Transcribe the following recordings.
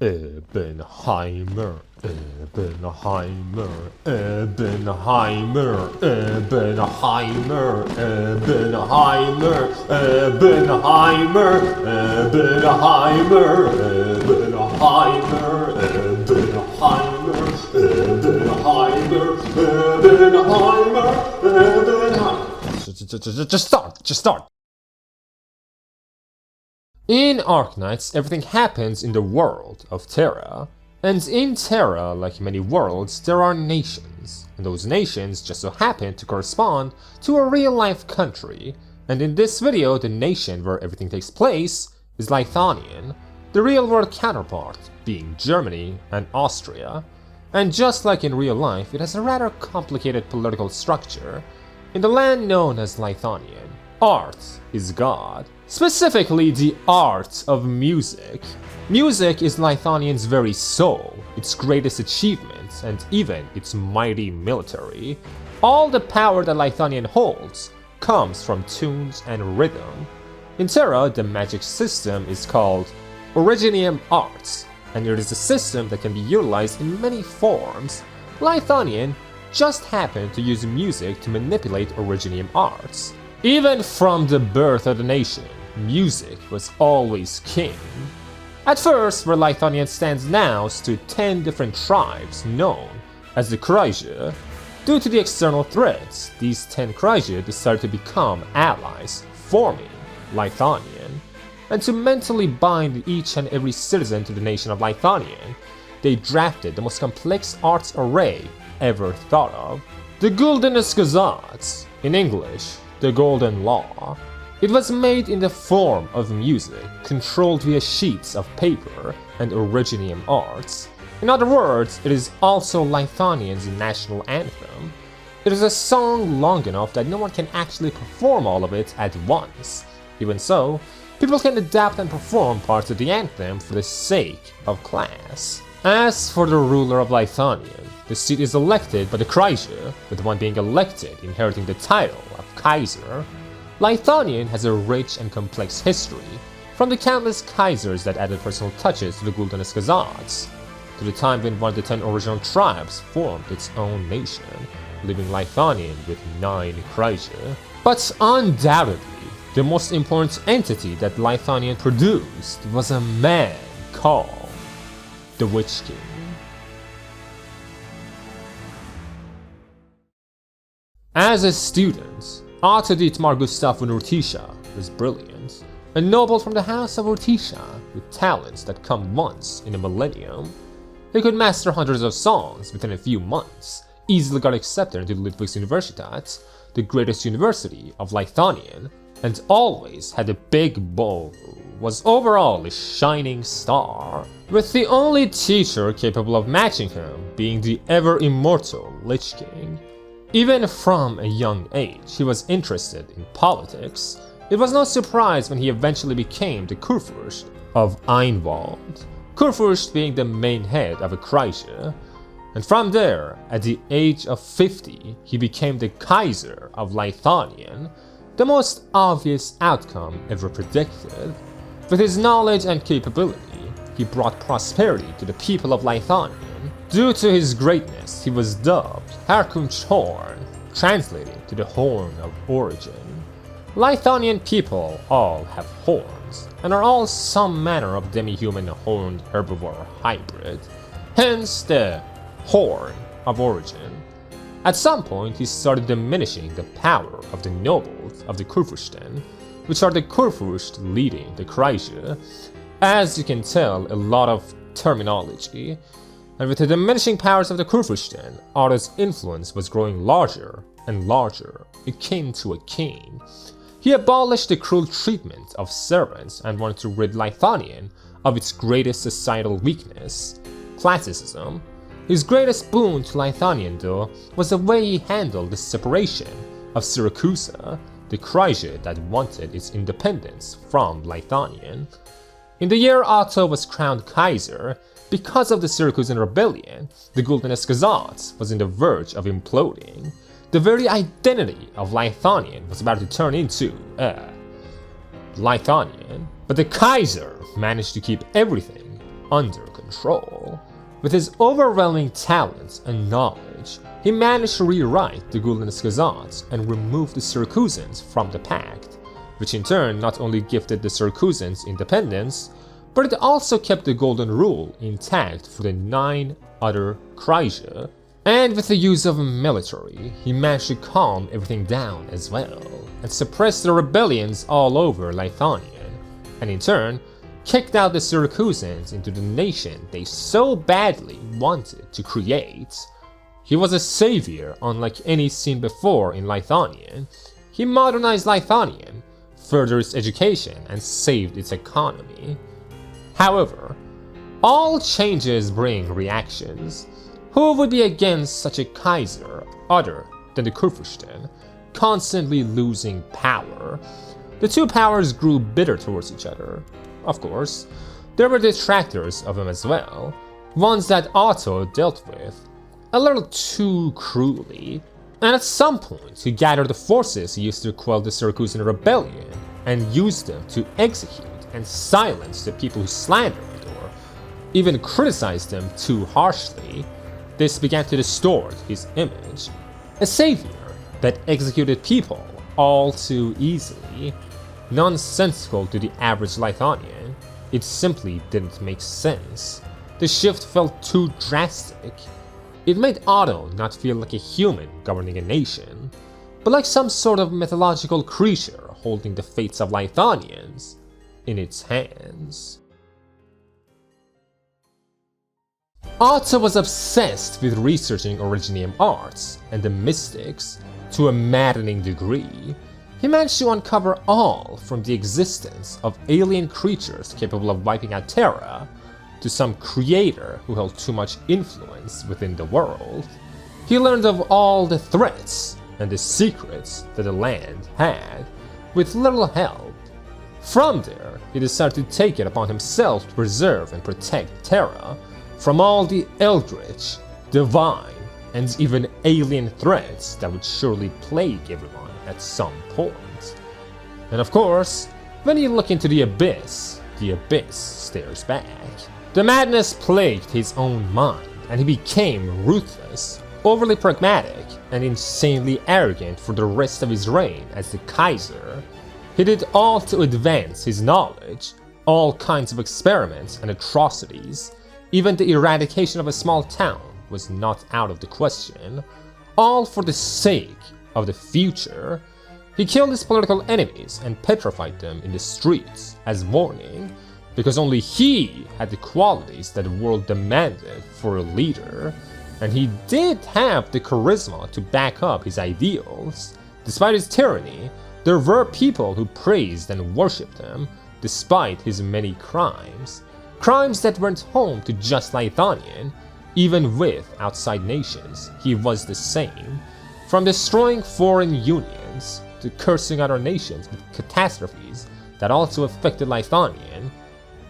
Ebenheimer, Ebenheimer, Ebenheimer, Ebenheimer, Ebenheimer, Ebenheimer, Ebenheimer, Ebenheimer, Ebenheimer, Ebenheimer, Ebenheimer, Ebenheimer. Just start. In Arknights, everything happens in the world of Terra, and in Terra, like many worlds, there are nations, and those nations just so happen to correspond to a real-life country, and in this video, the nation where everything takes place is Leithanien, the real-world counterpart being Germany and Austria, and just like in real life, it has a rather complicated political structure. In the land known as Leithanien, art is God. Specifically, the art of music. Music is Leithanien's very soul, its greatest achievement, and even its mighty military. All the power that Leithanien holds comes from tunes and rhythm. In Terra, the magic system is called Originium Arts, and it is a system that can be utilized in many forms. Leithanien just happened to use music to manipulate Originium Arts. Even from the birth of the nation, music was always king. At first, where Leithanien stands now stood 10 different tribes known as the 𝐀𝐫𝐤𝐧𝐢𝐠𝐡𝐭𝐬. Due to the external threats, these 10 𝐀𝐫𝐤𝐧𝐢𝐠𝐡𝐭𝐬 decided to become allies, forming Leithanien. And to mentally bind each and every citizen to the nation of Leithanien, they drafted the most complex arts array ever thought of. The 𝐀𝐫𝐤𝐧𝐢𝐠𝐡𝐭𝐬, in English, the Golden Law. It was made in the form of music, controlled via sheets of paper and Originium Arts. In other words, it is also Leithanien's national anthem. It is a song long enough that no one can actually perform all of it at once. Even so, people can adapt and perform parts of the anthem for the sake of class. As for the ruler of Leithanien, the seat is elected by the 𝐀𝐫𝐤𝐧𝐢𝐿, with the one being elected inheriting the title of Kaiser. Leithanien has a rich and complex history, from the countless Kaisers that added personal touches to the 𝐀𝐫𝐤𝐧𝐢𝐿, to the time when one of the 10 original tribes formed its own nation, leaving Leithanien with 9 𝐀𝐫𝐤𝐧𝐢𝐿. But undoubtedly, the most important entity that Leithanien produced was a man called the Witch King. As a student, Otto Dietmar Gustav von Urtica was brilliant, a noble from the house of Urtica with talents that come once in a millennium. He could master hundreds of songs within a few months, easily got accepted into Ludwigsuniversität, the greatest university of Leithanien, and always had a big bow, was overall a shining star, with the only teacher capable of matching him being the ever-immortal Lich King. Even from a young age, he was interested in politics. It was no surprise when he eventually became the Kurfürst of Einwald, Kurfürst being the main head of a 𝐀𝐫𝐤𝐧𝐢𝐿. And from there, at the age of 50, he became the Kaiser of Leithanien, the most obvious outcome ever predicted. With his knowledge and capability, he brought prosperity to the people of Leithanien. Due to his greatness, he was dubbed Herkunfts Horn, translating to the Horn of Origin. Leithanien people all have horns, and are all some manner of demi-human horned herbivore hybrid, hence the Horn of Origin. At some point, he started diminishing the power of the nobles of the Kurfürsten, which are the Kurfürst leading the 𝐀𝐫𝐤𝐧𝐢𝐿. As you can tell, a lot of terminology. And with the diminishing powers of the Kurfürsten, Otto's influence was growing larger and larger, akin to a king. He abolished the cruel treatment of servants and wanted to rid Leithanien of its greatest societal weakness, classicism. His greatest boon to Leithanien, though, was the way he handled the separation of Syracusa, the 𝐀𝐫𝐤𝐧𝐢𝐿 that wanted its independence from Leithanien. In the year Otto was crowned Kaiser, because of the Syracusan rebellion, the 𝐀𝐫𝐤𝐧𝐢𝐿 was on the verge of imploding. The very identity of Leithanien was about to turn into Leithanien, but the Kaiser managed to keep everything under control. control. With his overwhelming talents and knowledge, he managed to rewrite the 𝐀𝐫𝐤𝐧𝐢𝐠𝐡𝐭𝐬 and remove the Syracusians from the pact, which in turn not only gifted the Syracusians independence, but it also kept the Golden Rule intact for the 9 other 𝐀𝐫𝐤𝐧𝐢𝐠𝐡𝐭𝐬. And with the use of military, he managed to calm everything down as well, and suppress the rebellions all over Leithanien, and in turn, kicked out the Syracusians into the nation they so badly wanted to create. He was a savior unlike any seen before in Leithanien. He modernized Leithanien, furthered its education, and saved its economy. However, all changes bring reactions. Who would be against such a Kaiser other than the Kurfürsten, constantly losing power? The two powers grew bitter towards each other. Of course, there were detractors of him as well, ones that Otto dealt with a little too cruelly, and at some point he gathered the forces he used to quell the Syracusan rebellion and used them to execute and silence the people who slandered or even criticized them too harshly. This began to distort his image, a savior that executed people all too easily. Nonsensical to the average Leithanien, it simply didn't make sense. The shift felt too drastic. It made Otto not feel like a human governing a nation, but like some sort of mythological creature holding the fates of Leithaniens in its hands. Otto was obsessed with researching Originium arts and the mystics to a maddening degree. He managed to uncover all from the existence of alien creatures capable of wiping out Terra to some creator who held too much influence within the world. He learned of all the threats and the secrets that the land had, with little help. From there, he decided to take it upon himself to preserve and protect Terra from all the eldritch, divine, and even alien threats that would surely plague everyone at some point. And of course, when you look into the abyss stares back. The madness plagued his own mind, and he became ruthless, overly pragmatic, and insanely arrogant for the rest of his reign as the Kaiser. He did all to advance his knowledge, all kinds of experiments and atrocities. Even the eradication of a small town was not out of the question, all for the sake of the future. He killed his political enemies and petrified them in the streets as warning, because only he had the qualities that the world demanded for a leader, and he did have the charisma to back up his ideals. Despite his tyranny, there were people who praised and worshipped him, despite his many crimes. Crimes that weren't home to just Leithanien. Even with outside nations, he was the same. From destroying foreign unions, to cursing other nations with catastrophes that also affected Leithanien,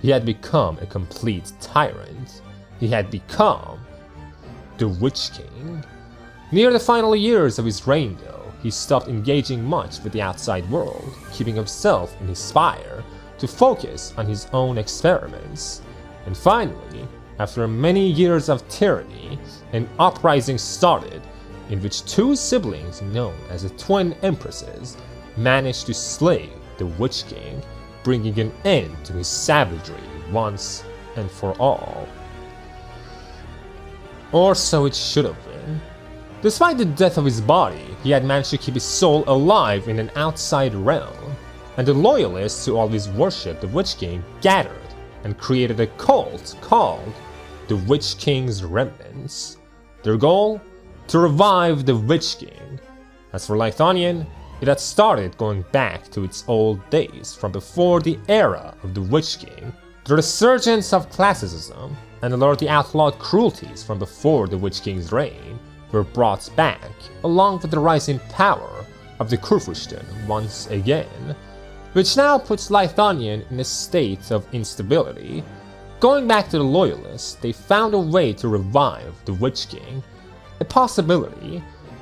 he had become a complete tyrant. He had become the Witch King. Near the final years of his reign though, he stopped engaging much with the outside world, keeping himself in his spire to focus on his own experiments. And finally, after many years of tyranny, an uprising started in which two siblings known as the Twin Empresses managed to slay the Witch King, bringing an end to his savagery once and for all. Or so it should have been. Despite the death of his body, he had managed to keep his soul alive in an outside realm, and the loyalists who always worshipped the Witch King gathered and created a cult called the Witch King's Remnants. Their goal? To revive the Witch King. As for Leithanien, it had started going back to its old days from before the era of the Witch King. The resurgence of classicism and a lot of the outlawed cruelties from before the Witch King's reign were brought back, along with the rising power of the Kurfürsten once again, which now puts Leithanien in a state of instability. Going back to the Loyalists, they found a way to revive the Witch King, a possibility,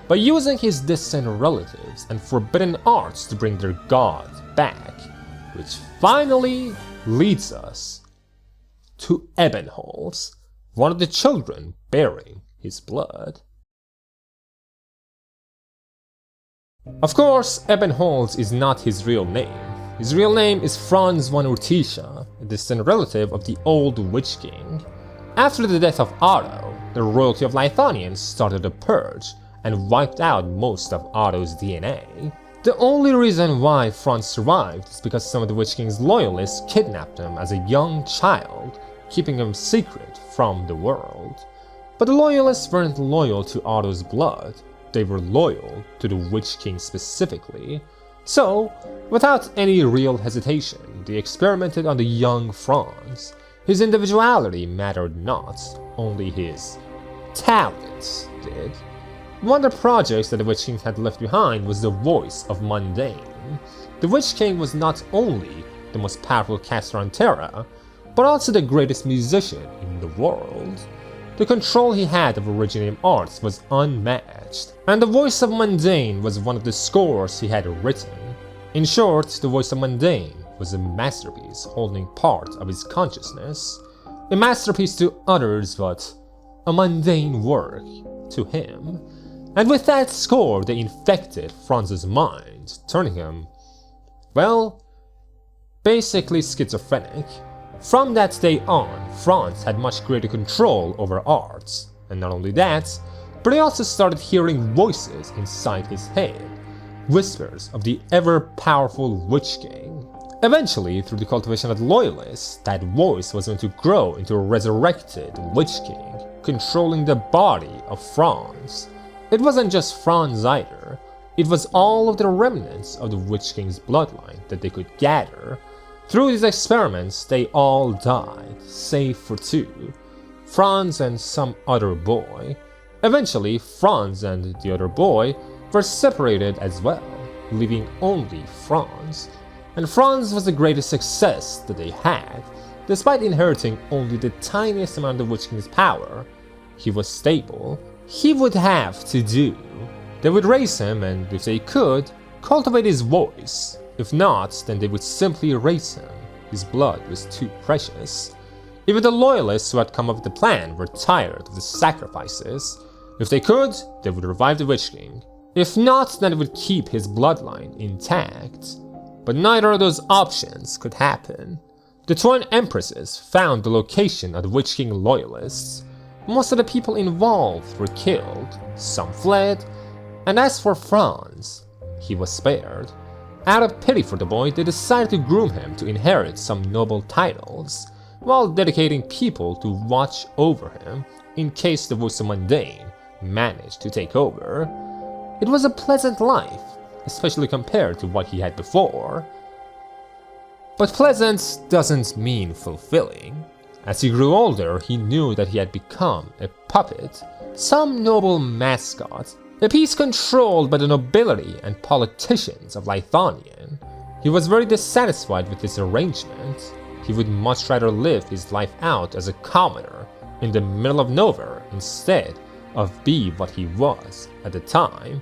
by using his distant relatives and forbidden arts to bring their god back, which finally leads us to Ebenholz, one of the children bearing his blood. Of course, Ebenholz is not his real name. His real name is Franz von Urtica, a distant relative of the old Witch King. After the death of Otto, the royalty of Leithanien started a purge and wiped out most of Otto's DNA. The only reason why Franz survived is because some of the Witch King's loyalists kidnapped him as a young child, keeping him secret from the world. But the loyalists weren't loyal to Otto's blood, they were loyal to the Witch King specifically. So, without any real hesitation, they experimented on the young Franz. His individuality mattered not, only his talents did. One of the projects that the Witch King had left behind was the Voice of Mundane. The Witch King was not only the most powerful caster on Terra, but also the greatest musician in the world. The control he had of Originium arts was unmatched, and the Voice of Mundane was one of the scores he had written. In short, the Voice of Mundane was a masterpiece holding part of his consciousness. A masterpiece to others, but a mundane work to him. And with that score, they infected Franz's mind, turning him, well, basically schizophrenic. From that day on, Franz had much greater control over arts, and not only that, but he also started hearing voices inside his head, whispers of the ever-powerful Witch King. Eventually, through the cultivation of the loyalists, that voice was going to grow into a resurrected Witch King, controlling the body of Franz. It wasn't just Franz either, it was all of the remnants of the Witch King's bloodline that they could gather. Through these experiments, they all died, save for two, Franz and some other boy. Eventually, Franz and the other boy were separated as well, leaving only Franz. And Franz was the greatest success that they had. Despite inheriting only the tiniest amount of Witch King's power, he was stable. He would have to do. They would raise him and, if they could, cultivate his voice. If not, then they would simply erase him. His blood was too precious. Even the loyalists who had come up with the plan were tired of the sacrifices. If they could, they would revive the Witch King. If not, then they would keep his bloodline intact. But neither of those options could happen. The twin empresses found the location of the Witch King loyalists. Most of the people involved were killed, some fled, and as for Franz, he was spared. Out of pity for the boy, they decided to groom him to inherit some noble titles, while dedicating people to watch over him in case the Voice of Mundane managed to take over. It was a pleasant life, especially compared to what he had before. But pleasant doesn't mean fulfilling. As he grew older, he knew that he had become a puppet, some noble mascot, a piece controlled by the nobility and politicians of Leithanien. He was very dissatisfied with this arrangement. He would much rather live his life out as a commoner in the middle of nowhere instead of be what he was at the time,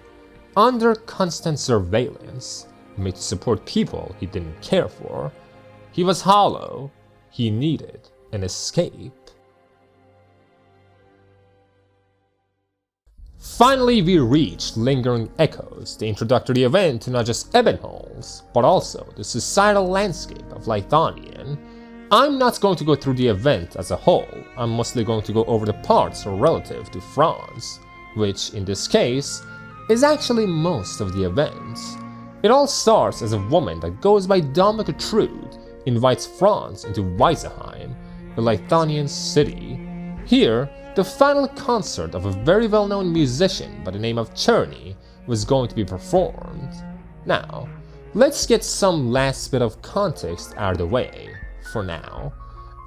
under constant surveillance, made to support people he didn't care for. He was hollow. He needed an escape. Finally, we reached Lingering Echoes, the introductory event to not just Ebenholz, but also the societal landscape of Leithanien. I'm not going to go through the event as a whole, I'm mostly going to go over the parts relative to Franz, which in this case is actually most of the event. It all starts as a woman that goes by Dame Gertrude invites Franz into Vyseheim, the Leithanien city. Here, the final concert of a very well-known musician by the name of Czerny was going to be performed. Now, let's get some last bit of context out of the way, for now.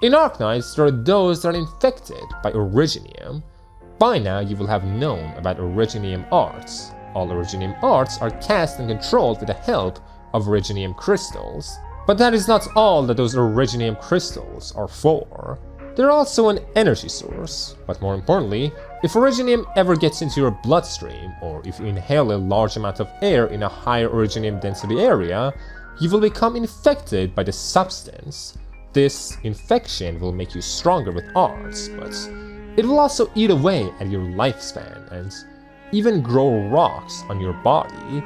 In Arknights, there are those that are infected by Originium. By now, you will have known about Originium arts. All Originium arts are cast and controlled with the help of Originium crystals. But that is not all that those Originium crystals are for. They're also an energy source, but more importantly, if Originium ever gets into your bloodstream, or if you inhale a large amount of air in a higher Originium density area, you will become infected by the substance. This infection will make you stronger with arts, but it will also eat away at your lifespan and even grow rocks on your body.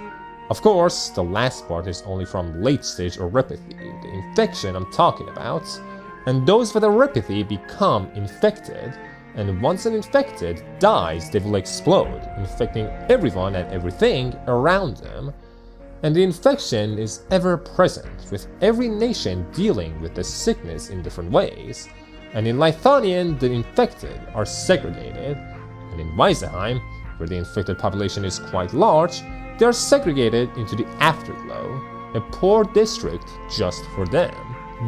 Of course, the last part is only from late-stage oropathy, the infection I'm talking about, and those with oropathy become infected, and once an infected dies, they will explode, infecting everyone and everything around them. And the infection is ever present, with every nation dealing with the sickness in different ways. And in Leithanien, the infected are segregated, and in Vyseheim, where the infected population is quite large, they are segregated into the Afterglow, a poor district just for them.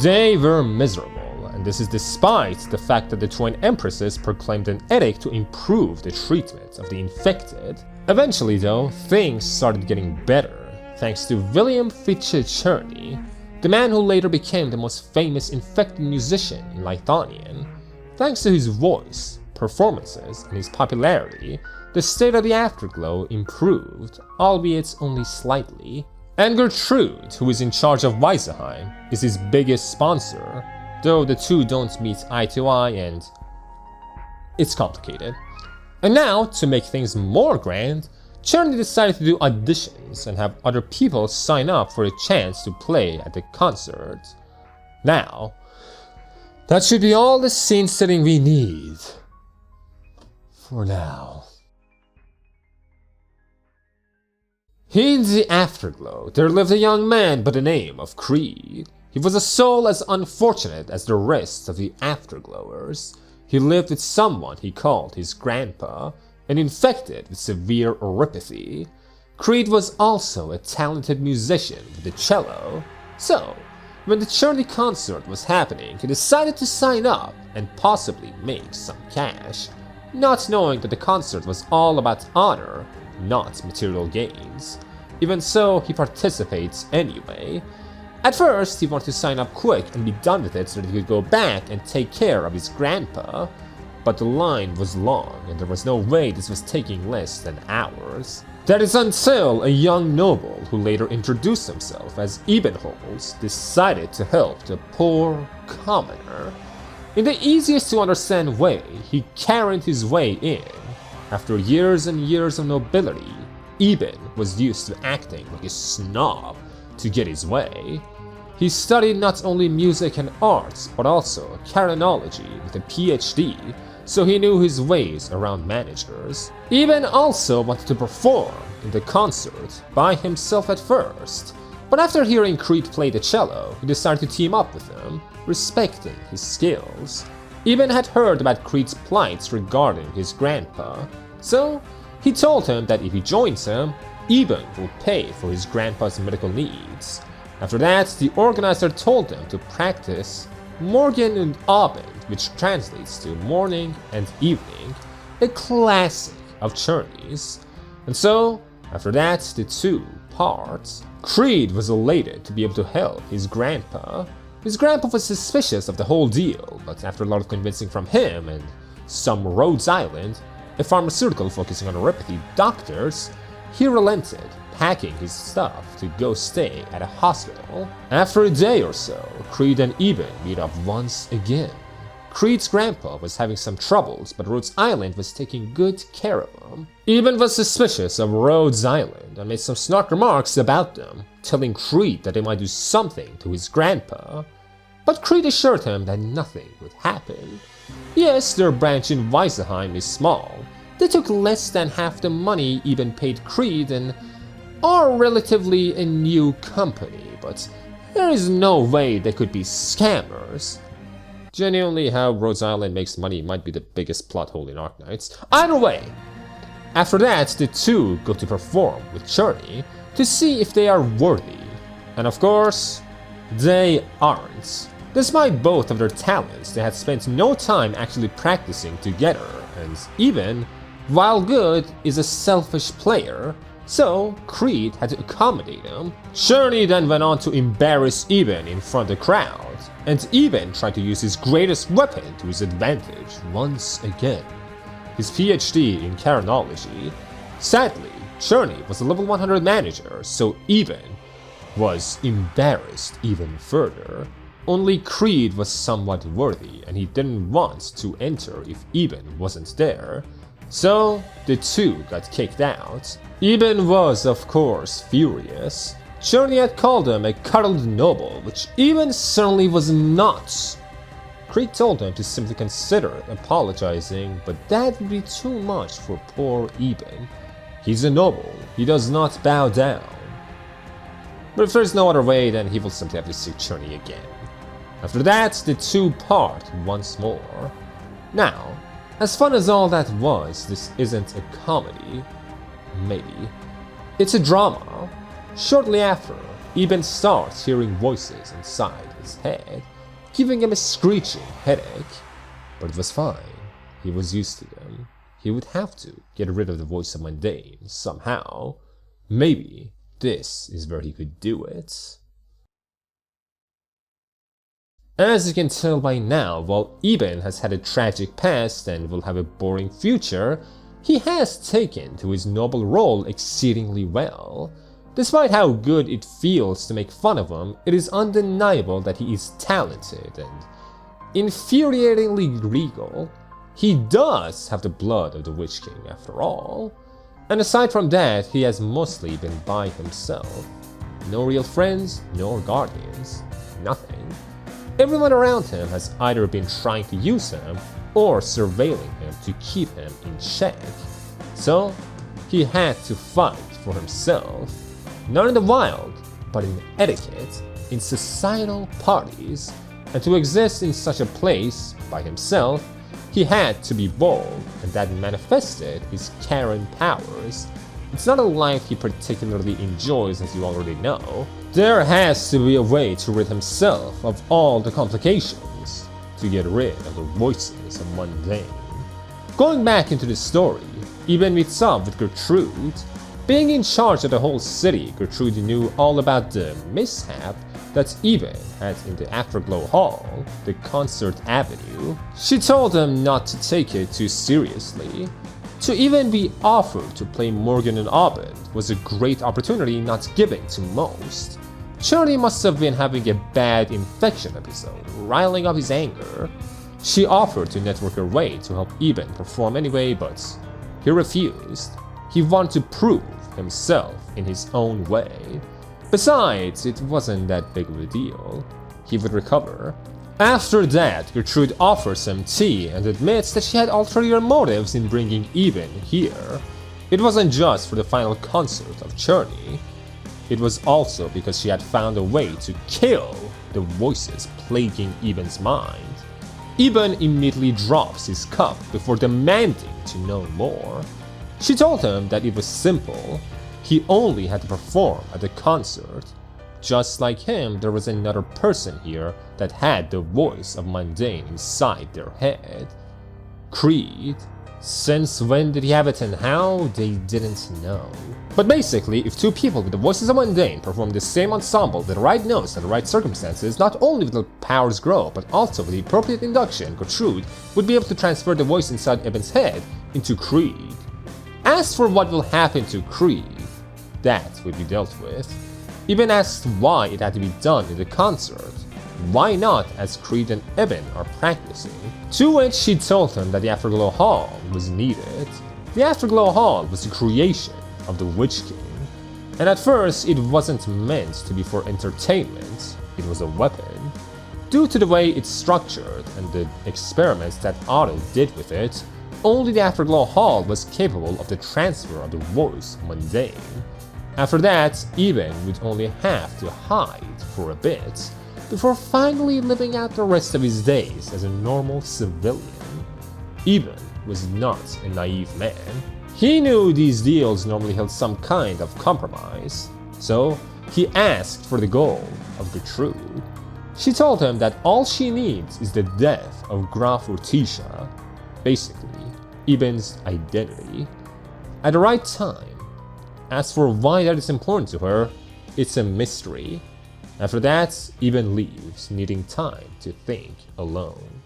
They were miserable, and this is despite the fact that the twin empresses proclaimed an edict to improve the treatment of the infected. Eventually though, things started getting better, thanks to William Czerny, the man who later became the most famous infected musician in Leithanien. Thanks to his voice, performances, and his popularity, the state of the Afterglow improved, albeit only slightly. And Gertrude, who is in charge of Vyseheim, is his biggest sponsor, though the two don't meet eye to eye and it's complicated. And now, to make things more grand, Czerny decided to do auditions and have other people sign up for a chance to play at the concert. Now, that should be all the scene setting we need. For now. In the Afterglow, there lived a young man by the name of Kriede. He was a soul as unfortunate as the rest of the Afterglowers. He lived with someone he called his grandpa, and infected with severe oropathy. Kriede was also a talented musician with the cello, so when the Czerny concert was happening, he decided to sign up and possibly make some cash, not knowing that the concert was all about honor, not material gains. Even so, he participates anyway. At first, he wanted to sign up quick and be done with it so that he could go back and take care of his grandpa, but the line was long and there was no way this was taking less than hours. That is until a young noble who later introduced himself as Ebenholz decided to help the poor commoner. In the easiest to understand way, he carried his way in. After years and years of nobility, Eben was used to acting like a snob to get his way. He studied not only music and arts, but also Kargereich with a PhD, so he knew his ways around managers. Eben also wanted to perform in the concert by himself at first, but after hearing Kriede play the cello, he decided to team up with him, respecting his skills. Eben had heard about Kriede's plights regarding his grandpa, so he told him that if he joins him, Eben will pay for his grandpa's medical needs. After that, the organizer told them to practice Morgen und Abend, which translates to morning and evening, a classic of Czerny's. And so, after that, the two part. Kriede was elated to be able to help his grandpa. His grandpa was suspicious of the whole deal, but after a lot of convincing from him and some Rhode Island, a pharmaceutical focusing on oropathy doctors, he relented, packing his stuff to go stay at a hospital. After a day or so, Kriede and Eben meet up once again. Kride's grandpa was having some troubles, but Rhode Island was taking good care of him. Eben was suspicious of Rhode Island and made some snark remarks about them, telling Kriede that they might do something to his grandpa. But Kriede assured him that nothing would happen. Yes, their branch in Vyseheim is small. They took less than half the money Eben paid Kriede and are relatively a new company, but there is no way they could be scammers. Genuinely, how Rhode Island makes money might be the biggest plot hole in Arknights. Either way, after that, the two go to perform with Czerny to see if they are worthy. And of course, they aren't. Despite both of their talents, they had spent no time actually practicing together, and Eben, while good, is a selfish player, so Kriede had to accommodate him. Czerny then went on to embarrass Eben in front of the crowd, and Eben tried to use his greatest weapon to his advantage once again, his PhD in Kargereich. Sadly, Czerny was a level 100 manager, so Eben was embarrassed even further. Only Kriede was somewhat worthy, and he didn't want to enter if Eben wasn't there. So the two got kicked out. Eben was, of course, furious. Czerny had called him a cuddled noble, which Eben certainly was not. Kriede told him to simply consider apologizing, but that would be too much for poor Eben. He's a noble, he does not bow down. But if there's no other way, then he will simply have to see Czerny again. After that, the two part once more. Now, as fun as all that was, this isn't a comedy. Maybe. It's a drama. Shortly after, Eben starts hearing voices inside his head, giving him a screeching headache. But it was fine. He was used to them. He would have to get rid of the voice of Mundane somehow. Maybe this is where he could do it. As you can tell by now, while Eben has had a tragic past and will have a boring future, he has taken to his noble role exceedingly well. Despite how good it feels to make fun of him, it is undeniable that he is talented and infuriatingly regal. He does have the blood of the Witch King after all. And aside from that, he has mostly been by himself. No real friends, no guardians, nothing. Everyone around him has either been trying to use him or surveilling him to keep him in check. So, he had to fight for himself, not in the wild, but in etiquette, in societal parties, and to exist in such a place by himself, he had to be bold, and that manifested his Karen powers. It's not a life he particularly enjoys, as you already know. There has to be a way to rid himself of all the complications, to get rid of the voices of Mundane. Going back into the story, Eben meets up with Gertrude. Being in charge of the whole city, Gertrude knew all about the mishap that Eben had in the Afterglow Hall, the Concert Avenue. She told him not to take it too seriously. To even be offered to play Morgan and Eben was a great opportunity not given to most. Czerny must have been having a bad infection episode, riling up his anger. She offered to network her way to help Eben perform anyway, but he refused. He wanted to prove himself in his own way. Besides, it wasn't that big of a deal. He would recover. After that, Gertrude offers him tea and admits that she had ulterior motives in bringing Eben here. It wasn't just for the final concert of Czerny. It was also because she had found a way to kill the voices plaguing Eben's mind. Eben immediately drops his cup before demanding to know more. She told him that it was simple. He only had to perform at the concert. Just like him, there was another person here that had the voice of Mundane inside their head. Kriede. Since when did he have it and how? They didn't know. But basically, if two people with the voices of Mundane perform the same ensemble with the right notes and the right circumstances, not only will the powers grow, but also with the appropriate induction, Gertrude would be able to transfer the voice inside Eben's head into Kriede. As for what will happen to Kriede, that would be dealt with. Eben asked why it had to be done in the concert. Why not as Kriede and Eben are practicing? To which she told him that the Afterglow Hall was needed. The Afterglow Hall was the creation of the Witch King. And at first it wasn't meant to be for entertainment, it was a weapon. Due to the way it's structured and the experiments that Otto did with it, only the Afterglow Hall was capable of the transfer of the voice of Mundane. After that, Eben would only have to hide for a bit, before finally living out the rest of his days as a normal civilian. Eben was not a naive man. He knew these deals normally held some kind of compromise, so he asked for the gold of Gertrude. She told him that all she needs is the death of Graf Urtica, basically Eben's identity, at the right time. As for why that is important to her, it's a mystery. After that, Eben leaves, needing time to think alone.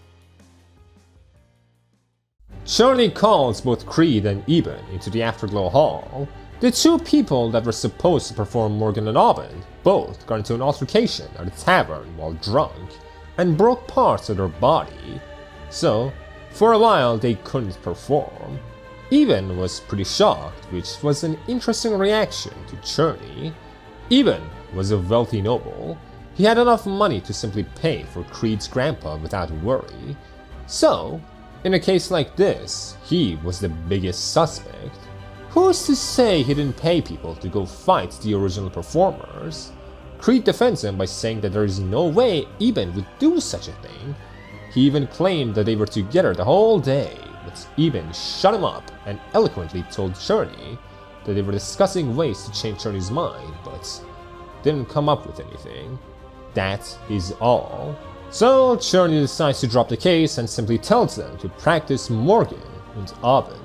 Czerny calls both Kriede and Eben into the Afterglow Hall. The two people that were supposed to perform Morgan and Eben both got into an altercation at a tavern while drunk. and broke parts of their body, so for a while they couldn't perform. Eben was pretty shocked, which was an interesting reaction to Czerny. Eben was a wealthy noble. He had enough money to simply pay for Kried's grandpa without worry. So, in a case like this, he was the biggest suspect. Who's to say he didn't pay people to go fight the original performers? Kried defends him by saying that there is no way Eben would do such a thing. He even claimed that they were together the whole day, but Eben shut him up and eloquently told Czerny that they were discussing ways to change Czerny's mind, but didn't come up with anything. That is all. So Czerny decides to drop the case and simply tells them to practice Morgan and Abend.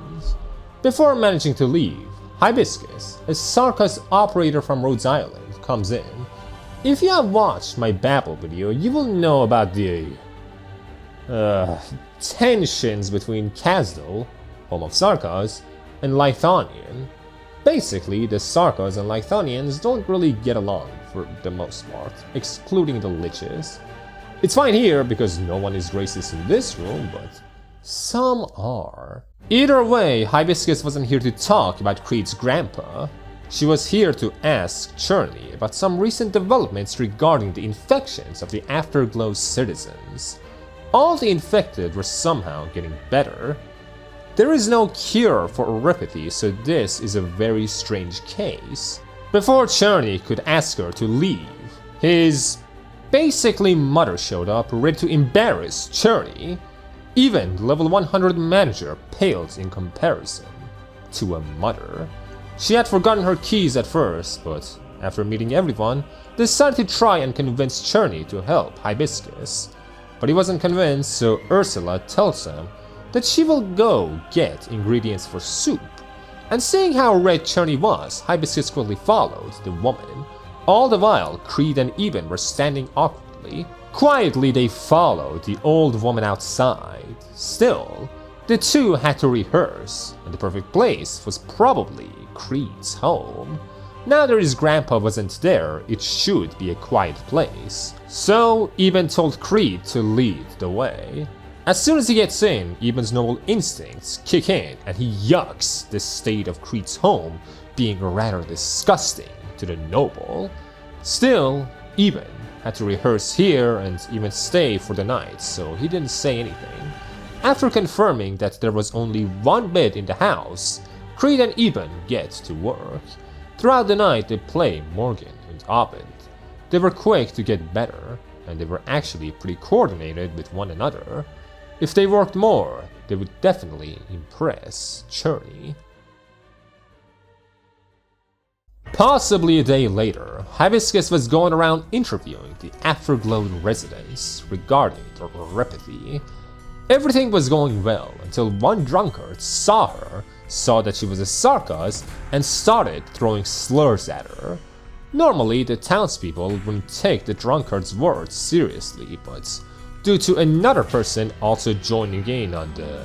Before managing to leave, Hibiscus, a circus operator from Rhode Island, comes in. If you have watched my Babel video, you will know about the tensions between Kasdal, home of Sarkas, and Leithanien. Basically, the Sarkas and Leithanians don't really get along for the most part, excluding the Liches. It's fine here because no one is racist in this room, but some are. Either way, Hibiscus wasn't here to talk about Kried's grandpa. She was here to ask Czerny about some recent developments regarding the infections of the Afterglow citizens. All the infected were somehow getting better. There is no cure for oropathy, so this is a very strange case. Before Czerny could ask her to leave, his basically mother showed up ready to embarrass Czerny. Even the level 100 manager paled in comparison to a mother. She had forgotten her keys at first, but after meeting everyone, decided to try and convince Czerny to help Hibiscus. But he wasn't convinced, so Ursula tells him that she will go get ingredients for soup. And seeing how red Czerny was, Hibiscus quickly followed the woman. All the while, Kried and Eben were standing awkwardly. Quietly they followed the old woman outside. Still, the two had to rehearse, and the perfect place was probably Kried's home. Now that his grandpa wasn't there, it should be a quiet place. So Eben told Kried to lead the way. As soon as he gets in, Eben's noble instincts kick in and he yucks the state of Kried's home being rather disgusting to the noble. Still, Eben had to rehearse here and even stay for the night, so he didn't say anything. After confirming that there was only one bed in the house, Kried and Eben get to work. Throughout the night they play Morgan and Abend. They were quick to get better, and they were actually pretty coordinated with one another. If they worked more, they would definitely impress Czerny. Possibly a day later, Hibiscus was going around interviewing the Afterglow residents regarding their oropathy. Everything was going well until one drunkard saw her, saw that she was a Sarkas, and started throwing slurs at her. Normally, the townspeople wouldn't take the drunkard's words seriously, but due to another person also joining in on the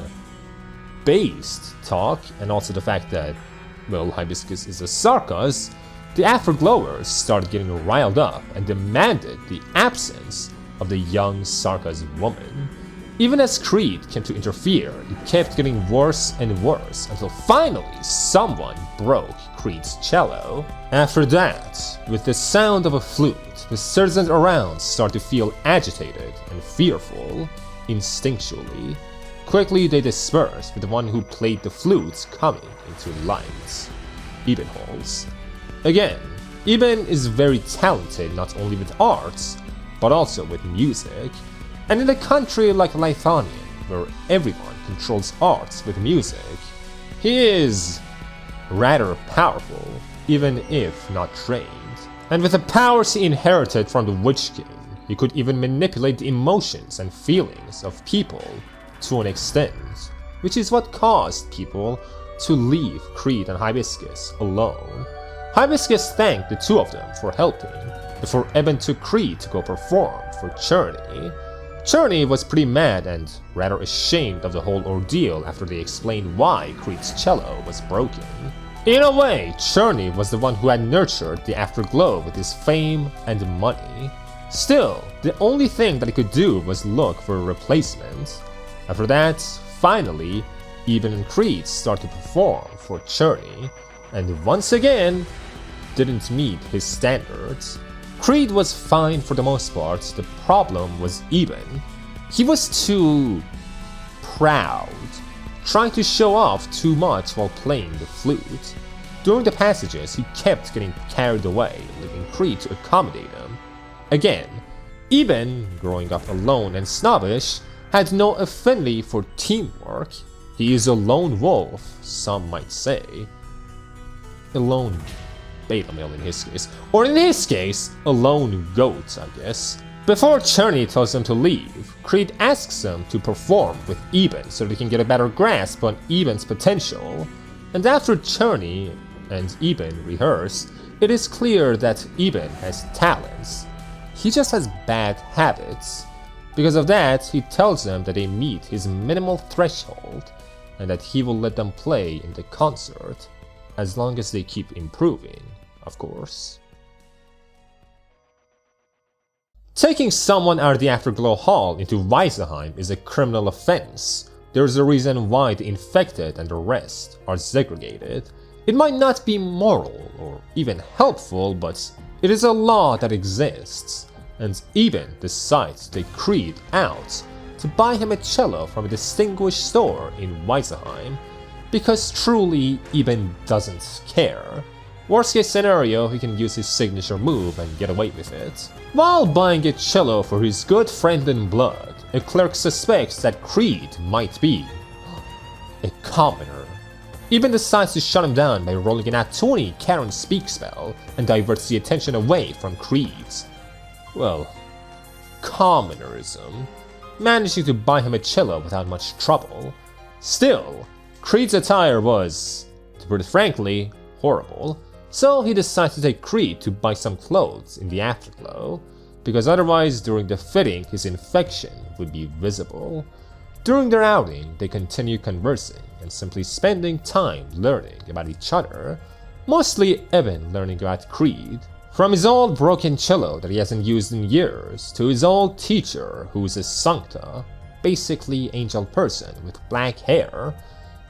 based talk, and also the fact that, well, Hibiscus is a Sarkas, the Afterglowers started getting riled up and demanded the absence of the young Sarkas woman. Even as Kried came to interfere, it kept getting worse and worse until finally someone broke Kried's cello. After that, with the sound of a flute, the citizens around start to feel agitated and fearful, instinctually. Quickly they disperse with the one who played the flute coming into light, Ebenholz. Again, Eben is very talented not only with arts, but also with music. And in a country like Leithanien, where everyone controls arts with music, he is rather powerful, even if not trained. And with the powers he inherited from the Witch King, he could even manipulate the emotions and feelings of people to an extent, which is what caused people to leave Kried and Hibiscus alone. Hibiscus thanked the two of them for helping, before Eben took Kried to go perform for Czerny. Czerny was pretty mad and rather ashamed of the whole ordeal after they explained why Kried's cello was broken. In a way, Czerny was the one who had nurtured the Afterglow with his fame and money. Still, the only thing that he could do was look for a replacement. After that, finally, Eben and Kriede started to perform for Czerny, and once again, didn't meet his standards. Kriede was fine for the most part, the problem was Eben. He was too proud, trying to show off too much while playing the flute. During the passages, he kept getting carried away, leaving Kriede to accommodate him. Again, Eben, growing up alone and snobbish, had no affinity for teamwork. He is a lone wolf, some might say. A lone beta male in his case. Or in his case, a lone goat, I guess. Before Czerny tells him to leave, Kriede asks him to perform with Eben so that he can get a better grasp on Eben's potential. And after Czerny and Eben rehearse, it is clear that Eben has talents. He just has bad habits. Because of that, he tells them that they meet his minimal threshold and that he will let them play in the concert, as long as they keep improving, of course. Taking someone out of the Afterglow Hall into Vyseheim is a criminal offense. There is a reason why the infected and the rest are segregated. It might not be moral or even helpful, but it is a law that exists. And Eben decides to take Kriede out to buy him a cello from a distinguished store in Vyseheim, because truly Eben doesn't care. Worst case scenario, he can use his signature move and get away with it. While buying a cello for his good friend in blood, a clerk suspects that Kriede might be a commoner. Eben decides to shut him down by rolling an 𝐀20 Karen speak spell and diverts the attention away from Kriede. Well, commonerism, managing to buy him a cello without much trouble. Still, Kried's attire was, to put it frankly, horrible, so he decides to take Kriede to buy some clothes in the Afterglow, because otherwise during the fitting his infection would be visible. During their outing, they continue conversing and simply spending time learning about each other, mostly Eben learning about Kriede. From his old broken cello that he hasn't used in years, to his old teacher who's a sancta, basically angel person with black hair.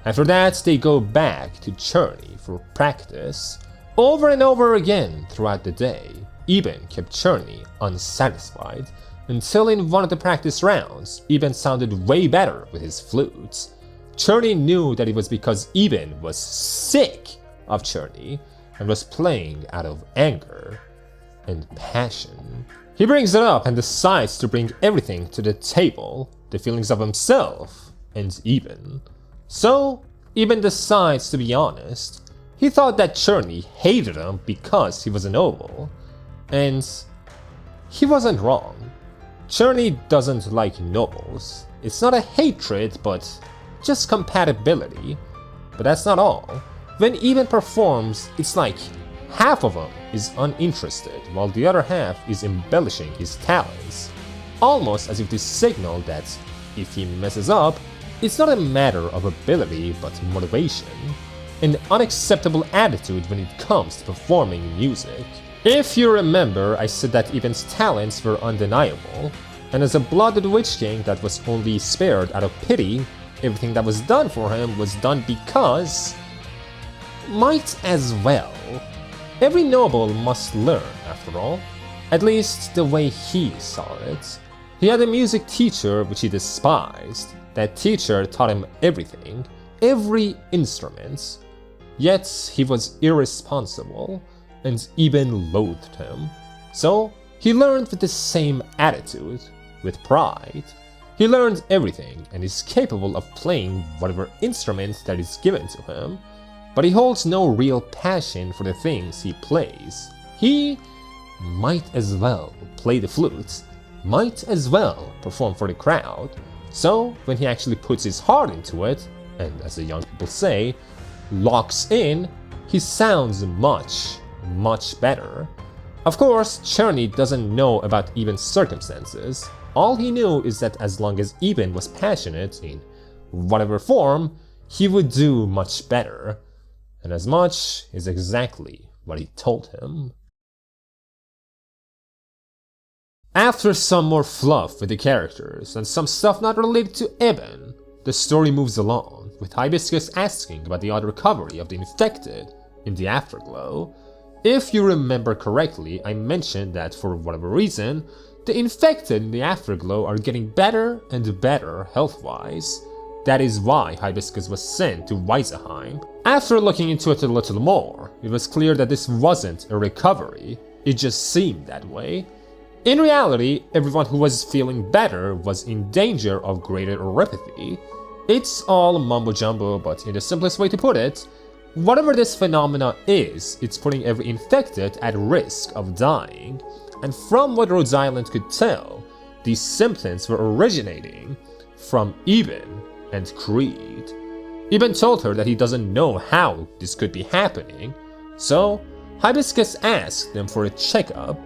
After that, they go back to Czerny for practice. Over and over again throughout the day, Eben kept Czerny unsatisfied, until in one of the practice rounds, Eben sounded way better with his flutes. Czerny knew that it was because Eben was sick of Czerny, and was playing out of anger and passion. He brings it up and decides to bring everything to the table, the feelings of himself and Eben. So, Eben decides to be honest. He thought that Czerny hated him because he was a noble, and he wasn't wrong. Czerny doesn't like nobles. It's not a hatred, but just compatibility. But that's not all. When Eben performs, it's like half of him is uninterested, while the other half is embellishing his talents, almost as if to signal that if he messes up, it's not a matter of ability but motivation, an unacceptable attitude when it comes to performing music. If you remember, I said that Eben's talents were undeniable, and as a blooded Witch King that was only spared out of pity, everything that was done for him was done because... might as well. Every noble must learn, after all. At least the way he saw it. He had a music teacher which he despised. That teacher taught him everything, every instrument. Yet he was irresponsible, and Eben loathed him. So he learned with the same attitude, with pride. He learned everything and is capable of playing whatever instrument that is given to him. But he holds no real passion for the things he plays. He might as well play the flute, might as well perform for the crowd. So when he actually puts his heart into it, and as the young people say, locks in, he sounds much, much better. Of course, Czerny doesn't know about Eben's circumstances. All he knew is that as long as Eben was passionate in whatever form, he would do much better. And as much is exactly what he told him. After some more fluff with the characters and some stuff not related to Eben, the story moves along, with Hibiscus asking about the odd recovery of the infected in the Afterglow. If you remember correctly, I mentioned that for whatever reason, the infected in the Afterglow are getting better and better health-wise. That is why Hibiscus was sent to Vyseheim. After looking into it a little more, it was clear that this wasn't a recovery, it just seemed that way. In reality, everyone who was feeling better was in danger of greater oripathy. It's all mumbo-jumbo, but in the simplest way to put it, whatever this phenomena is, it's putting every infected at risk of dying. And from what Rhode Island could tell, these symptoms were originating from Eben and Kriede. Eben told her that he doesn't know how this could be happening, so Hibiscus asked them for a checkup.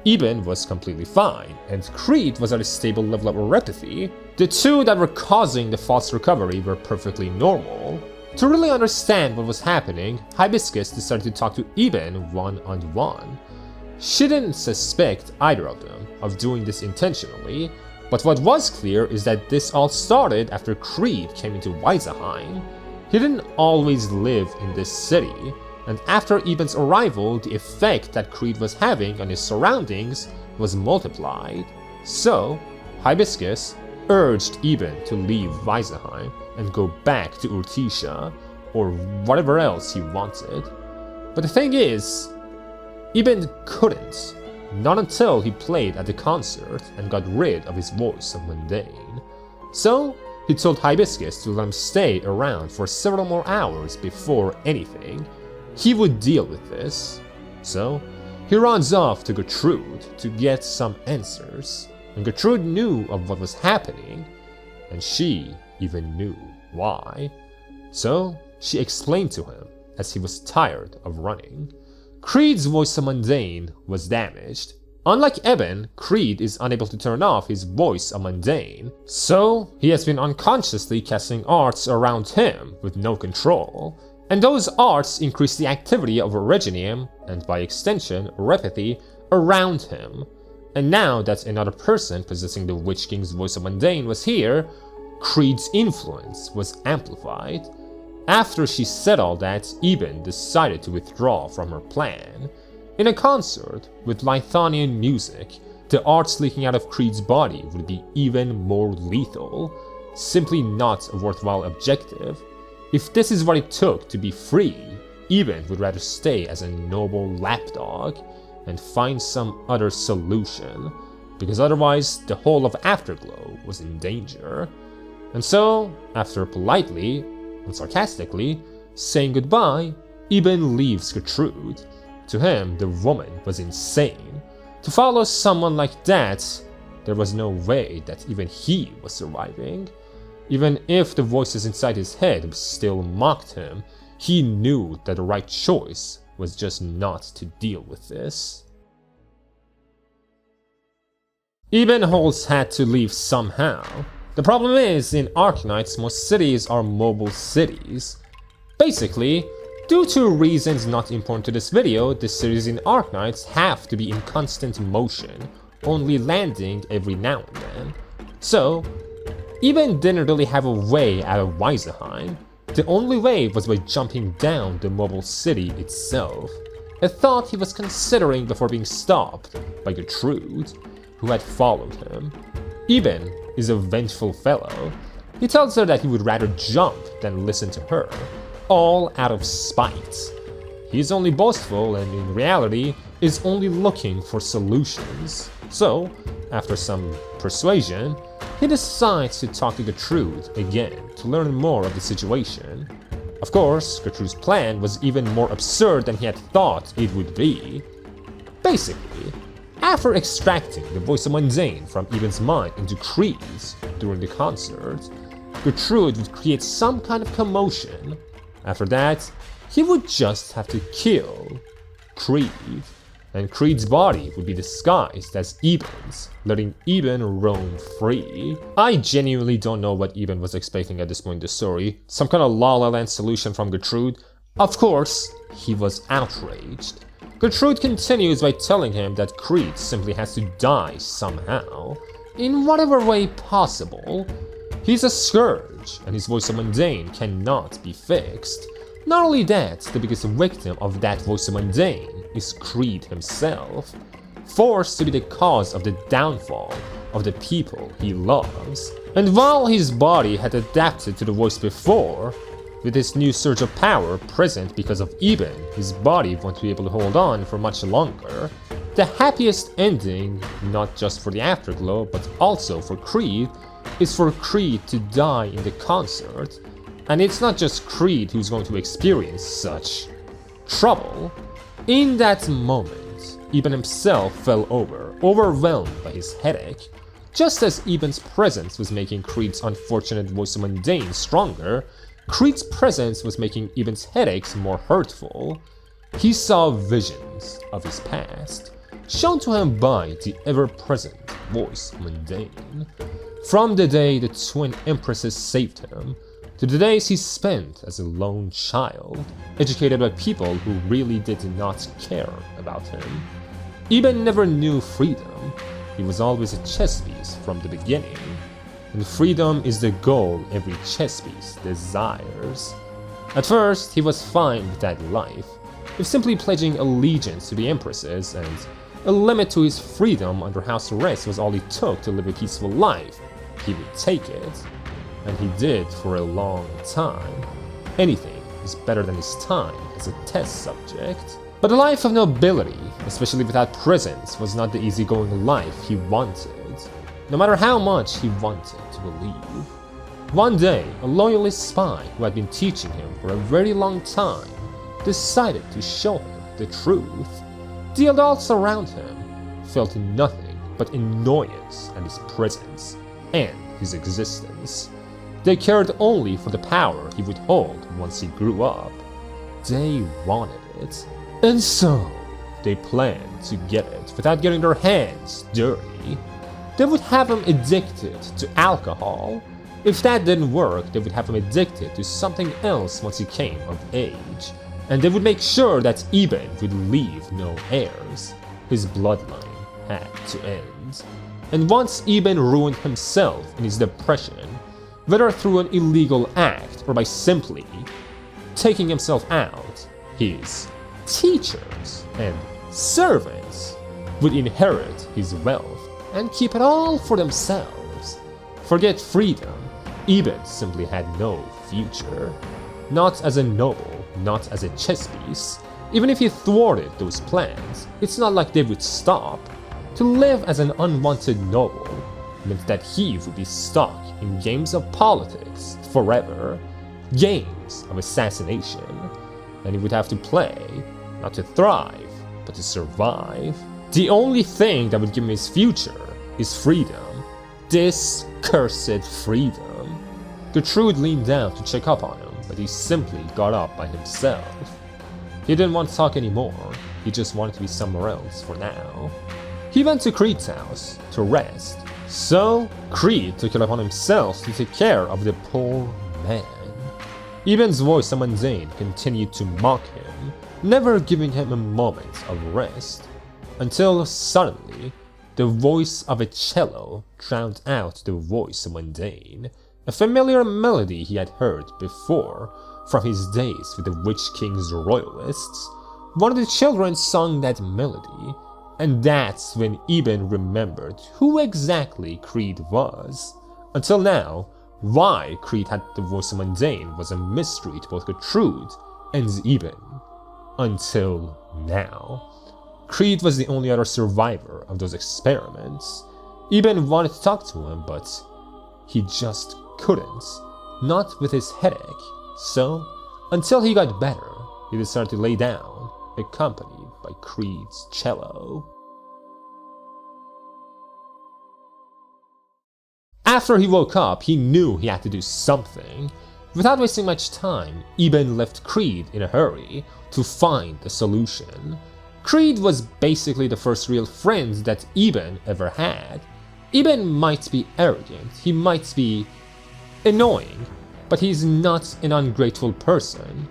Eben was completely fine, and Kriede was at a stable level of oripathy. The two that were causing the false recovery were perfectly normal. To really understand what was happening, Hibiscus decided to talk to Eben one-on-one. She didn't suspect either of them of doing this intentionally, but what was clear is that this all started after Kriede came into Vyseheim. He didn't always live in this city, and after Eben's arrival, the effect that Kriede was having on his surroundings was multiplied. So, Hibiscus urged Eben to leave Vyseheim and go back to Urtica, or whatever else he wanted. But the thing is, Eben couldn't, not until he played at the concert and got rid of his Voice of Mundane. So, he told Hibiscus to let him stay around for several more hours before anything. He would deal with this. So, he runs off to Gertrude to get some answers, and Gertrude knew of what was happening, and she even knew why. So, she explained to him as he was tired of running. Kriede's Voice of Mundane was damaged. Unlike Eben, Kriede is unable to turn off his Voice of Mundane, so he has been unconsciously casting arts around him with no control. And those arts increase the activity of Originium, and by extension, Oripathy, around him. And now that another person possessing the Witch King's Voice of Mundane was here, Kriede's influence was amplified. After she said all that, Eben decided to withdraw from her plan. In a concert with Leithanien music, the arts leaking out of Kriede's body would be even more lethal, simply not a worthwhile objective. If this is what it took to be free, Eben would rather stay as a noble lapdog and find some other solution, because otherwise the whole of Afterglow was in danger. And so, after politely and sarcastically saying goodbye, Eben leaves Gertrude. To him, the woman was insane. To follow someone like that, there was no way that even he was surviving. Even if the voices inside his head still mocked him, he knew that the right choice was just not to deal with this. Ebenholz had to leave somehow. The problem is, in Arknights, most cities are mobile cities. Basically, due to reasons not important to this video, the cities in Arknights have to be in constant motion, only landing every now and then. So, Eben didn't really have a way out of Vyseheim. The only way was by jumping down the mobile city itself, a thought he was considering before being stopped by Gertrude, who had followed him. Eben is a vengeful fellow. He tells her that he would rather jump than listen to her, all out of spite. He is only boastful and in reality is only looking for solutions. So, after some persuasion, he decides to talk to Gertrude again to learn more of the situation. Of course, Gertrude's plan was even more absurd than he had thought it would be. Basically, after extracting the Voice of Mundane from Eben's mind into Kriede's during the concert, Gertrude would create some kind of commotion. After that, he would just have to kill Kriede, and Kriede's body would be disguised as Eben's, letting Eben roam free. I genuinely don't know what Eben was expecting at this point in the story, some kind of La La Land solution from Gertrude. Of course, he was outraged. Gertrude continues by telling him that Kriede simply has to die somehow, in whatever way possible. He's a scourge, and his Voice of Mundane cannot be fixed. Not only that, the biggest victim of that Voice of Mundane is Kriede himself, forced to be the cause of the downfall of the people he loves. And while his body had adapted to the voice before, with this new surge of power present because of Eben, his body won't be able to hold on for much longer. The happiest ending, not just for the Afterglow, but also for Kriede, is for Kriede to die in the concert. And it's not just Kriede who's going to experience such trouble. In that moment, Eben himself fell over, overwhelmed by his headache. Just as Eben's presence was making Kried's unfortunate Voice of Mundane stronger, Kried's presence was making Eben's headaches more hurtful. He saw visions of his past, shown to him by the ever-present Voice of Mundane. From the day the twin empresses saved him, to the days he spent as a lone child, educated by people who really did not care about him. Eben never knew freedom. He was always a chess piece from the beginning. And freedom is the goal every chess piece desires. At first, he was fine with that life, with simply pledging allegiance to the empresses, and a limit to his freedom under house arrest was all he took to live a peaceful life. He would take it, and he did for a long time. Anything is better than his time as a test subject. But a life of nobility, especially without presence, was not the easygoing life he wanted, no matter how much he wanted to believe. One day, a loyalist spy who had been teaching him for a very long time decided to show him the truth. The adults around him felt nothing but annoyance at his presence and his existence. They cared only for the power he would hold once he grew up. They wanted it. And so, they planned to get it without getting their hands dirty. They would have him addicted to alcohol. If that didn't work, they would have him addicted to something else once he came of age. And they would make sure that Eben would leave no heirs. His bloodline had to end. And once Eben ruined himself in his depression, whether through an illegal act or by simply taking himself out, his teachers and servants would inherit his wealth and keep it all for themselves. Forget freedom, Eben simply had no future. Not as a noble, not as a chess piece. Even if he thwarted those plans, it's not like they would stop. To live as an unwanted noble meant that he would be stuck in games of politics forever, games of assassination, and he would have to play, not to thrive, but to survive. The only thing that would give him his future is freedom. This cursed freedom. Gertrude leaned down to check up on him, but he simply got up by himself. He didn't want to talk anymore, he just wanted to be somewhere else for now. He went to Kriede's house to rest, so Kriede took it upon himself to take care of the poor man. Eben's Voice of Mundane continued to mock him, never giving him a moment of rest, until suddenly the voice of a cello drowned out the Voice of Mundane, a familiar melody he had heard before from his days with the Witch King's royalists. One of the children sung that melody, and that's when Eben remembered who exactly Kriede was. Until now, why Kriede had the Voice of Mundane was a mystery to both Gertrude and Eben. Until now. Kriede was the only other survivor of those experiments. Eben wanted to talk to him, but he just couldn't. Not with his headache. So, until he got better, he decided to lay down, accompanied by Kride's cello. After he woke up, he knew he had to do something. Without wasting much time, Eben left Kriede in a hurry to find a solution. Kriede was basically the first real friend that Eben ever had. Eben might be arrogant, he might be annoying, but he's not an ungrateful person.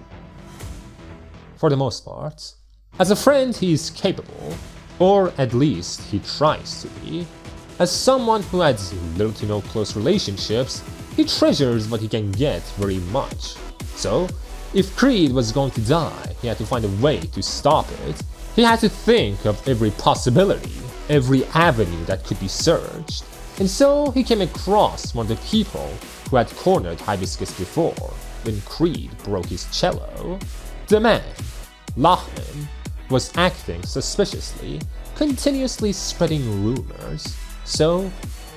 For the most part. As a friend, he is capable, or at least he tries to be. As someone who has little to no close relationships, he treasures what he can get very much. So, if Kriede was going to die, he had to find a way to stop it. He had to think of every possibility, every avenue that could be searched. And so he came across one of the people who had cornered Hibiscus before, when Kriede broke his cello. The man, Lachman, was acting suspiciously, continuously spreading rumors. So,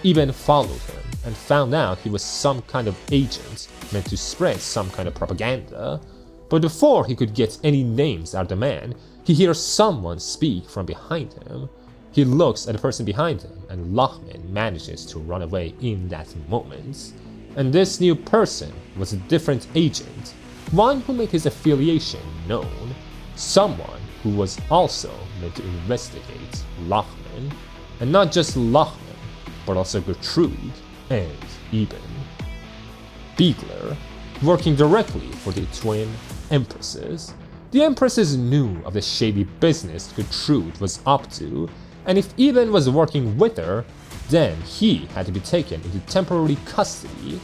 Eben followed him and found out he was some kind of agent meant to spread some kind of propaganda. But before he could get any names out of the man, he hears someone speak from behind him. He looks at the person behind him, and Lachman manages to run away in that moment. And this new person was a different agent, one who made his affiliation known, someone who was also meant to investigate Lachman, and not just Lachman, but also Gertrude and Eben. Biegler, working directly for the twin empresses. The empresses knew of the shady business Gertrude was up to, and if Eben was working with her, then he had to be taken into temporary custody.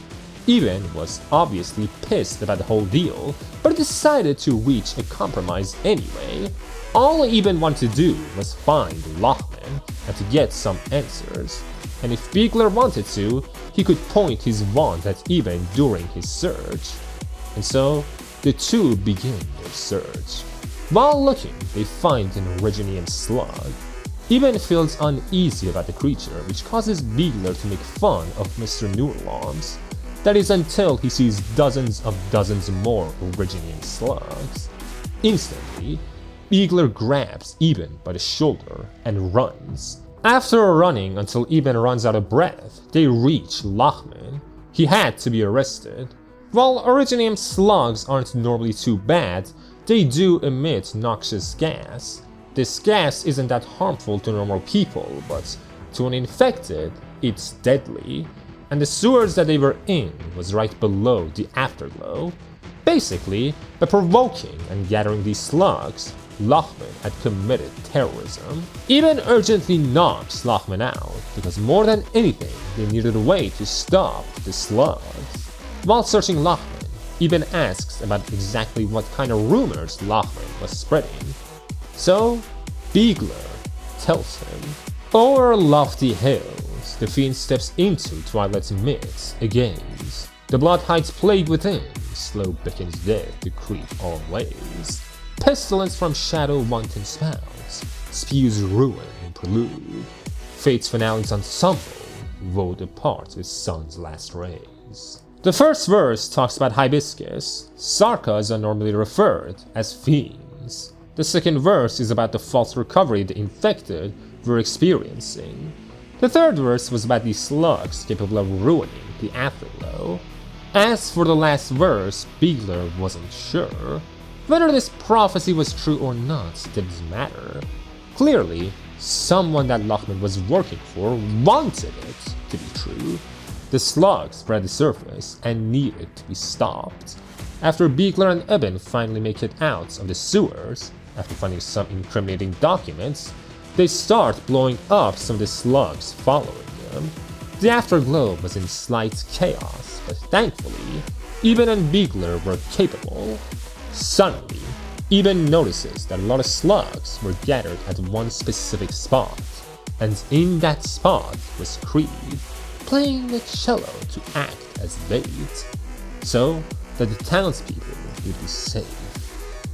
Eben was obviously pissed about the whole deal, but decided to reach a compromise anyway. All Eben wanted to do was find Lachman and to get some answers, and if Biegler wanted to, he could point his wand at Eben during his search. And so, the two begin their search. While looking, they find an Originian slug. Eben feels uneasy about the creature, which causes Biegler to make fun of Mr. Newlands. That is until he sees dozens more Originian slugs. Instantly, Biegler grabs Eben by the shoulder and runs. After running until Eben runs out of breath, they reach Lachman. He had to be arrested. While Originium slugs aren't normally too bad, they do emit noxious gas. This gas isn't that harmful to normal people, but to an infected, it's deadly. And the sewers that they were in was right below the Afterglow. Basically, by provoking and gathering these slugs, Lachman had committed terrorism. Eben urgently knocks Lachman out, because more than anything, they needed a way to stop the slugs. While searching Lachman, Eben asks about exactly what kind of rumors Lachman was spreading. So, Biegler tells him. Over lofty hills, the fiend steps into Twilight's midst agaze. The blood hides plague within, slow beckons death to creep all ways. Pestilence from shadow wanton spouts, spews ruin in prelude. Fate's finale's ensemble, woe departs with sun's last rays. The first verse talks about hibiscus. Sarkas are normally referred as fiends. The second verse is about the false recovery the infected were experiencing. The third verse was about these slugs capable of ruining the Afterglow. As for the last verse, Biegler wasn't sure. Whether this prophecy was true or not didn't matter. Clearly, someone that Lachman was working for wanted it to be true. The slugs spread the surface and needed to be stopped. After Biegler and Eben finally make it out of the sewers, after finding some incriminating documents, they start blowing up some of the slugs following them. The Afterglow was in slight chaos, but thankfully, Eben and Biegler were capable. Suddenly, Eben notices that a lot of slugs were gathered at one specific spot, and in that spot was Kriede, playing the cello to act as bait, so that the townspeople would be safe.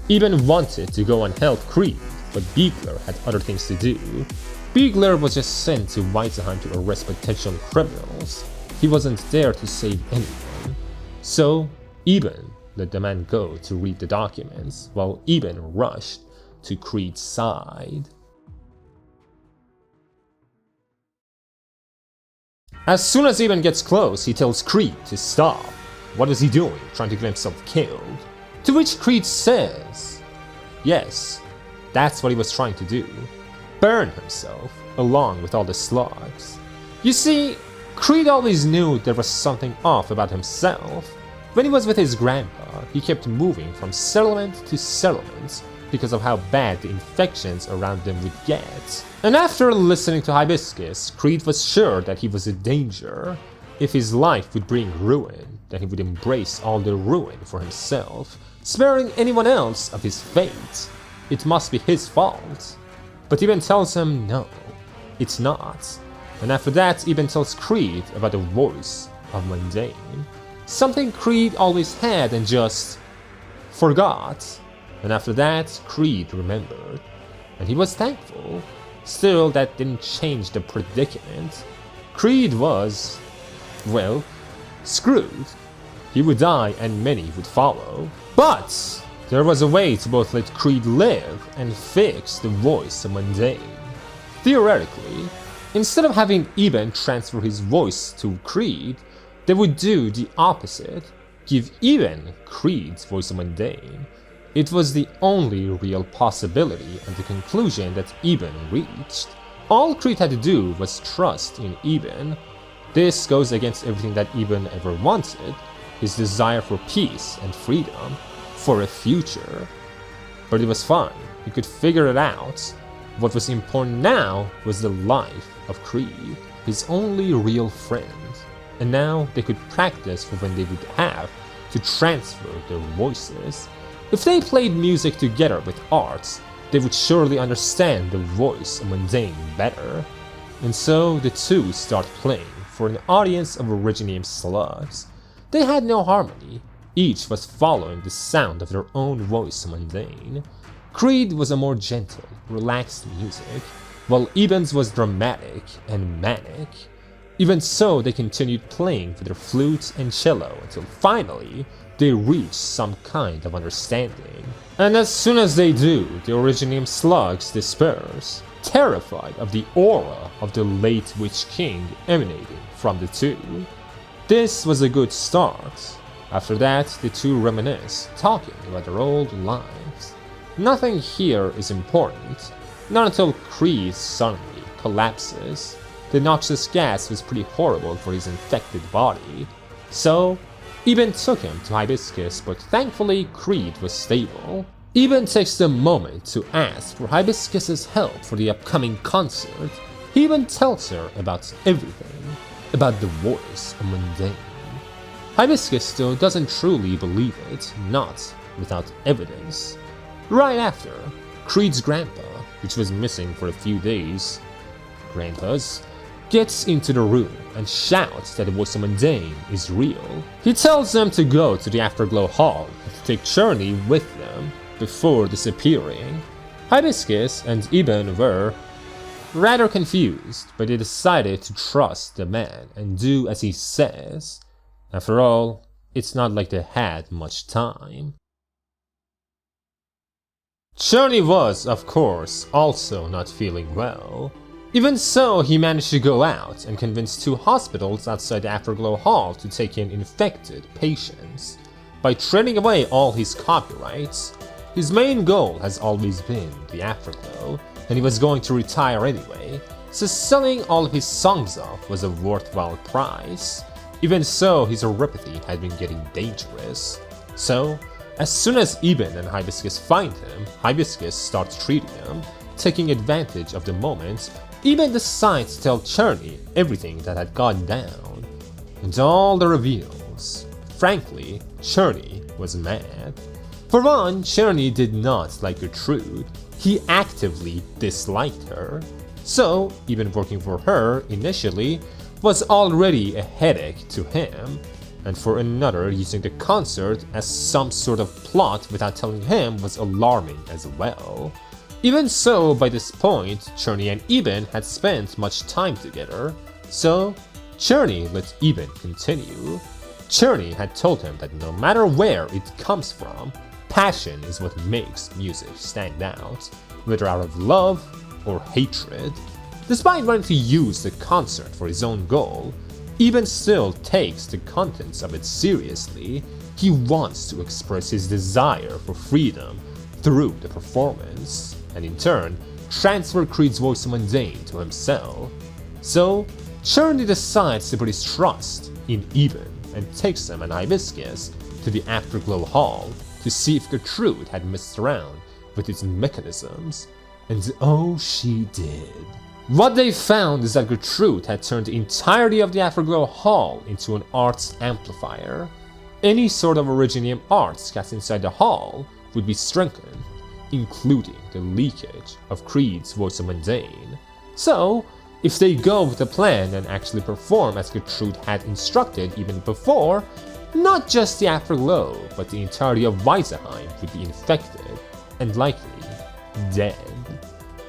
Eben wanted to go and help Kriede, but Biegler had other things to do. Biegler was just sent to Vyseheim to arrest potential criminals. He wasn't there to save anyone. So, Eben let the man go to read the documents, while Eben rushed to Kriede's side. As soon as Eben gets close, he tells Kriede to stop. What is he doing, trying to get himself killed? To which Kriede says, yes, that's what he was trying to do. Burn himself, along with all the slugs. You see, Kriede always knew there was something off about himself. When he was with his grandpa, he kept moving from settlement to settlement, because of how bad the infections around them would get. And after listening to Hibiscus, Kriede was sure that he was a danger. If his life would bring ruin, then he would embrace all the ruin for himself, sparing anyone else of his fate. It must be his fault. But Eben tells him no, it's not. And after that, Eben tells Kriede about the Voice of Mundane. Something Kriede always had and just forgot. And after that, Kriede remembered. And he was thankful. Still, that didn't change the predicament. Kriede was, well, screwed. He would die and many would follow. But there was a way to both let Kriede live and fix the Voice of Mundane. Theoretically, instead of having Eben transfer his voice to Kriede, they would do the opposite, give Eben Kriede's Voice of Mundane. It was the only real possibility and the conclusion that Eben reached. All Kriede had to do was trust in Eben. This goes against everything that Eben ever wanted, his desire for peace and freedom, for a future. But it was fine, he could figure it out. What was important now was the life of Kriede, his only real friend. And now they could practice for when they would have to transfer their voices. If they played music together with arts, they would surely understand the Voice of Mundane better. And so the two start playing for an audience of Originium slugs. They had no harmony, each was following the sound of their own Voice of Mundane. Kriede was a more gentle, relaxed music, while Eben's was dramatic and manic. Even so, they continued playing for their flute and cello until finally they reached some kind of understanding. And as soon as they do, the Originium slugs disperse, terrified of the aura of the late Witch King emanating from the two. This was a good start. After that, the two reminisce, talking about their old lives. Nothing here is important, not until Kriede suddenly collapses. The noxious gas was pretty horrible for his infected body, so Eben took him to Hibiscus, but thankfully Kriede was stable. Eben takes a moment to ask for Hibiscus's help for the upcoming concert. He even tells her about everything, about the Voice of Mundane. Hibiscus though doesn't truly believe it, not without evidence. Right after, Kriede's grandpa, which was missing for a few days, grandpa's, gets into the room and shouts that the Voice of Mundane is real. He tells them to go to the Afterglow Hall and to take Czerny with them before disappearing. Hibiscus and Eben were rather confused, but they decided to trust the man and do as he says. After all, it's not like they had much time. Czerny was, of course, also not feeling well. Even so, he managed to go out and convince two hospitals outside the Afterglow Hall to take in infected patients. By trading away all his copyrights, his main goal has always been the Afterglow, and he was going to retire anyway, so selling all of his songs off was a worthwhile price. Even so, his neuropathy had been getting dangerous. So, as soon as Eben and Hibiscus find him, Hibiscus starts treating him. Taking advantage of the moment, Eben decides to tell Czerny everything that had gone down, and all the reveals. Frankly, Czerny was mad. For one, Czerny did not like Gertrude. He actively disliked her. So, even working for her initially was already a headache to him, and for another, using the concert as some sort of plot without telling him was alarming as well. Even so, by this point, Czerny and Eben had spent much time together, so Czerny let Eben continue. Czerny had told him that no matter where it comes from, passion is what makes music stand out, whether out of love or hatred. Despite wanting to use the concert for his own goal, Eben still takes the contents of it seriously. He wants to express his desire for freedom through the performance, and in turn, transfer Kriede's Voice of Mundane to himself. So, Czerny decides to put his trust in Eben and takes him and Hibiscus to the Afterglow Hall to see if Gertrude had messed around with its mechanisms. And oh, she did. What they found is that Gertrude had turned the entirety of the Afterglow hall into an arts amplifier. Any sort of Originium arts cast inside the hall would be strengthened, including the leakage of Kride's Voice of Mundane. So, if they go with the plan and actually perform as Gertrude had instructed even before, not just the Afterglow, but the entirety of Vyseheim would be infected, and likely dead.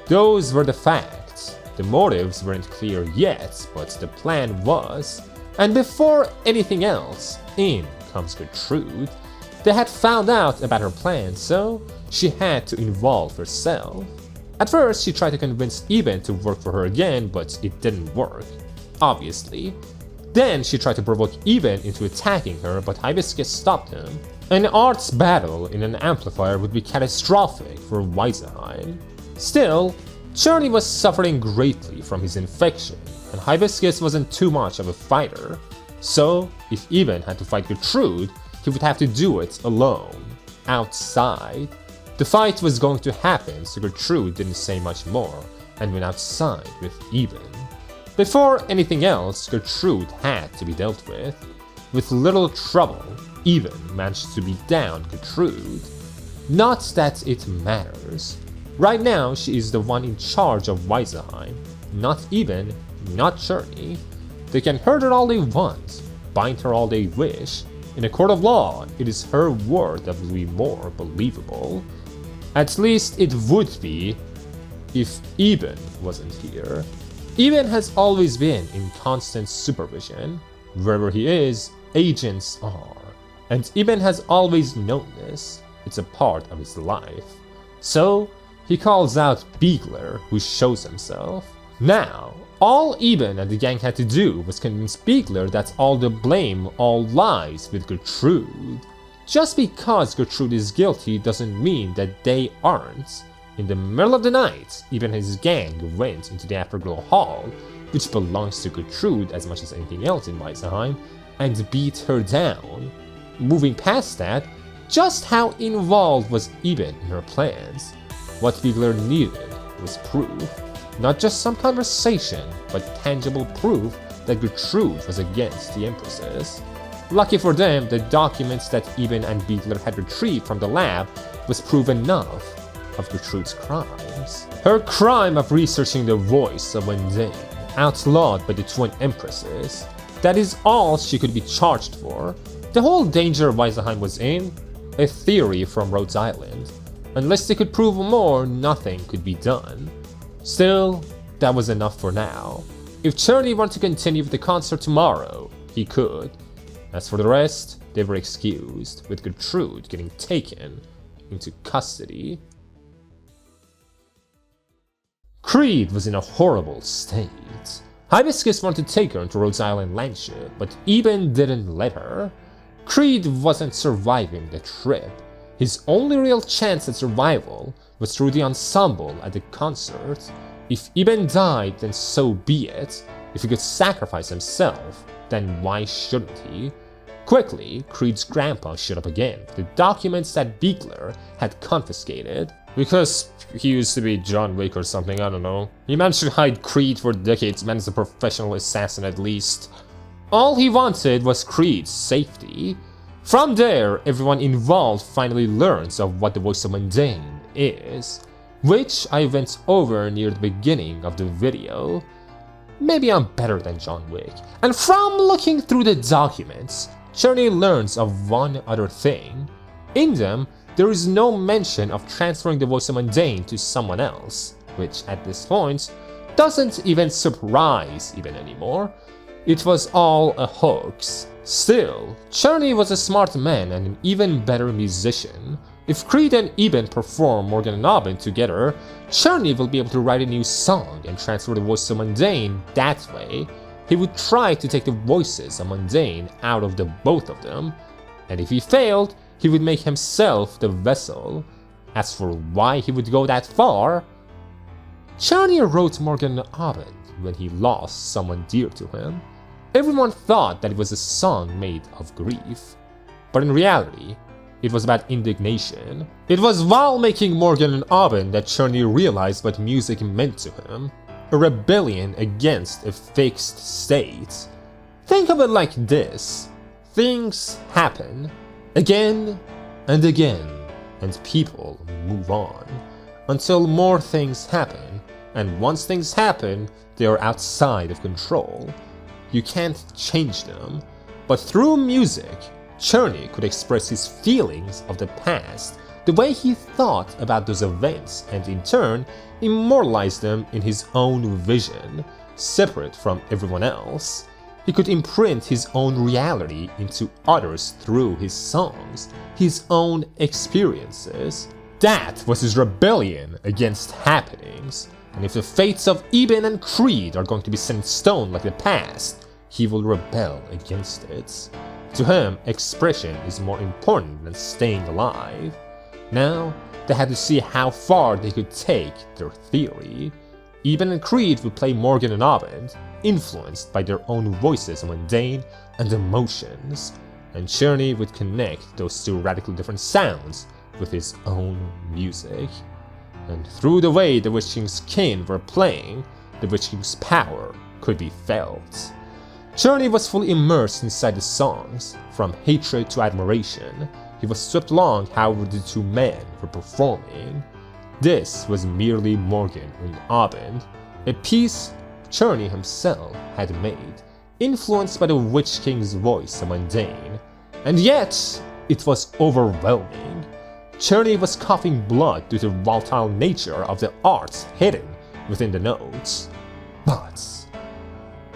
Those were the facts. The motives weren't clear yet, but the plan was. And before anything else, in comes Gertrude. They had found out about her plan, so she had to involve herself. At first, she tried to convince Eben to work for her again, but it didn't work, obviously. Then she tried to provoke Eben into attacking her, but Hibiscus stopped him. An arts battle in an amplifier would be catastrophic for Vyseheim. Still, Czerny was suffering greatly from his infection, and Hibiscus wasn't too much of a fighter. So, if Eben had to fight Gertrude, he would have to do it alone, outside. The fight was going to happen, so Gertrude didn't say much more, and went outside with Eben. Before anything else, Gertrude had to be dealt with. With little trouble, Eben managed to beat down Gertrude. Not that it matters. Right now, she is the one in charge of Vyseheim, not Eben, not Czerny. They can hurt her all they want, bind her all they wish. In a court of law, it is her word that will be more believable. At least it would be if Eben wasn't here. Eben has always been in constant supervision. Wherever he is, agents are. And Eben has always known this. It's a part of his life. So, he calls out Beagler, who shows himself. Now, all Eben and the gang had to do was convince Beagler that all the blame all lies with Gertrude. Just because Gertrude is guilty doesn't mean that they aren't. In the middle of the night, Eben and his gang went into the Afterglow Hall, which belongs to Gertrude as much as anything else in Vyseheim, and beat her down. Moving past that, just how involved was Eben in her plans? What Beagler needed was proof. Not just some conversation, but tangible proof that Gertrude was against the Empresses. Lucky for them, the documents that Eben and Beagler had retrieved from the lab was proof enough of Gertrude's crimes. Her crime of researching the Voice of Mundane, outlawed by the twin Empresses, that is all she could be charged for. The whole danger Vyseheim was in? A theory from Rhode Island. Unless they could prove more, nothing could be done. Still, that was enough for now. If Czerny wanted to continue with the concert tomorrow, he could. As for the rest, they were excused, with Gertrude getting taken into custody. Kriede was in a horrible state. Hibiscus wanted to take her into Rhode Island Landship, but Eben didn't let her. Kriede wasn't surviving the trip. His only real chance at survival was through the ensemble at the concert. If Eben died, then so be it. If he could sacrifice himself, then why shouldn't he? Quickly, Kride's grandpa showed up again with the documents that Beagler had confiscated. Because he used to be John Wick or something, I don't know. He managed to hide Kriede for decades, man is a professional assassin at least. All he wanted was Kride's safety. From there, everyone involved finally learns of what the Voice of Mundane is, which I went over near the beginning of the video. Maybe I'm better than John Wick. And from looking through the documents, Czerny learns of one other thing. In them, there is no mention of transferring the Voice of Mundane to someone else, which at this point doesn't even surprise Eben anymore. It was all a hoax. Still, Czerny was a smart man and an even better musician. If Kriede and Eben perform Morgan and Eben together, Czerny will be able to write a new song and transfer the Voice of Mundane that way. He would try to take the Voices of Mundane out of the both of them, and if he failed, he would make himself the vessel. As for why he would go that far, Czerny wrote Morgan and Eben when he lost someone dear to him. Everyone thought that it was a song made of grief, but in reality, it was about indignation. It was while making Morgan and Eben that Czerny realized what music meant to him. A rebellion against a fixed state. Think of it like this. Things happen again and again, and people move on until more things happen, and once things happen, they are outside of control. You can't change them, but through music, Czerny could express his feelings of the past, the way he thought about those events, and in turn, immortalize them in his own vision, separate from everyone else. He could imprint his own reality into others through his songs, his own experiences. That was his rebellion against happenings, and if the fates of Eben and Kriede are going to be set in stone like the past, he will rebel against it. To him, expression is more important than staying alive. Now, they had to see how far they could take their theory. Eben and Kriede would play Morgan and Eben, influenced by their own voices of mundane and emotions, and Czerny would connect those two radically different sounds with his own music. And through the way the Witch King's kin were playing, the Witch King's power could be felt. Czerny was fully immersed inside the songs, from hatred to admiration. He was swept along however the two men were performing. This was merely Morgan and Eben, a piece Czerny himself had made, influenced by the Witch King's voice of mundane, and yet it was overwhelming. Czerny was coughing blood due to the volatile nature of the arts hidden within the notes. But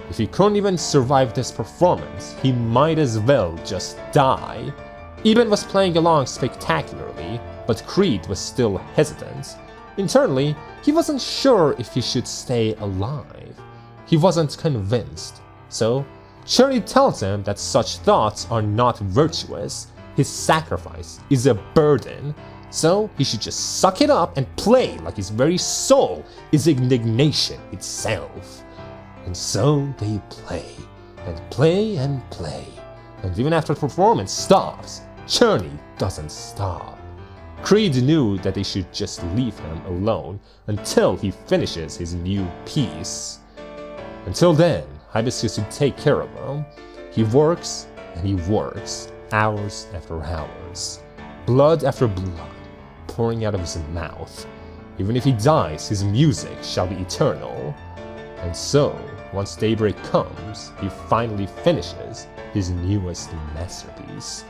if he couldn't even survive this performance, he might as well just die. Eben was playing along spectacularly, but Kriede was still hesitant. Internally, he wasn't sure if he should stay alive. He wasn't convinced. So, Czerny tells him that such thoughts are not virtuous. His sacrifice is a burden. So, he should just suck it up and play like his very soul is indignation itself. And so they play, and play and play. And even after the performance stops, Czerny doesn't stop. Kriede knew that they should just leave him alone until he finishes his new piece. Until then, Hibiscus should take care of him. He works and he works, hours after hours, blood after blood, pouring out of his mouth. Even if he dies, his music shall be eternal. And so, once daybreak comes, he finally finishes his newest masterpiece,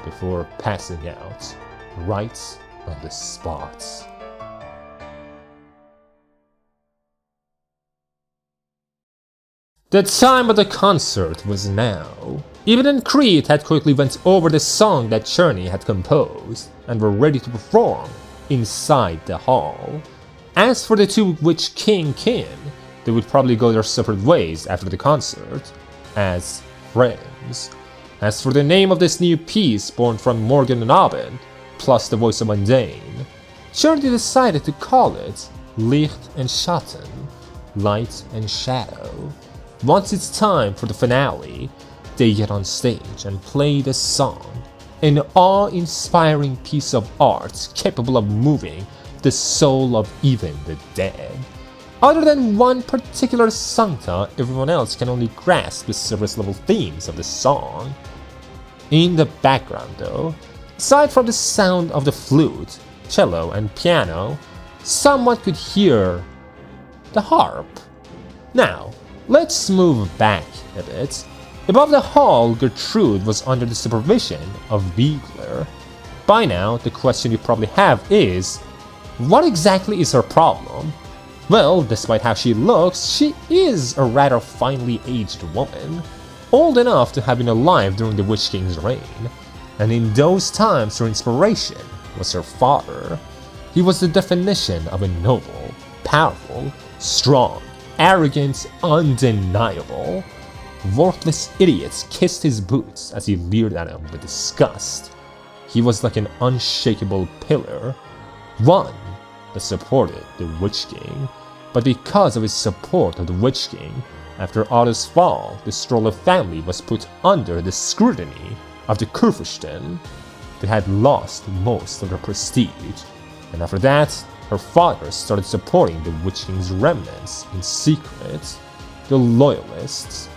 before passing out, right on the spot. The time of the concert was now. Eben and Kriede had quickly went over the song that Czerny had composed, and were ready to perform inside the hall. As for the two Witch King kin, they would probably go their separate ways after the concert, as friends. As for the name of this new piece born from Morgan and Eben, plus the voice of Mundane, Czerny decided to call it Licht and Schatten, Light and Shadow. Once it's time for the finale, they get on stage and play the song, an awe-inspiring piece of art capable of moving the soul of even the dead. Other than one particular sancta, everyone else can only grasp the surface level themes of the song. In the background though, aside from the sound of the flute, cello and piano, someone could hear the harp. Now, let's move back a bit. Above the hall, Gertrude was under the supervision of Wiegler. By now, the question you probably have is, what exactly is her problem? Well, despite how she looks, she is a rather finely aged woman, old enough to have been alive during the Witch King's reign, and in those times her inspiration was her father. He was the definition of a noble, powerful, strong, arrogant, undeniable. Worthless idiots kissed his boots as he leered at them with disgust. He was like an unshakable pillar, one that supported the Witch King. But because of his support of the Witch King, after Otto's fall, the Strollo family was put under the scrutiny of the Kurfürsten. that had lost most of their prestige, and after that, her father started supporting the Witch King's remnants in secret, the Loyalists,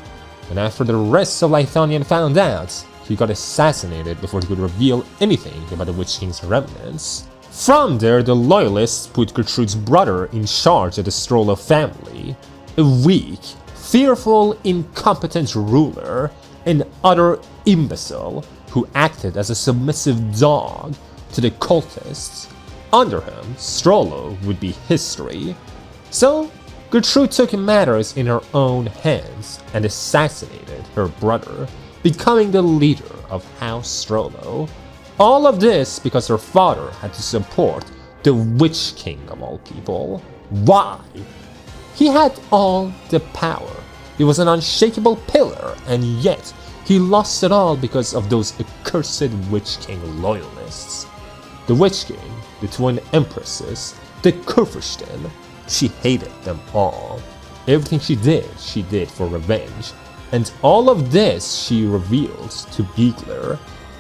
and after the rest of Leithanien found out, he got assassinated before he could reveal anything about the Witch King's remnants. From there, the Loyalists put Gertrude's brother in charge of the Strollo family, a weak, fearful, incompetent ruler, an utter imbecile who acted as a submissive dog to the cultists. Under him, Strollo would be history. So, Gertrude took matters in her own hands and assassinated her brother, becoming the leader of House Strollo. All of this because her father had to support the Witch King of all people. Why? He had all the power. He was an unshakable pillar, and yet he lost it all because of those accursed Witch King loyalists. The Witch King, the twin empresses, the 𝐀𝐫𝐤𝐧𝐢𝐠𝐡𝐭𝐬. She hated them all. Everything she did for revenge. And all of this she revealed to 𝐀𝐫𝐤𝐧𝐢𝐠𝐡𝐭𝐬,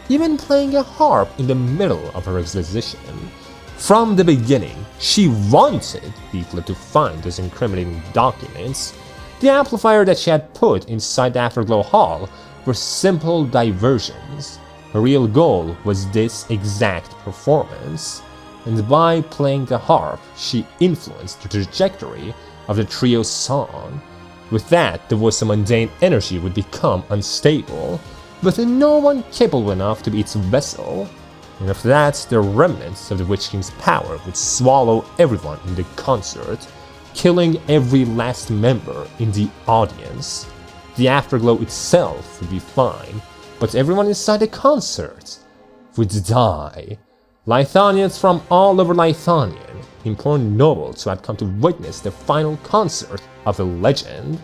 even playing a harp in the middle of her exposition. From the beginning, she wanted 𝐀𝐫𝐤𝐧𝐢𝐠𝐡𝐭𝐬 to find those incriminating documents. The amplifier that she had put inside the Afterglow Hall were simple diversions. Her real goal was this exact performance, and by playing the harp, she influenced the trajectory of the trio's song. With that, the Voice of Mundane energy would become unstable, with no one capable enough to be its vessel, and after that, the remnants of the Witch King's power would swallow everyone in the concert, killing every last member in the audience. The Afterglow itself would be fine, but everyone inside the concert would die. Leithanians from all over Leithanien, important nobles who had come to witness the final concert of a legend.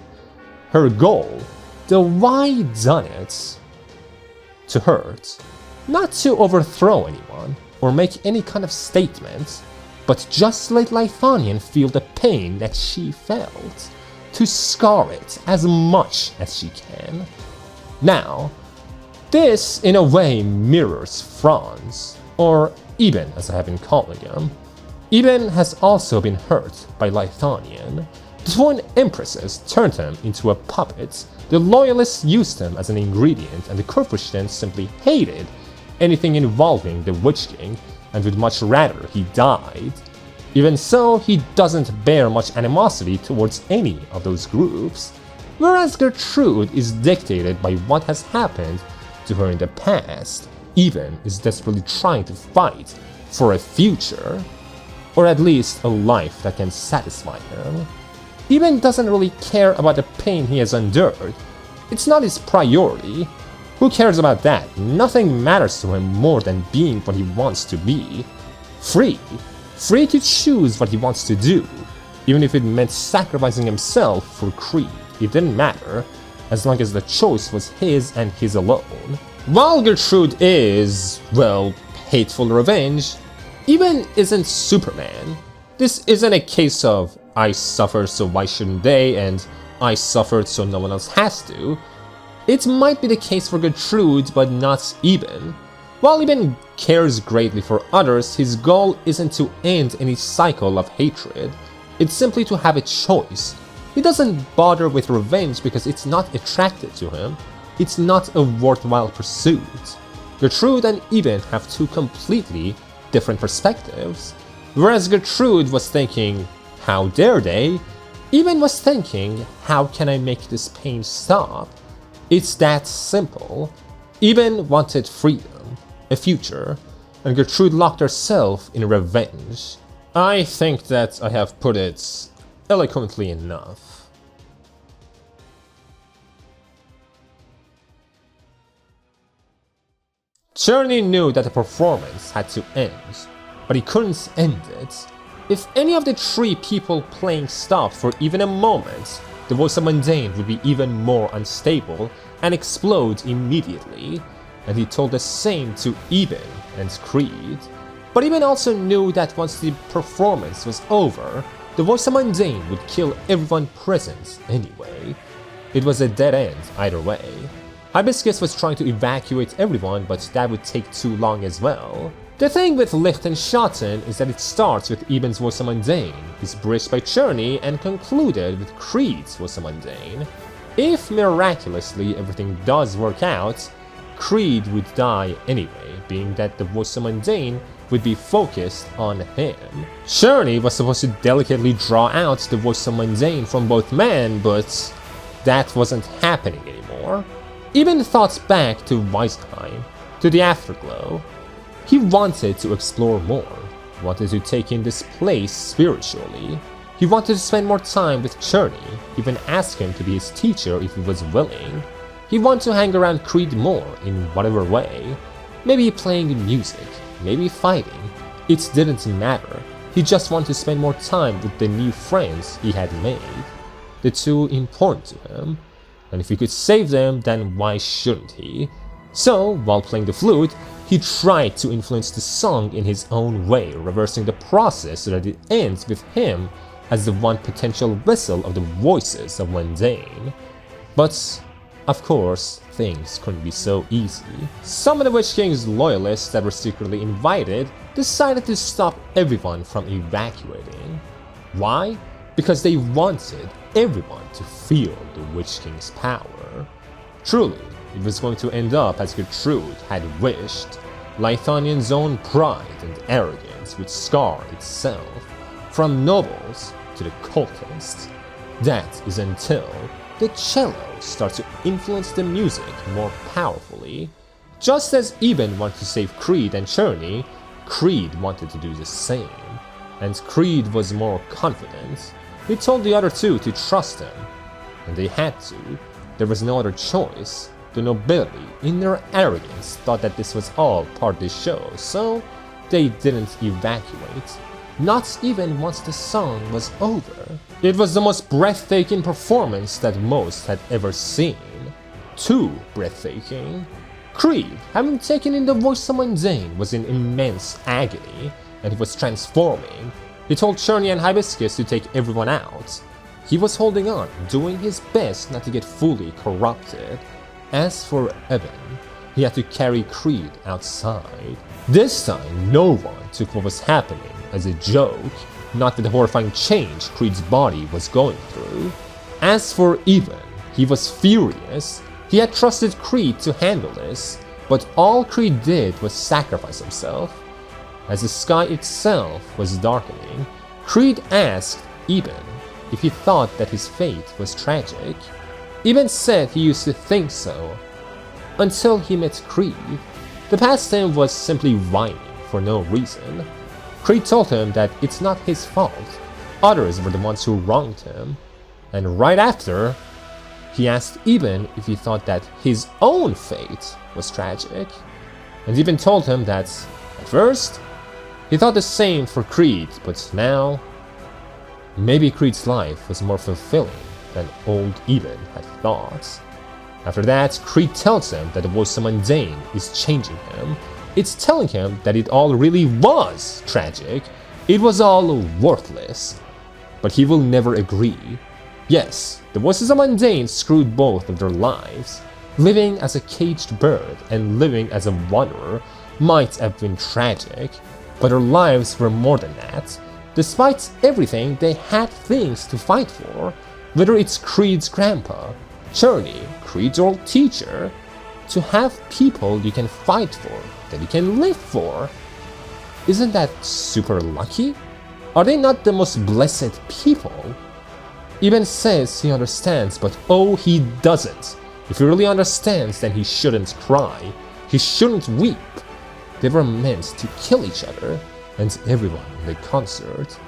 Her goal, the why done it, to hurt, not to overthrow anyone or make any kind of statement, but just let Leithanien feel the pain that she felt, to scar it as much as she can. Now, this in a way mirrors Franz, or Eben as I have been calling him. Eben has also been hurt by Leithanien. The twin empresses turned him into a puppet, the loyalists used him as an ingredient, and the 𝐀𝐫𝐤𝐧𝐢𝐿 simply hated anything involving the Witch King and would much rather he died. Even so, he doesn't bear much animosity towards any of those groups, whereas Gertrude is dictated by what has happened to her in the past. Eben is desperately trying to fight for a future, or at least a life that can satisfy him. Eben doesn't really care about the pain he has endured. It's not his priority. Who cares about that? Nothing matters to him more than being what he wants to be. Free. Free to choose what he wants to do. Even if it meant sacrificing himself for Kriede, it didn't matter, as long as the choice was his and his alone. While Gertrude is, well, hateful revenge, Eben isn't Superman. This isn't a case of I suffered so why shouldn't they, and I suffered so no one else has to. It might be the case for Gertrude, but not Eben. While Eben cares greatly for others, his goal isn't to end any cycle of hatred. It's simply to have a choice. He doesn't bother with revenge because it's not attractive to him. It's not a worthwhile pursuit. Gertrude and Eben have two completely different perspectives. Whereas Gertrude was thinking, how dare they? Eben was thinking, how can I make this pain stop? It's that simple. Eben wanted freedom, a future, and Gertrude locked herself in revenge. I think that I have put it eloquently enough. Czerny knew that the performance had to end, but he couldn't end it. If any of the three people playing stopped for even a moment, the Voice of Mundane would be even more unstable and explode immediately, and he told the same to Eben and Kriede. But Eben also knew that once the performance was over, the Voice of Mundane would kill everyone present anyway. It was a dead end either way. Hibiscus was trying to evacuate everyone, but that would take too long as well. The thing with Lichtenschatten is that it starts with Eben's Voice of Mundane, is bridged by Czerny, and concluded with Kried's Voice of Mundane. If miraculously everything does work out, Kried would die anyway, being that the Voice of Mundane would be focused on him. Czerny was supposed to delicately draw out the Voice of Mundane from both men, but that wasn't happening anymore. Eben thought back to Vyseheim, to the Afterglow. He wanted to explore more, wanted to take in this place spiritually. He wanted to spend more time with Czerny, even asked him to be his teacher if he was willing. He wanted to hang around Kried more in whatever way, maybe playing music, maybe fighting. It didn't matter, he just wanted to spend more time with the new friends he had made. The two important to him, and if he could save them, then why shouldn't he? So, while playing the flute, he tried to influence the song in his own way, reversing the process so that it ends with him as the one potential vessel of the Voices of Mundane. But, of course, things couldn't be so easy. Some of the Witch King's loyalists that were secretly invited decided to stop everyone from evacuating. Why? Because they wanted everyone to feel the Witch King's power. Truly, it was going to end up as Gertrude had wished. Leithanien's own pride and arrogance would scar itself, from nobles to the cultists. That is until the cello starts to influence the music more powerfully. Just as Eben wanted to save Kried and Czerny, Kried wanted to do the same. And Kried was more confident. He told the other two to trust him. And they had to. There was no other choice. The nobility, in their arrogance, thought that this was all part of the show, so they didn't evacuate. Not even once the song was over. It was the most breathtaking performance that most had ever seen. Too breathtaking. Kried, having taken in the Voice of Mundane, was in immense agony, and he was transforming. He told Czerny and Hibiscus to take everyone out. He was holding on, doing his best not to get fully corrupted. As for Eben, he had to carry Kried outside. This time, no one took what was happening as a joke, not with the horrifying change Kried's body was going through. As for Eben, he was furious. He had trusted Kried to handle this, but all Kried did was sacrifice himself. As the sky itself was darkening, Kried asked Eben if he thought that his fate was tragic. Eben said he used to think so, until he met Kried. The past him was simply whining for no reason. Kried told him that it's not his fault, others were the ones who wronged him, and right after, he asked Eben if he thought that his own fate was tragic, and Eben told him that, at first, he thought the same for Kried, but now, maybe Kried's life was more fulfilling than old Eben had thought. After that, Kried tells him that the Voice of Mundane is changing him. It's telling him that it all really was tragic, it was all worthless. But he will never agree. Yes, the Voices of Mundane screwed both of their lives. Living as a caged bird and living as a wanderer might have been tragic, but their lives were more than that. Despite everything, they had things to fight for. Whether it's Kried's grandpa, Czerny, Kried's old teacher, to have people you can fight for, that you can live for. Isn't that super lucky? Are they not the most blessed people? Eben says he understands, but oh, he doesn't. If he really understands, then he shouldn't cry. He shouldn't weep. They were meant to kill each other, and everyone in the concert.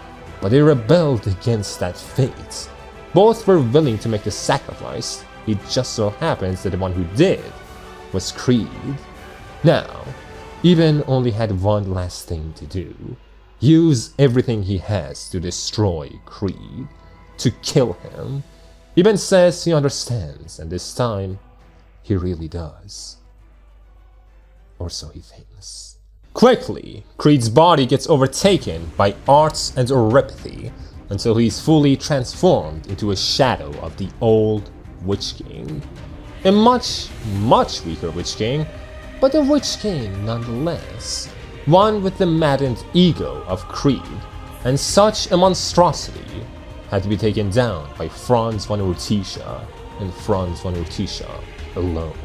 But they rebelled against that fate. Both were willing to make the sacrifice. It just so happens that the one who did was Kried. Now, Eben only had one last thing to do. Use everything he has to destroy Kried. To kill him. Eben says he understands, and this time, he really does. Or so he thinks. Quickly, Kried's body gets overtaken by arts and oripathy, until he's fully transformed into a shadow of the old Witch King. A much, much weaker Witch King, but a Witch King nonetheless. One with the maddened ego of Kriede, and such a monstrosity had to be taken down by Franz von Urtica, and Franz von Urtica alone.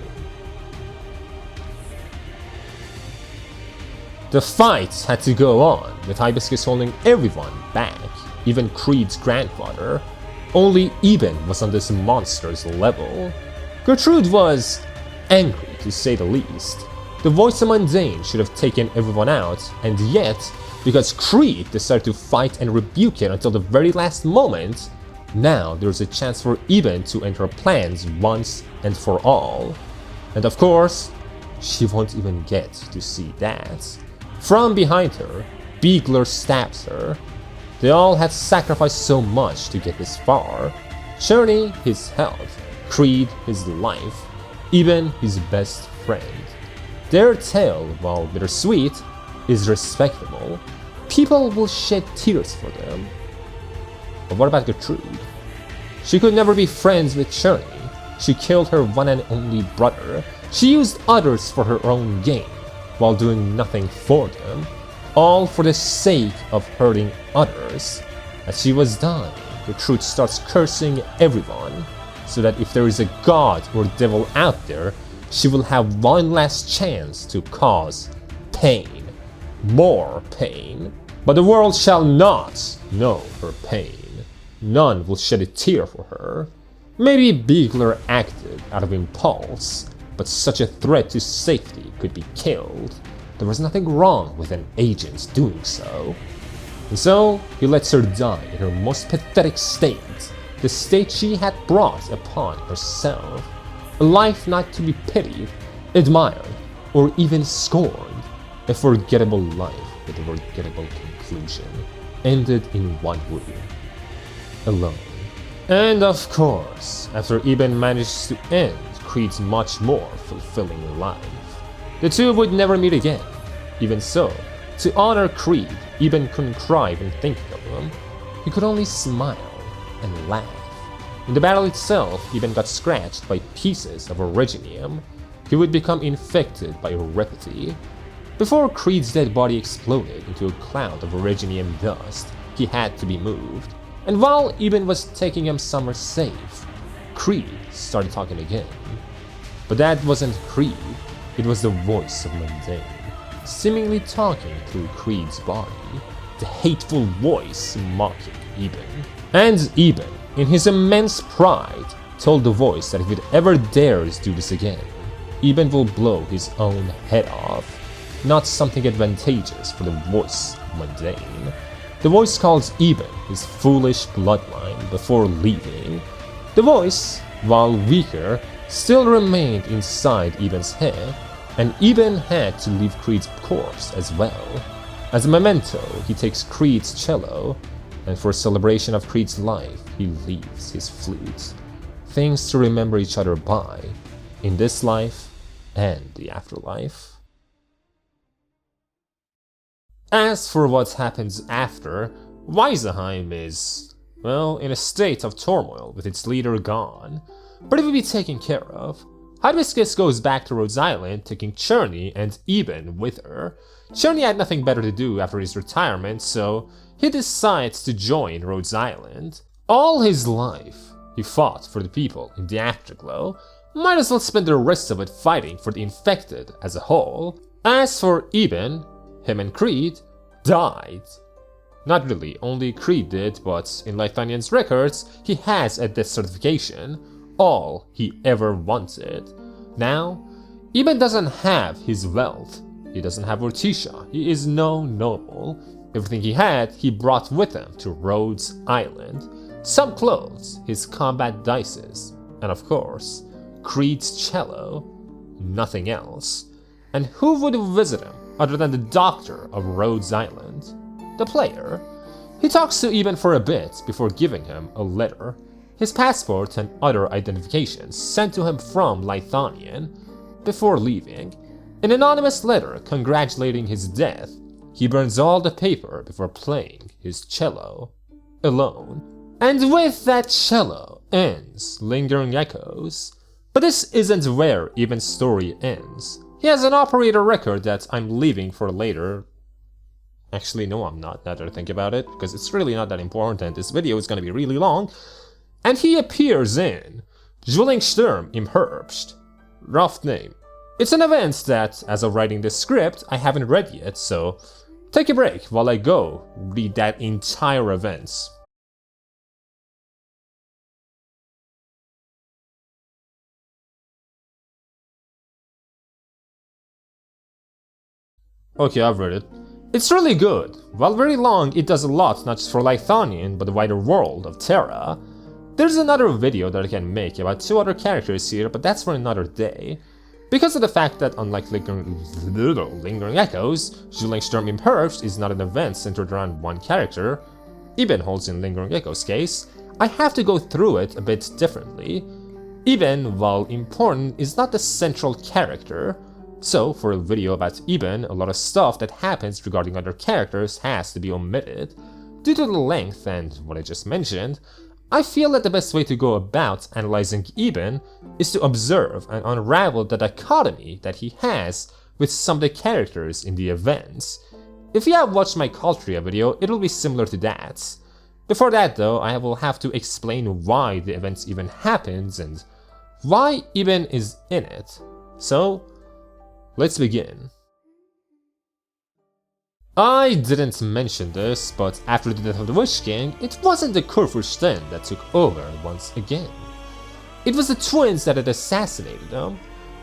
The fight had to go on, with Hibiscus holding everyone back, even Kreed's grandfather. Only Eben was on this monster's level. Gertrude was angry, to say the least. The Voice of Mundane should have taken everyone out, and yet, because Kriede decided to fight and rebuke it until the very last moment, now there's a chance for Eben to end her plans once and for all. And of course, she won't even get to see that. From behind her, 𝐀𝐫𝐤𝐧𝐢𝐠𝐡𝐭𝐬 stabs her. They all had sacrificed so much to get this far. Czerny, his health, Kriede, his life, Eben, his best friend. Their tale, while bittersweet, is respectable. People will shed tears for them. But what about Gertrude? She could never be friends with Czerny. She killed her one and only brother. She used others for her own gain, while doing nothing for them, all for the sake of hurting others. As she was dying, Gertrude starts cursing everyone, so that if there is a god or devil out there, she will have one last chance to cause pain. More pain. But the world shall not know her pain. None will shed a tear for her. Maybe 𝐀𝐫𝐤𝐧𝐢𝐠𝐡𝐭𝐬 acted out of impulse, but such a threat to safety could be killed. There was nothing wrong with an agent doing so. And so, he lets her die in her most pathetic state, the state she had brought upon herself. A life not to be pitied, admired, or even scorned. A forgettable life with a forgettable conclusion, ended in one wound. Alone. And of course, after Eben managed to end Kreed's much more fulfilling life, the two would never meet again. Even so, to honor Kriede, Eben couldn't cry when thinking of him. He could only smile and laugh. In the battle itself, Eben got scratched by pieces of originium. He would become infected by Repity. Before Kreed's dead body exploded into a cloud of originium dust, he had to be moved. And while Eben was taking him somewhere safe, Kriede started talking again. But that wasn't Kriede, it was the Voice of Mundane, seemingly talking through Kreed's body, the hateful voice mocking Eben. And Eben, in his immense pride, told the voice that if it ever dares do this again, Eben will blow his own head off. Not something advantageous for the Voice of Mundane. The voice calls Eben his foolish bloodline before leaving. The voice, while weaker, still remained inside Eben's head, and Eben had to leave Kreed's corpse as well. As a memento, he takes Kreed's cello, and for a celebration of Kreed's life, he leaves his flute. Things to remember each other by, in this life and the afterlife. As for what happens after, Vyseheim is, well, in a state of turmoil with its leader gone, but it will be taken care of. Hibiscus goes back to Rhodes Island, taking Czerny and Eben with her. Czerny had nothing better to do after his retirement, so he decides to join Rhodes Island. All his life, he fought for the people in the Afterglow. Might as well spend the rest of it fighting for the infected as a whole. As for Eben, him and Kriede died. Not really, only Kriede did, but in Leithanien's records, he has a death certification, all he ever wanted. Now, Eben doesn't have his wealth, he doesn't have Urtica, he is no noble. Everything he had, he brought with him to Rhodes Island. Some clothes, his combat dices, and of course, Kreed's cello, nothing else. And who would visit him other than the doctor of Rhodes Island? The player. He talks to Eben for a bit before giving him a letter, his passport and other identifications sent to him from Leithanien. Before leaving, an anonymous letter congratulating his death, he burns all the paper before playing his cello, alone. And with that cello ends Lingering Echoes. But this isn't where Eben's story ends. He has an operator record that I'm leaving for later. Actually, no, I'm not, now that I think about it, because it's really not that important. This video is gonna be really long. And he appears in Zwillingsturme im Herbst. Rough name. It's an event that, as of writing this script, I haven't read yet, so take a break while I go read that entire event. Okay, I've read it. It's really good. While very long, it does a lot not just for Leithanien, but the wider world of Terra. There's another video that I can make about 2 other characters here, but that's for another day. Because of the fact that, unlike Lingering Echoes, Zwillingsturme im Herbst is not an event centered around one character, Ebenholz in Lingering Echoes' case, I have to go through it a bit differently. Eben, while important, is not the central character, so for a video about Eben, a lot of stuff that happens regarding other characters has to be omitted. Due to the length and what I just mentioned, I feel that the best way to go about analyzing Eben is to observe and unravel the dichotomy that he has with some of the characters in the events. If you have watched my Cultria video, it'll be similar to that. Before that though, I will have to explain why the events even happens and why Eben is in it. So, let's begin. I didn't mention this, but after the death of the Witch King, it wasn't the Kurfürsten that took over once again. It was the twins that had assassinated them.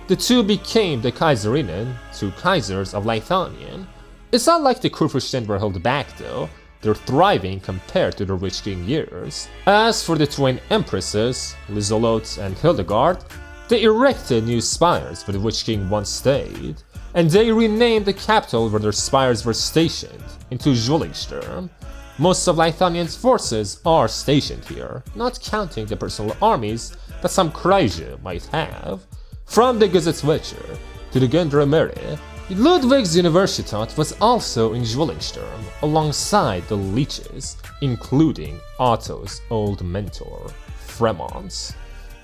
The two became the Kaiserinnen, 2 Kaisers of Leithanien. It's not like the Kurfürsten were held back though, they're thriving compared to their Witch King years. As for the twin empresses, Lieselotte and Hildegard, they erected new spires where the Witch King once stayed, and they renamed the capital where their spires were stationed into Zwillingsturme. Most of Leithanien's forces are stationed here, not counting the personal armies that some 𝐀𝐫𝐤𝐧𝐢𝐠𝐡𝐭𝐬 might have. From the 𝐀𝐫𝐤𝐧𝐢𝐠𝐡𝐭𝐬 to the Gendarmerie, Ludwig's Universität was also in Zwillingsturme, alongside the leeches, including Otto's old mentor, Fremont.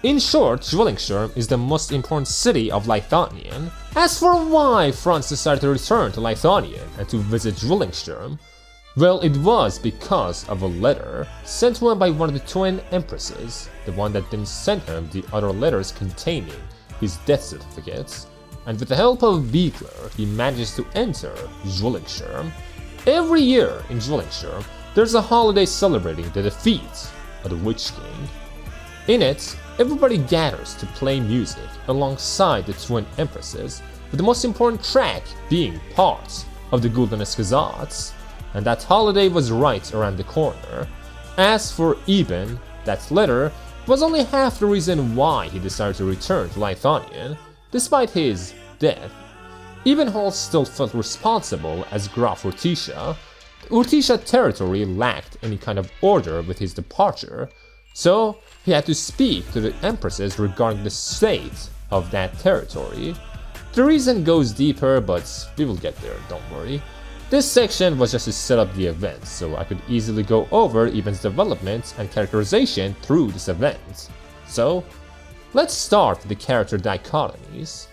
In short, Zwillingsturme is the most important city of Leithanien. As for why Franz decided to return to Leithanien and to visit Zwillingsturme, well, it was because of a letter sent to him by one of the twin empresses, the one that didn't send him the other letters containing his death certificates, and with the help of Wiegler, he manages to enter Zwillingsturme. Every year in Zwillingsturme, there's a holiday celebrating the defeat of the Witch King. In it, everybody gathers to play music alongside the twin empresses, with the most important track being part of the Guldenes Gesetz, and that holiday was right around the corner. As for Eben, that letter was only half the reason why he decided to return to Leithanien, despite his death. Ebenholz still felt responsible as Graf Urtica. The Urtica territory lacked any kind of order with his departure, so he had to speak to the empresses regarding the state of that territory. The reason goes deeper, but we will get there, don't worry. This section was just to set up the event, so I could easily go over Eben's development and characterization through this event. So, let's start with the character dichotomies.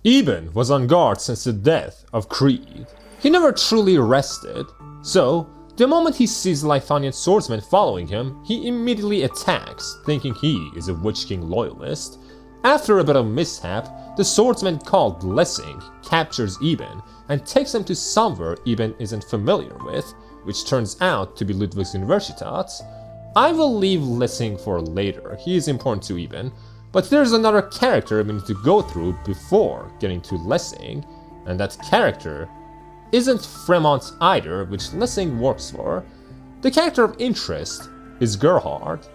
Eben was on guard since the death of Kriede. He never truly rested, so the moment he sees Leithanian swordsmen following him, he immediately attacks, thinking he is a Witch King loyalist. After a bit of mishap, the swordsman called Lessing captures Eben and takes him to somewhere Eben isn't familiar with, which turns out to be Ludwig's Universität. I will leave Lessing for later, he is important to Eben, but there's another character we need to go through before getting to Lessing, and that character isn't Fremont either, which Lessing works for. The character of interest is Gerhard.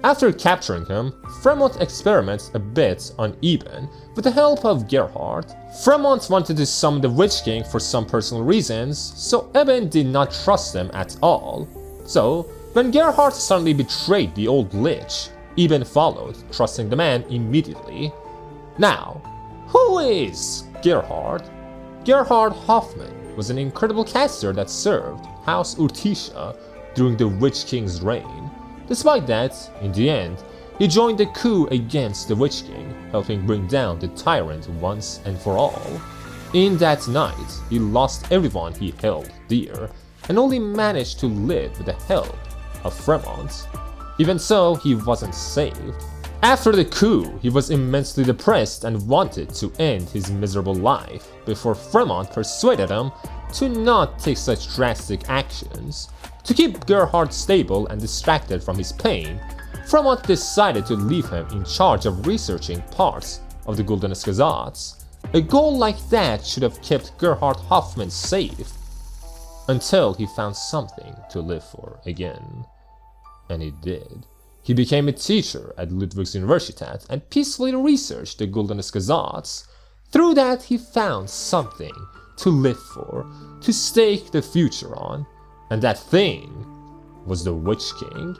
After capturing him, Fremont experiments a bit on Eben with the help of Gerhard. Fremont wanted to summon the Witch King for some personal reasons, so Eben did not trust him at all. So, when Gerhard suddenly betrayed the old Lich, Eben followed, trusting the man immediately. Now, who is Gerhard? Gerhard Hoffmann was an incredible caster that served House Urtica during the Witch King's reign. Despite that, in the end, he joined the coup against the Witch King, helping bring down the tyrant once and for all. In that night, he lost everyone he held dear, and only managed to live with the help of Fremont. Even so, he wasn't saved. After the coup, he was immensely depressed and wanted to end his miserable life, before Fremont persuaded him to not take such drastic actions. To keep Gerhard stable and distracted from his pain, Fremont decided to leave him in charge of researching parts of the 𝐀𝐫𝐤𝐧𝐢𝐠𝐡𝐭𝐬. A goal like that should have kept Gerhard Hoffmann safe, until he found something to live for again. And he did. He became a teacher at Ludwig's Universität and peacefully researched the 𝐀𝐫𝐤𝐧𝐢𝐠𝐡𝐭𝐬. Through that, he found something to live for, to stake the future on, and that thing was the Witch King.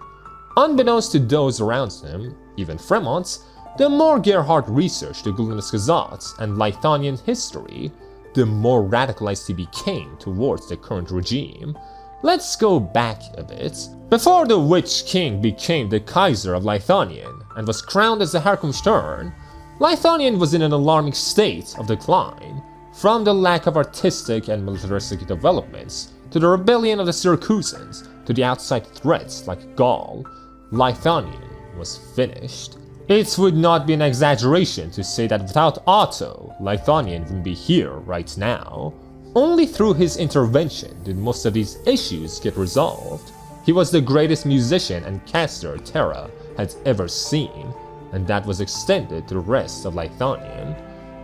Unbeknownst to those around him, even Fremont, the more Gerhard researched the 𝐀𝐫𝐤𝐧𝐢𝐠𝐡𝐭𝐬 and Leithanien history, the more radicalized he became towards the current regime. Let's go back a bit. Before the Witch King became the Kaiser of Leithanien and was crowned as the Herrkommstern, Leithanien was in an alarming state of decline. From the lack of artistic and militaristic developments, to the rebellion of the Syracusans, to the outside threats like Gaul, Leithanien was finished. It would not be an exaggeration to say that without Otto, Leithanien wouldn't be here right now. Only through his intervention did most of these issues get resolved. He was the greatest musician and caster Terra had ever seen, and that was extended to the rest of Leithanien.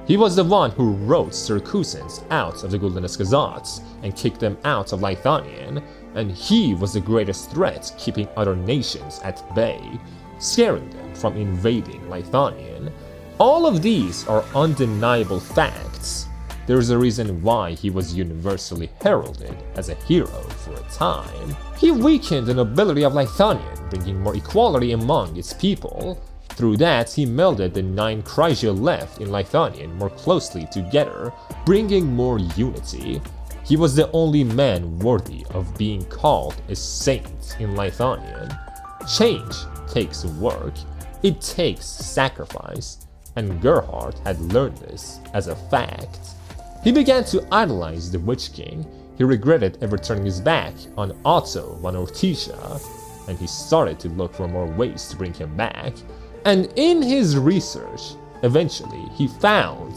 He was the one who wrote Syracusans out of the 𝐀𝐫𝐤𝐧𝐢𝐿 and kicked them out of Leithanien, and he was the greatest threat keeping other nations at bay, scaring them from invading Leithanien. All of these are undeniable facts. There is a reason why he was universally heralded as a hero for a time. He weakened the nobility of Leithanien, bringing more equality among its people. Through that, he melded the 9 𝐀𝐫𝐤𝐧𝐢𝐿 left in Leithanien more closely together, bringing more unity. He was the only man worthy of being called a saint in Leithanien. Change takes work, it takes sacrifice, and Gerhard had learned this as a fact. He began to idolize the Witch King. He regretted ever turning his back on Otto von Urtica, and he started to look for more ways to bring him back. And in his research, eventually he found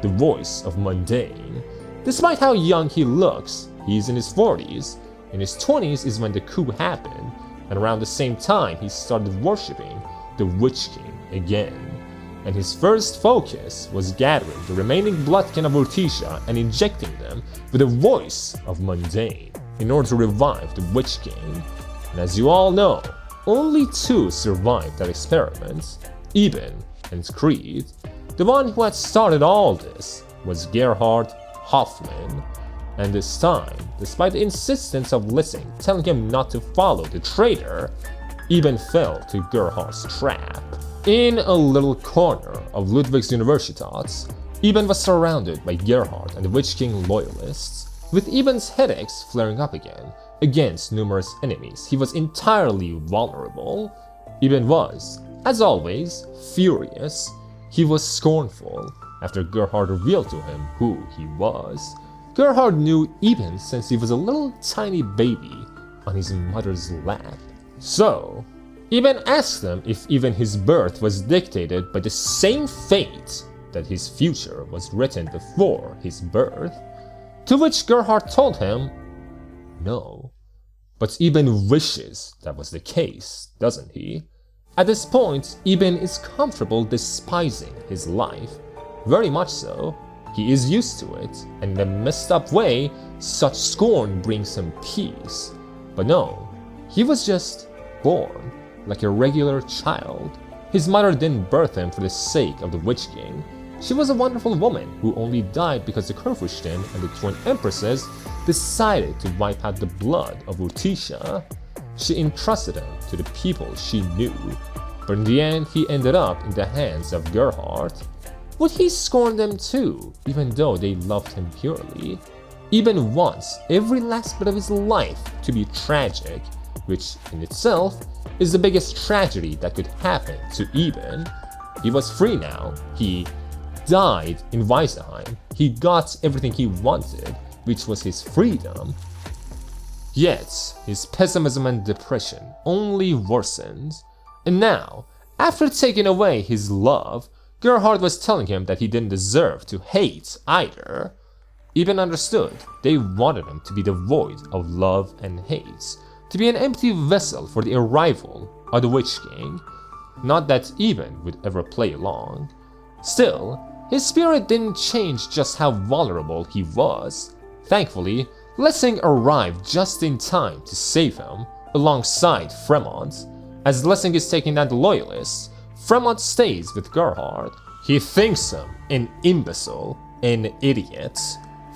the Voice of Mundane. Despite how young he looks, he's in his 40s. In his 20s is when the coup happened, and around the same time he started worshipping the Witch King again. And his first focus was gathering the remaining bloodkin of Urtica and injecting them with the Voice of Mundane in order to revive the Witch King. And as you all know, only 2 survived that experiment, Eben and Kriede. The one who had started all this was Gerhard Hoffmann. And this time, despite the insistence of Lissing telling him not to follow the traitor, Eben fell to Gerhard's trap. In a little corner of Ludwig's Universität, Eben was surrounded by Gerhard and the Witch King loyalists. With Eben's headaches flaring up again, against numerous enemies, he was entirely vulnerable. Eben was, as always, furious. He was scornful after Gerhard revealed to him who he was. Gerhard knew Eben since he was a little tiny baby on his mother's lap. So, Eben asked him if even his birth was dictated by the same fate that his future was written before his birth. To which Gerhard told him, no. But Eben wishes that was the case, doesn't he? At this point, Eben is comfortable despising his life. Very much so. He is used to it, and in a messed up way, such scorn brings him peace. But no, he was just born, like a regular child. His mother didn't birth him for the sake of the Witch King. She was a wonderful woman who only died because the Kurfürsten and the twin empresses decided to wipe out the blood of Urtica. She entrusted him to the people she knew, but in the end he ended up in the hands of Gerhard. Would he scorn them too, even though they loved him purely? Eben wants every last bit of his life to be tragic, which in itself is the biggest tragedy that could happen to Eben. He was free now, he died in Vyseheim, he got everything he wanted, which was his freedom. Yet, his pessimism and depression only worsened, and now, after taking away his love, Gerhard was telling him that he didn't deserve to hate either. Eben understood. They wanted him to be devoid of love and hate, to be an empty vessel for the arrival of the Witch King. Not that Eben would ever play along. Still, his spirit didn't change just how vulnerable he was. Thankfully, Lessing arrived just in time to save him, alongside Fremont. As Lessing is taking down the Loyalists, Fremont stays with Gerhard. He thinks him an imbecile, an idiot.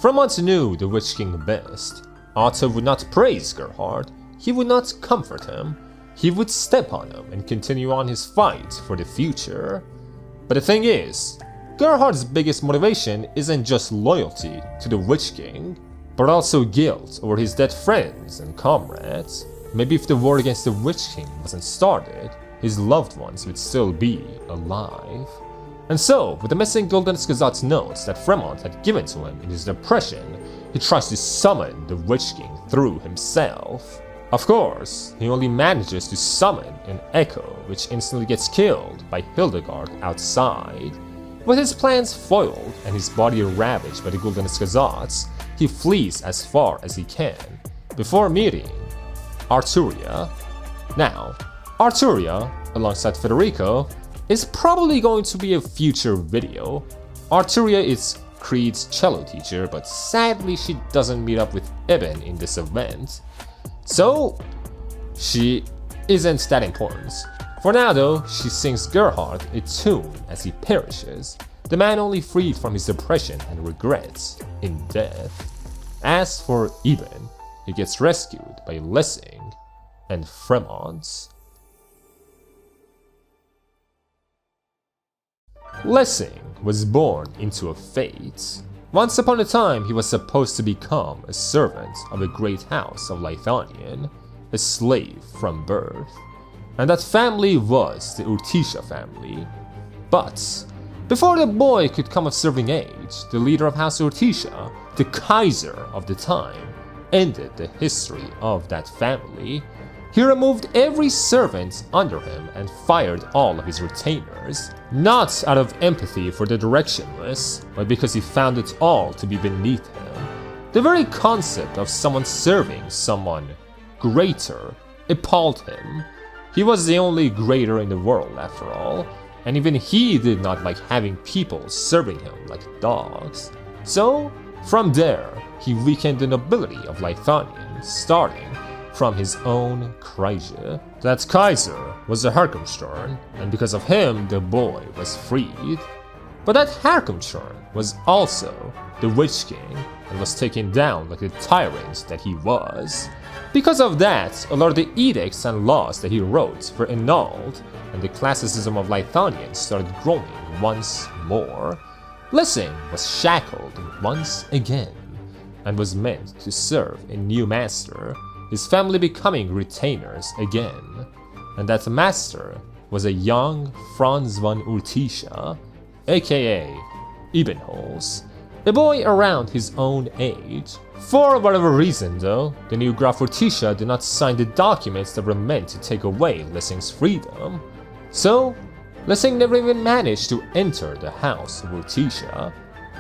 Fremont knew the Witch King best. Otto would not praise Gerhard, he would not comfort him, he would step on him and continue on his fight for the future. But the thing is, Gerhard's biggest motivation isn't just loyalty to the Witch King, but also guilt over his dead friends and comrades. Maybe if the war against the Witch King wasn't started, his loved ones would still be alive. And so, with the missing Golden 𝐀𝐫𝐤𝐧𝐢𝐠𝐡𝐭𝐬 that Fremont had given to him in his depression, he tries to summon the Witch King through himself. Of course, he only manages to summon an echo, which instantly gets killed by Hildegard outside. With his plans foiled and his body ravaged by the Golden 𝐻𝐻𝐻𝐻𝐻, he flees as far as he can, before meeting Arturia. Now, Arturia, alongside Federico, is probably going to be a future video. Arturia is Creed's cello teacher, but sadly she doesn't meet up with Eben in this event, so she isn't that important. For now though, she sings Gerhard a tune as he perishes, the man only freed from his depression and regrets in death. As for Eben, he gets rescued by Lessing and Fremont. Lessing was born into a fate. Once upon a time, he was supposed to become a servant of a great house of Leithanien, a slave from birth. And that family was the Urtica family. But before the boy could come of serving age, the leader of House Urtica, the Kaiser of the time, ended the history of that family. He removed every servant under him and fired all of his retainers, not out of empathy for the directionless, but because he found it all to be beneath him. The very concept of someone serving someone greater appalled him. He was the only greater in the world after all, and even he did not like having people serving him like dogs. So, from there, he weakened the nobility of Leithanien, starting from his own Kreise. That Kaiser was a Harkemstern, and because of him the boy was freed. But that Harkemstern was also the Witch King, and was taken down like the tyrant that he was. Because of that, a lot of the edicts and laws that he wrote were annulled, and the classicism of Leithanien started growing once more. Lessing was shackled once again, and was meant to serve a new master, his family becoming retainers again. And that master was a young Franz von Urtica, aka Ebenholz, a boy around his own age. For whatever reason though, the new Graf Urtica did not sign the documents that were meant to take away Lessing's freedom. So, Lessing never even managed to enter the house of Urtica.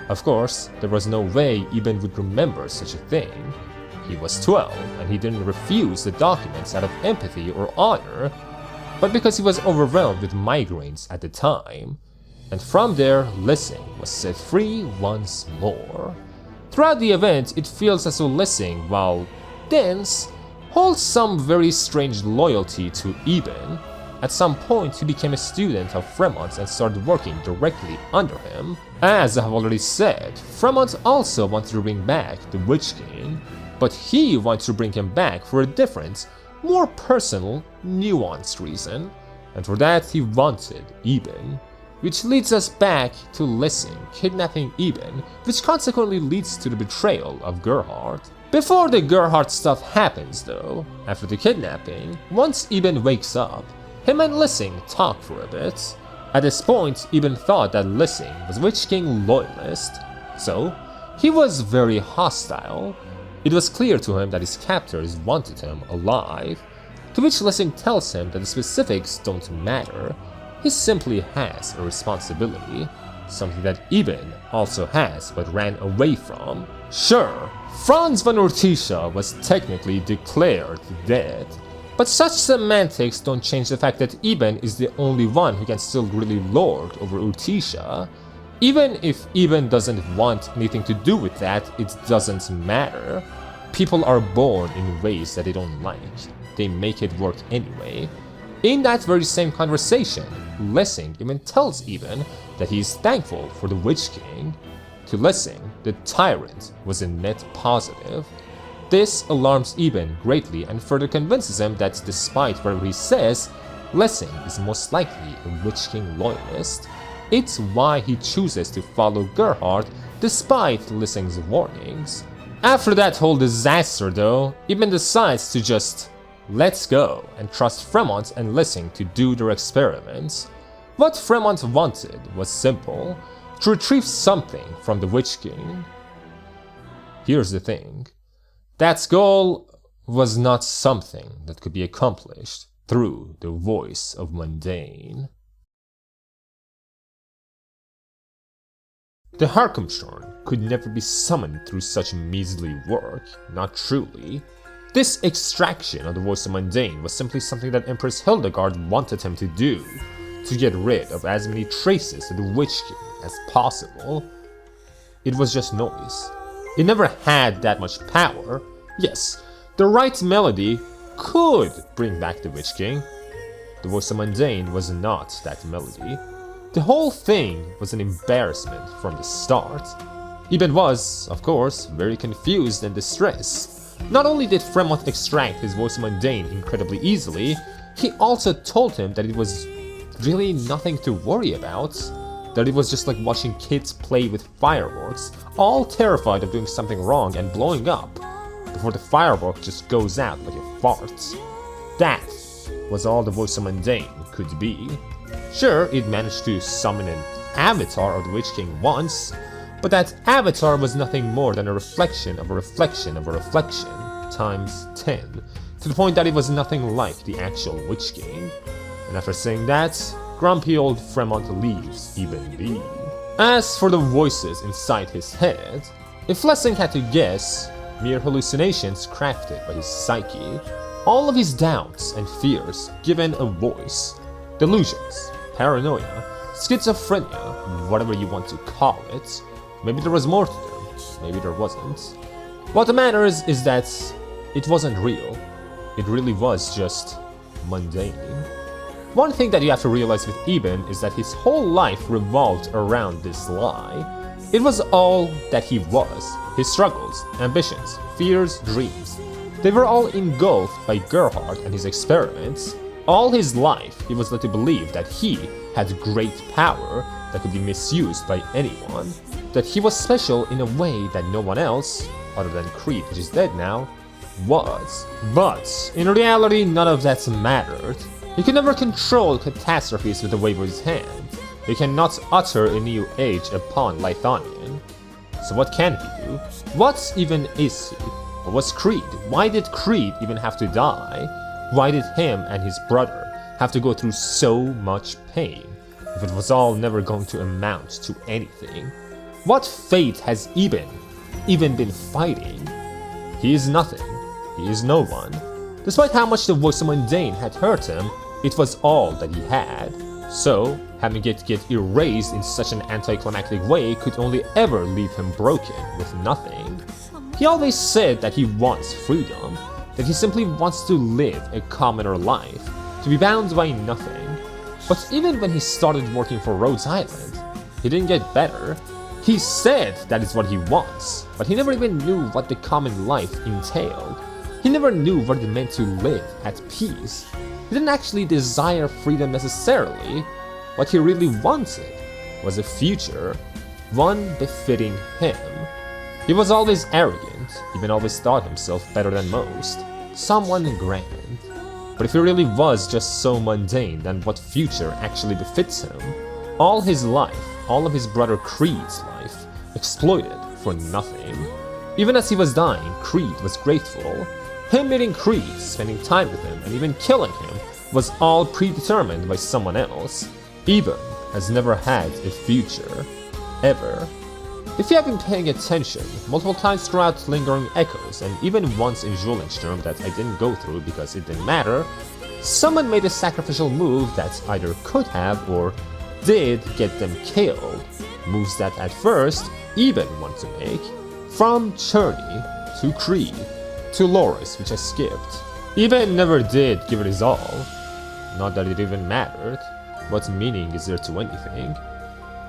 Of course, there was no way Eben would remember such a thing. He was 12, and he didn't refuse the documents out of empathy or honor, but because he was overwhelmed with migraines at the time. And from there, Lessing was set free once more. Throughout the event, it feels as though Lessing, while dense, holds some very strange loyalty to Eben. At some point, he became a student of Fremont and started working directly under him. As I have already said, Fremont also wanted to bring back the Witch King, but he wanted to bring him back for a different, more personal, nuanced reason, and for that he wanted Eben. Which leads us back to Lessing kidnapping Eben, which consequently leads to the betrayal of Gerhard. Before the Gerhard stuff happens though, after the kidnapping, once Eben wakes up, him and Lissing talk for a bit. At this point, Eben thought that Lissing was Witch King loyalist, so he was very hostile. It was clear to him that his captors wanted him alive, to which Lissing tells him that the specifics don't matter, he simply has a responsibility, something that Eben also has but ran away from. Sure, Franz von Urtica was technically declared dead, but such semantics don't change the fact that Eben is the only one who can still really lord over Urtica. Even if Eben doesn't want anything to do with that, it doesn't matter. People are born in ways that they don't like. They make it work anyway. In that very same conversation, Lissing even tells Eben that he is thankful for the Witch King. To Lissing, the tyrant was a net positive. This alarms Eben greatly and further convinces him that despite whatever he says, Lissing is most likely a Witch King loyalist. It's why he chooses to follow Gerhard despite Lissing's warnings. After that whole disaster though, Eben decides to just let's go and trust Fremont and Lissing to do their experiments. What Fremont wanted was simple, to retrieve something from the Witch King. Here's the thing, that goal was not something that could be accomplished through the Voice of Mundane. The Harkemshorn could never be summoned through such measly work, not truly. This extraction of the Voice of Mundane was simply something that Empress Hildegard wanted him to do, to get rid of as many traces of the Witch King as possible. It was just noise. It never had that much power. Yes, the right melody could bring back the Witch King. The Voice of Mundane was not that melody. The whole thing was an embarrassment from the start. Eben was, of course, very confused and distressed. Not only did Fremont extract his Voice of Mundane incredibly easily, he also told him that it was really nothing to worry about, that it was just like watching kids play with fireworks, all terrified of doing something wrong and blowing up, before the firework just goes out like a fart. That was all the Voice of Mundane could be. Sure, it managed to summon an avatar of the Witch King once, but that avatar was nothing more than a reflection of a reflection of a reflection, times 10, to the point that it was nothing like the actual Witch King. And after saying that, grumpy old Fremont leaves Eben be. As for the voices inside his head, if Lessing had to guess, mere hallucinations crafted by his psyche, all of his doubts and fears given a voice, delusions, paranoia, schizophrenia, whatever you want to call it. Maybe there was more to them, maybe there wasn't. What matters is that it wasn't real. It really was just mundane. One thing that you have to realize with Eben is that his whole life revolved around this lie. It was all that he was, his struggles, ambitions, fears, dreams. They were all engulfed by Gerhard and his experiments. All his life, he was led to believe that he had great power that could be misused by anyone, that he was special in a way that no one else, other than Kriede, which is dead now, was. But in reality, none of that mattered. He could never control catastrophes with a wave of his hand. He cannot utter a new age upon Leithanien. So what can he do? What even is he? What was Kriede? Why did Kriede even have to die? Why did him and his brother have to go through so much pain, if it was all never going to amount to anything? What fate has Eben even been fighting? He is nothing. He is no one. Despite how much the Voice of Mundane had hurt him, it was all that he had. So, having it get erased in such an anticlimactic way could only ever leave him broken with nothing. He always said that he wants freedom, that he simply wants to live a commoner life, to be bound by nothing. But even when he started working for Rhodes Island, he didn't get better. He said that is what he wants, but he never even knew what the common life entailed. He never knew what it meant to live at peace. He didn't actually desire freedom necessarily. What he really wanted was a future, one befitting him. He was always arrogant, even always thought himself better than most, someone grand. But if he really was just so mundane, then what future actually befits him? All his life, all of his brother Kried's life, exploited for nothing. Even as he was dying, Kried was grateful. Him meeting Kried, spending time with him, and even killing him was all predetermined by someone else. Eben has never had a future, ever. If you have been paying attention, multiple times throughout Lingering Echoes, and even once in Zwillingsturme that I didn't go through because it didn't matter, someone made a sacrificial move that either could have or did get them killed. Moves that at first Eben wanted to make. From Czerny to Kried to Loris, which I skipped. Eben never did give it his all. Not that it even mattered. What meaning is there to anything?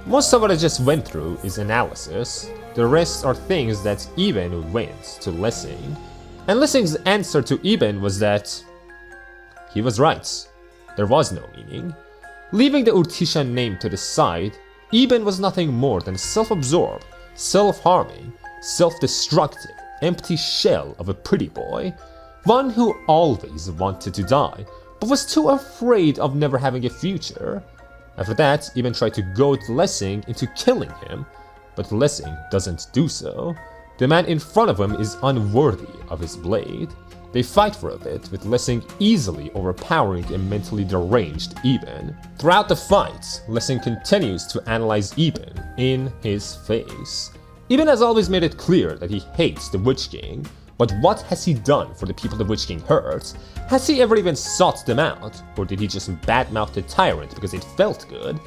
Most of what I just went through is analysis. The rest are things that Eben went to Lessing. And Lessing's answer to Eben was that he was right. There was no meaning. Leaving the Urtica name to the side, Eben was nothing more than a self-absorbed, self-harming, self-destructive, empty shell of a pretty boy. One who always wanted to die, but was too afraid of never having a future. After that, Eben tried to goad Lessing into killing him, but Lessing doesn't do so. The man in front of him is unworthy of his blade. They fight for a bit, with Lessing easily overpowering a mentally deranged Eben. Throughout the fight, Lessing continues to analyze Eben in his face. Eben has always made it clear that he hates the Witch King, but what has he done for the people the Witch King hurts? Has he ever even sought them out, or did he just badmouth the tyrant because it felt good?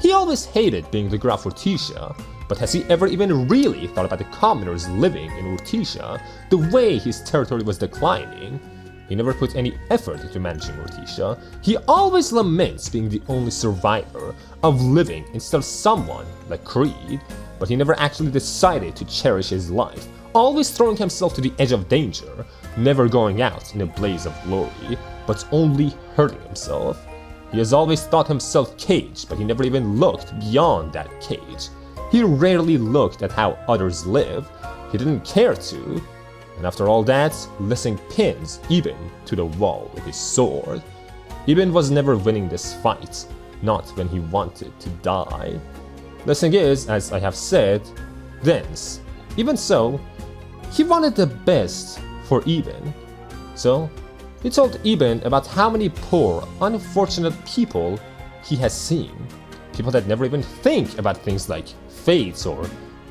He always hated being the Graf Urtica, but has he ever even really thought about the commoners living in Urtica, the way his territory was declining? He never put any effort into managing Urtica. He always laments being the only survivor of living instead of someone like Kried, but he never actually decided to cherish his life, always throwing himself to the edge of danger, never going out in a blaze of glory, but only hurting himself. He has always thought himself caged, but he never even looked beyond that cage. He rarely looked at how others live. He didn't care to. And after all that, Lessing pins Eben to the wall with his sword. Eben was never winning this fight, not when he wanted to die. Lessing is, as I have said, dense. Even so, he wanted the best for Eben. So, he told Eben about how many poor, unfortunate people he has seen. People that never even think about things like fates or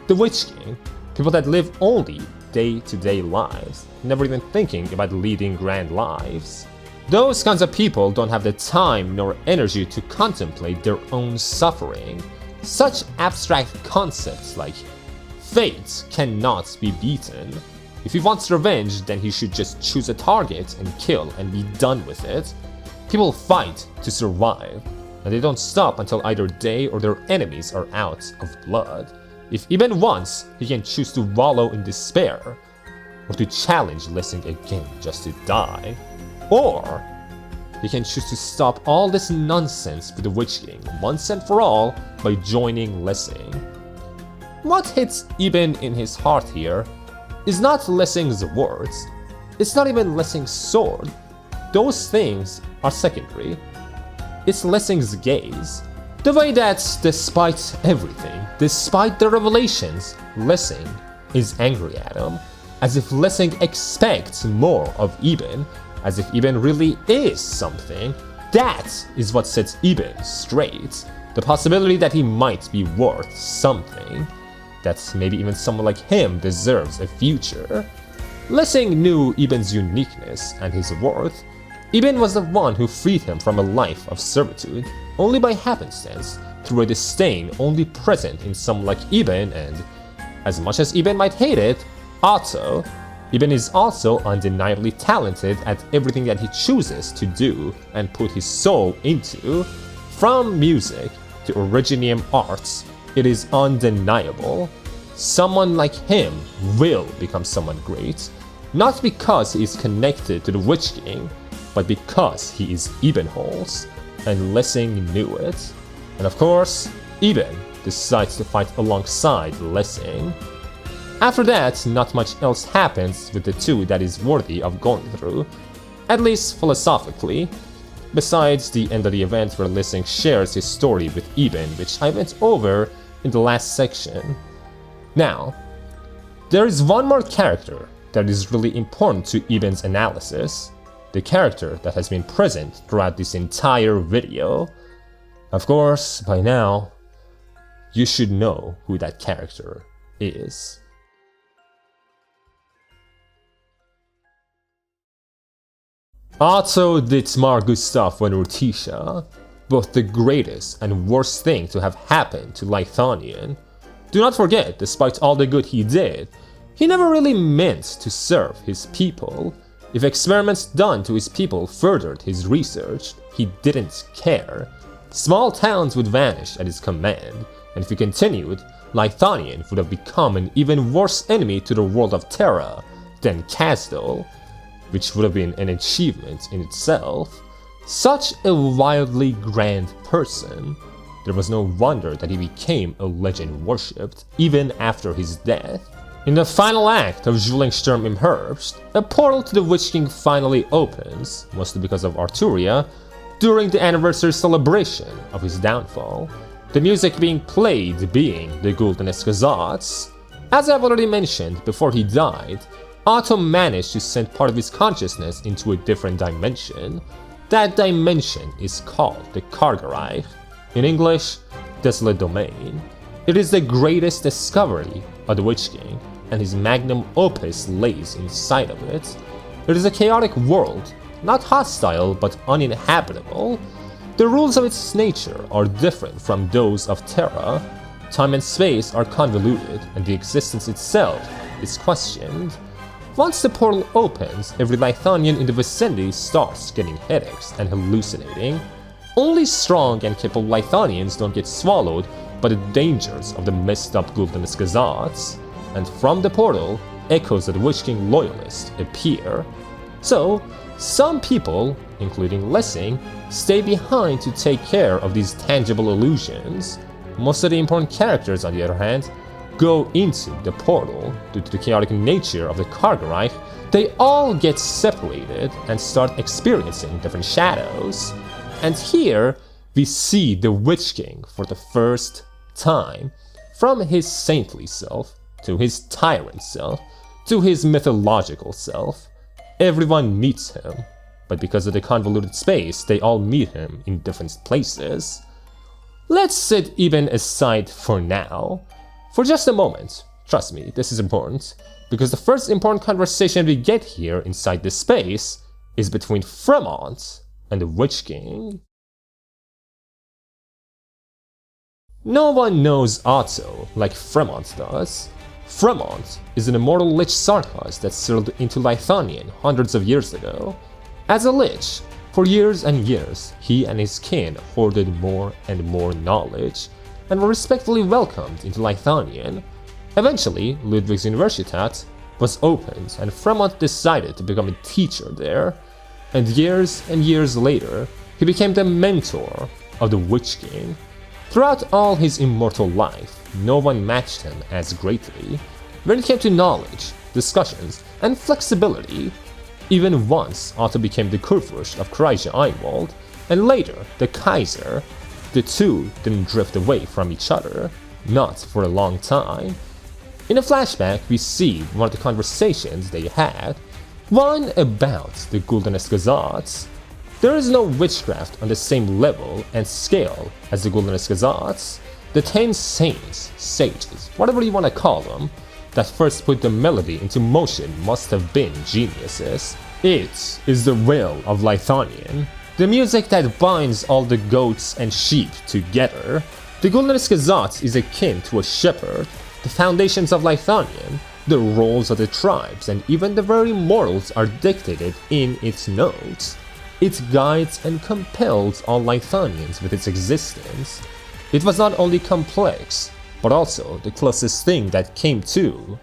the Witch King. People that live only day-to-day lives, never even thinking about leading grand lives. Those kinds of people don't have the time nor energy to contemplate their own suffering. Such abstract concepts like fate cannot be beaten. If he wants revenge, then he should just choose a target and kill and be done with it. People fight to survive, and they don't stop until either they or their enemies are out of blood. If Eben wants, he can choose to wallow in despair, or to challenge Lessing again just to die. Or he can choose to stop all this nonsense with the Witch King once and for all by joining Lessing. What hits Eben in his heart here is not Lessing's words, it's not even Lessing's sword. Those things are secondary. It's Lessing's gaze. The way that, despite everything, despite the revelations, Lessing is angry at him, as if Lessing expects more of Eben, as if Eben really is something. That is what sets Eben straight. The possibility that he might be worth something. That maybe even someone like him deserves a future. Lessing knew Eben's uniqueness and his worth. Eben was the one who freed him from a life of servitude, only by happenstance, through a disdain only present in someone like Eben, and as much as Eben might hate it, Otto, Eben is also undeniably talented at everything that he chooses to do and put his soul into. From music to originium arts, it is undeniable. Someone like him will become someone great, not because he is connected to the Witch King, but because he is Ebenholz, and Lessing knew it. And of course, Eben decides to fight alongside Lessing. After that, not much else happens with the two that is worthy of going through, at least philosophically, besides the end of the event where Lissing shares his story with Eben, which I went over in the last section. Now, there is one more character that is really important to Eben's analysis, the character that has been present throughout this entire video. Of course, by now, you should know who that character is. Otto Dietmar Gustav von Urtica, both the greatest and worst thing to have happened to Leithanien. Do not forget, despite all the good he did, he never really meant to serve his people. If experiments done to his people furthered his research, he didn't care. Small towns would vanish at his command, and if he continued, Leithanien would have become an even worse enemy to the world of Terra than 𝐀𝐫𝐤𝐧𝐢𝐠𝐡𝐭𝐬, which would have been an achievement in itself. Such a wildly grand person. There was no wonder that he became a legend worshipped even after his death. In the final act of Zwillingsturme im Herbst, a portal to the Witch King finally opens, mostly because of Arturia, during the anniversary celebration of his downfall, the music being played being the 𝐀𝐫𝐤𝐧𝐢𝐠𝐡𝐭𝐬. As I've already mentioned, before he died, Otto managed to send part of his consciousness into a different dimension. That dimension is called the Kargereich, in English, Desolate Domain. It is the greatest discovery of the Witch King, and his magnum opus lays inside of it. It is a chaotic world, not hostile but uninhabitable. The rules of its nature are different from those of Terra. Time and space are convoluted, and the existence itself is questioned. Once the portal opens, every Leithanien in the vicinity starts getting headaches and hallucinating. Only strong and capable Leithaniens don't get swallowed by the dangers of the messed up 𝐀𝐫𝐤𝐧𝐢𝐠𝐡𝐭𝐬, and from the portal, echoes of the Witch King loyalists appear. So, some people, including Lissing, stay behind to take care of these tangible illusions. Most of the important characters, on the other hand, go into the portal. Due to the chaotic nature of the Kargereich, they all get separated and start experiencing different shadows. And here, we see the Witch King for the first time, from his saintly self, to his tyrant self, to his mythological self. Everyone meets him, but because of the convoluted space, they all meet him in different places. Let's set Eben aside for now. For just a moment, trust me, this is important, because the first important conversation we get here inside this space is between Fremont and the Witch King. No one knows Otto like Fremont does. Fremont is an immortal lich Sarkos that settled into Leithanien hundreds of years ago. As a lich, for years and years, he and his kin hoarded more and more knowledge, and were respectfully welcomed into Leithanien. Eventually, Ludwig's Universität was opened, and Fremont decided to become a teacher there. And years later, he became the mentor of the Witch King. Throughout all his immortal life, no one matched him as greatly. When it came to knowledge, discussions, and flexibility, even once Otto became the Kurfürst of 𝐀𝐫𝐤𝐬𝐬, and later the Kaiser, the two didn't drift away from each other, not for a long time. In a flashback, we see one of the conversations they had, one about the 𝐀𝐫𝐤𝐬𝐬. There is no witchcraft on the same level and scale as the 𝐀𝐫𝐤𝐬𝐬. The 10 saints, sages, whatever you want to call them, that first put the melody into motion must have been geniuses. It is the will of Leithanien, the music that binds all the goats and sheep together. The 𝐀𝐫𝐤𝐬𝐬 is akin to a shepherd. The foundations of Leithanien, the roles of the tribes, and even the very morals are dictated in its notes. It guides and compels all Leithaniens with its existence. It was not only complex, but also the closest thing that came to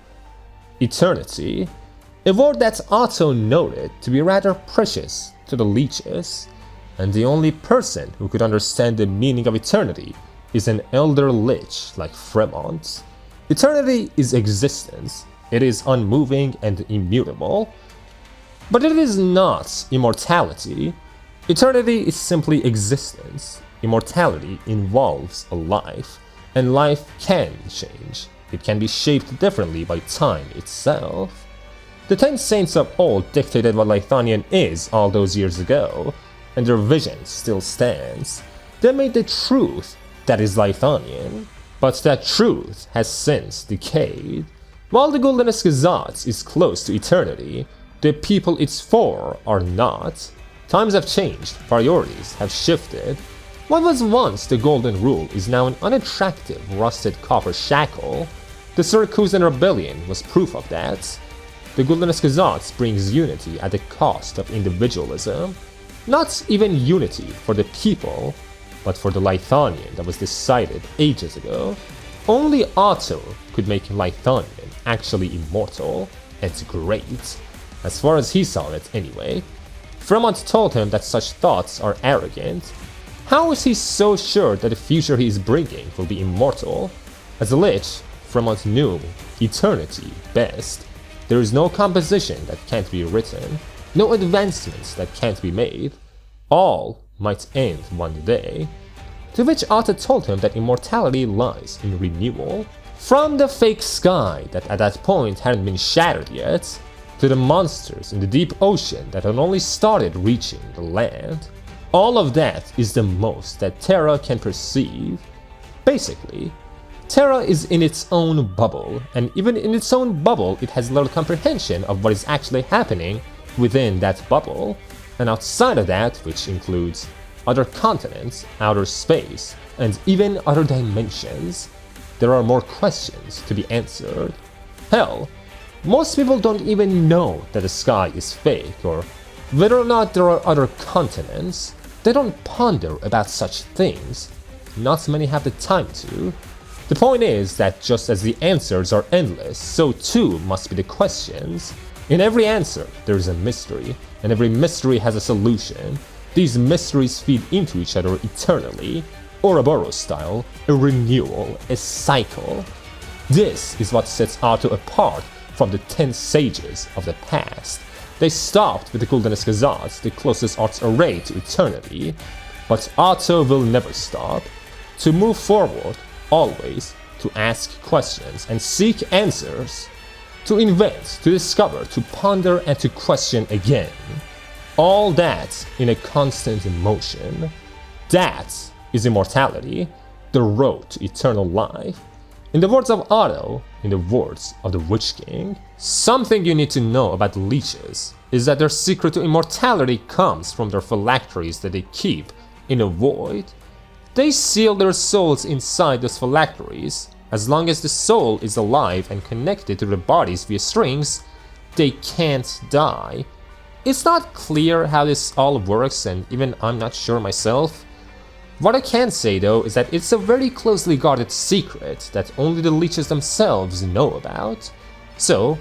eternity, a word that Otto noted to be rather precious to the leeches, and the only person who could understand the meaning of eternity is an elder lich like Fremont. Eternity is existence. It is unmoving and immutable. But it is not immortality. Eternity is simply existence. Immortality involves a life, and life can change. It can be shaped differently by time itself. The 10 saints of old dictated what Leithanien is all those years ago, and their vision still stands. They made the truth that is Leithanien, but that truth has since decayed. While the Golden 𝐀𝐫𝐤𝐧𝐢𝐠𝐡𝐭𝐬 is close to eternity, the people it's for are not. Times have changed, priorities have shifted. What was once the golden rule is now an unattractive rusted copper shackle. The Syracusan rebellion was proof of that. The Golden 𝐀𝐫𝐤𝐧𝐢𝐠𝐡𝐭𝐬 brings unity at the cost of individualism. Not even unity for the people, but for the Leithanien that was decided ages ago. Only Otto could make Leithanien actually immortal and great, as far as he saw it anyway. Fremont told him that such thoughts are arrogant. How is he so sure that the future he is bringing will be immortal? As a lich, Fremont knew eternity best. There is no composition that can't be written, no advancements that can't be made. All might end one day. To which Otto told him that immortality lies in renewal. From the fake sky that at that point hadn't been shattered yet, to the monsters in the deep ocean that had only started reaching the land. All of that is the most that Terra can perceive. Basically, Terra is in its own bubble, and even in its own bubble it has little comprehension of what is actually happening within that bubble, and outside of that, which includes other continents, outer space, and even other dimensions, there are more questions to be answered. Hell, most people don't even know that the sky is fake, or whether or not there are other continents. They don't ponder about such things. Not many have the time to. The point is that just as the answers are endless, so too must be the questions. In every answer, there is a mystery, and every mystery has a solution. These mysteries feed into each other eternally, Ouroboros style, a renewal, a cycle. This is what sets Otto apart from the 10 sages of the past. They stopped with the Golden 𝐻𝐫𝐤𝐧𝐢𝐠𝐡𝐭𝐬, the closest art's array to eternity, but Otto will never stop. To move forward, always, to ask questions and seek answers, to invent, to discover, to ponder and to question again. All that in a constant motion. That is immortality, the road to eternal life. In the words of Otto, in the words of the Witch King, something you need to know about leeches is that their secret to immortality comes from their phylacteries that they keep in a void. They seal their souls inside those phylacteries. As long as the soul is alive and connected to their bodies via strings, they can't die. It's not clear how this all works, and even I'm not sure myself. What I can say though is that it's a very closely guarded secret that only the leeches themselves know about. So,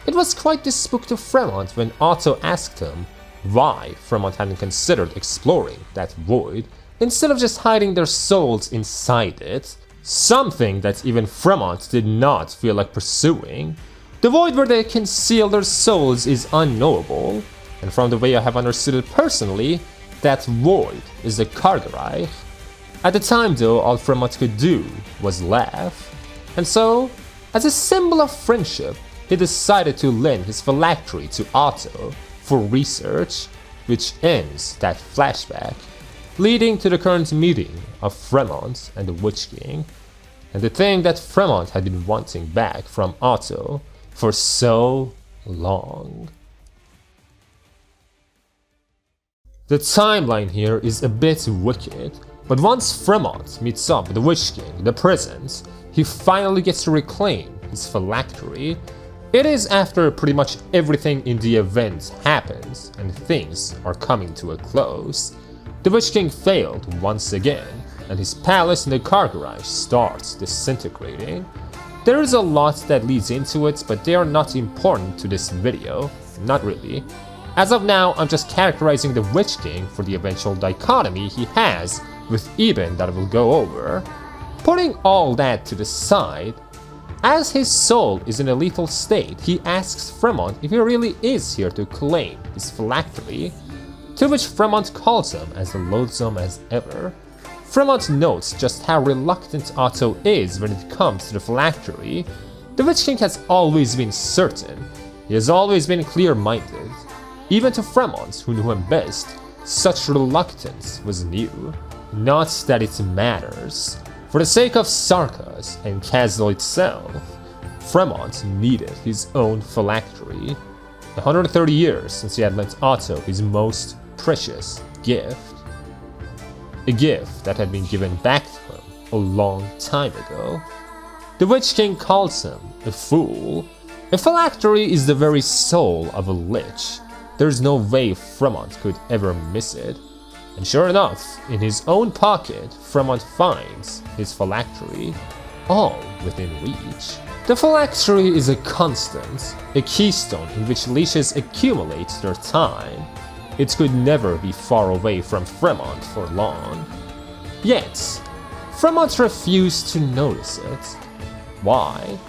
it was quite the spook to Fremont when Otto asked him why Fremont hadn't considered exploring that void instead of just hiding their souls inside it, something that even Fremont did not feel like pursuing. The void where they conceal their souls is unknowable, and from the way I have understood it personally, that void is the Kargereich. At the time though, all Fremont could do was laugh. And so, as a symbol of friendship, he decided to lend his phylactery to Otto for research, which ends that flashback, leading to the current meeting of Fremont and the Witch King, and the thing that Fremont had been wanting back from Otto for so long. The timeline here is a bit wicked, but once Fremont meets up with the Witch King, the present, he finally gets to reclaim his phylactery. It is after pretty much everything in the event happens and things are coming to a close. The Witch King failed once again, and his palace in the Kargereich starts disintegrating. There is a lot that leads into it, but they are not important to this video, not really. As of now, I'm just characterizing the Witch King for the eventual dichotomy he has with Eben that I will go over. Putting all that to the side, As his soul is in a lethal state, he asks Fremont if he really is here to claim his phylactery, to which Fremont calls him as loathsome as ever. Fremont notes just how reluctant Otto is when it comes to the phylactery. The Witch King has always been certain. He has always been clear-minded. Even to Fremont, who knew him best, such reluctance was new. Not that it matters. For the sake of Sarkas and 𝐀𝐫𝐤𝐧𝐢𝐠𝐡𝐭𝐬 itself, Fremont needed his own phylactery. 130 years since he had lent Otto his most precious gift. A gift that had been given back to him a long time ago. The Witch King calls him a fool. A phylactery is the very soul of a lich. There's no way Fremont could ever miss it. And sure enough, in his own pocket, Fremont finds his phylactery, all within reach. The phylactery is a constant, a keystone in which leeches accumulate their time. It could never be far away from Fremont for long. Yet, Fremont refused to notice it. Why?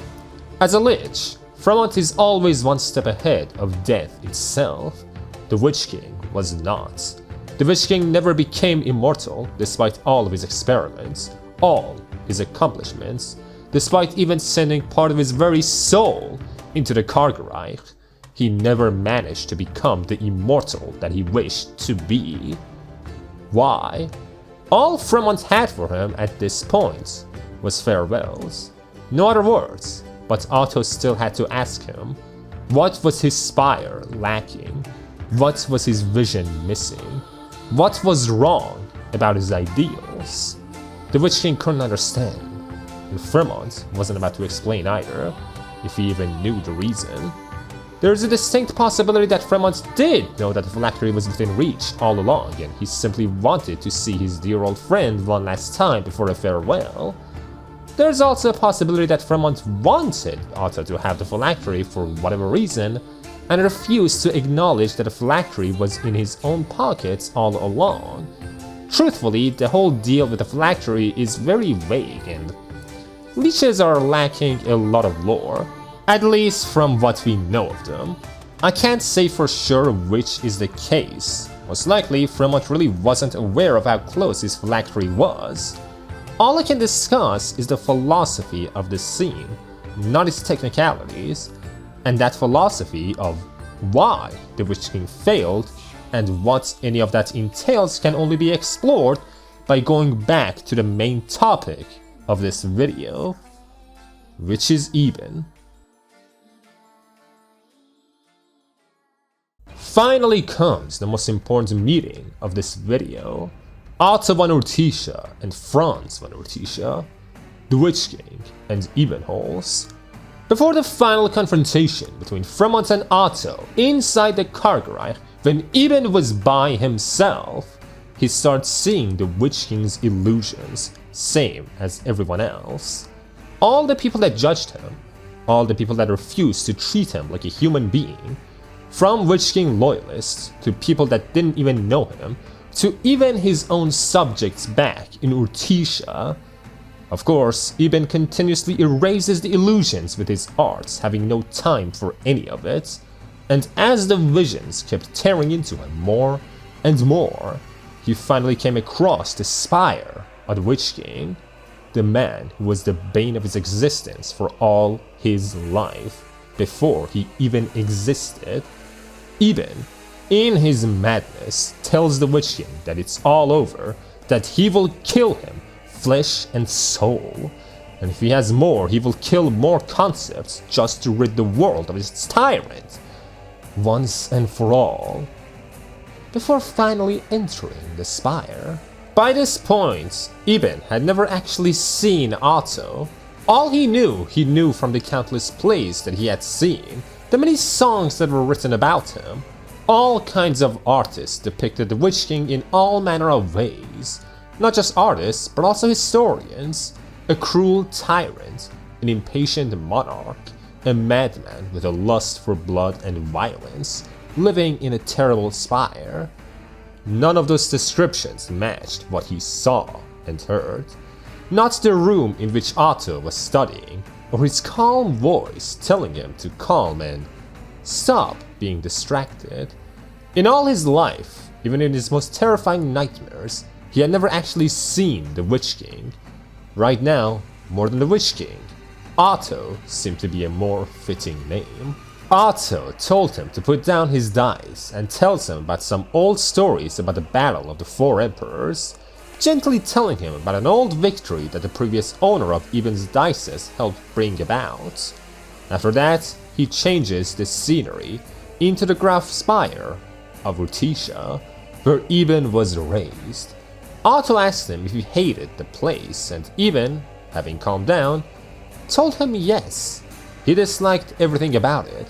As a lich, Fremont is always one step ahead of death itself. The Witch King was not. The Witch King never became immortal despite all of his experiments, all his accomplishments, despite even sending part of his very soul into the Kargereich. He never managed to become the immortal that he wished to be. Why? All Fremont had for him at this point was farewells. No other words, but Otto still had to ask him, what was his spire lacking? What was his vision missing? What was wrong about his ideals? The Witch King couldn't understand, and Fremont wasn't about to explain either, if he even knew the reason. There is a distinct possibility that Fremont did know that the phylactery was within reach all along, and he simply wanted to see his dear old friend one last time before a farewell. There's also a possibility that Fremont wanted Otto to have the phylactery for whatever reason, and refused to acknowledge that the phylactery was in his own pockets all along. Truthfully, the whole deal with the phylactery is very vague, and leeches are lacking a lot of lore. At least from what we know of them. I can't say for sure which is the case. Most likely, Fremont really wasn't aware of how close his phylactery was. All I can discuss is the philosophy of the scene, not its technicalities, and that philosophy of why the Witch King failed and what any of that entails can only be explored by going back to the main topic of this video, which is Eben. Finally comes the most important meeting of this video. Otto von Urtica and Franz von Urtica, the Witch King and Ebenholz. Before the final confrontation between Fremont and Otto inside the Kargereich, when Eben was by himself, he starts seeing the Witch King's illusions, same as everyone else. All the people that judged him, all the people that refused to treat him like a human being, from Witch King loyalists to people that didn't even know him, to even his own subjects back in Urtica. Of course, Eben continuously erases the illusions with his arts, having no time for any of it, and as the visions kept tearing into him more and more, he finally came across the spire of the Witch King, the man who was the bane of his existence for all his life, before he even existed. Eben, in his madness, tells the Witch King that it's all over, that he will kill him, flesh and soul, and if he has more, he will kill more concepts just to rid the world of its tyrant, once and for all, before finally entering the spire. By this point, Eben had never actually seen Otto. All he knew from the countless plays that he had seen, the many songs that were written about him. All kinds of artists depicted the Witch King in all manner of ways. Not just artists, but also historians. A cruel tyrant, an impatient monarch, a madman with a lust for blood and violence, living in a terrible spire. None of those descriptions matched what he saw and heard. Not the room in which Otto was studying, or his calm voice telling him to calm and stop being distracted. In all his life, even in his most terrifying nightmares, he had never actually seen the Witch King. Right now, more than the Witch King, Otto seemed to be a more fitting name. Otto told him to put down his dice and tells him about some old stories about the Battle of the Four Emperors, gently telling him about an old victory that the previous owner of Eben's dices helped bring about. After that, he changes the scenery into the Graf Spire of Urtica, where Eben was raised. Otto asked him if he hated the place, and Eben, having calmed down, told him yes. He disliked everything about it,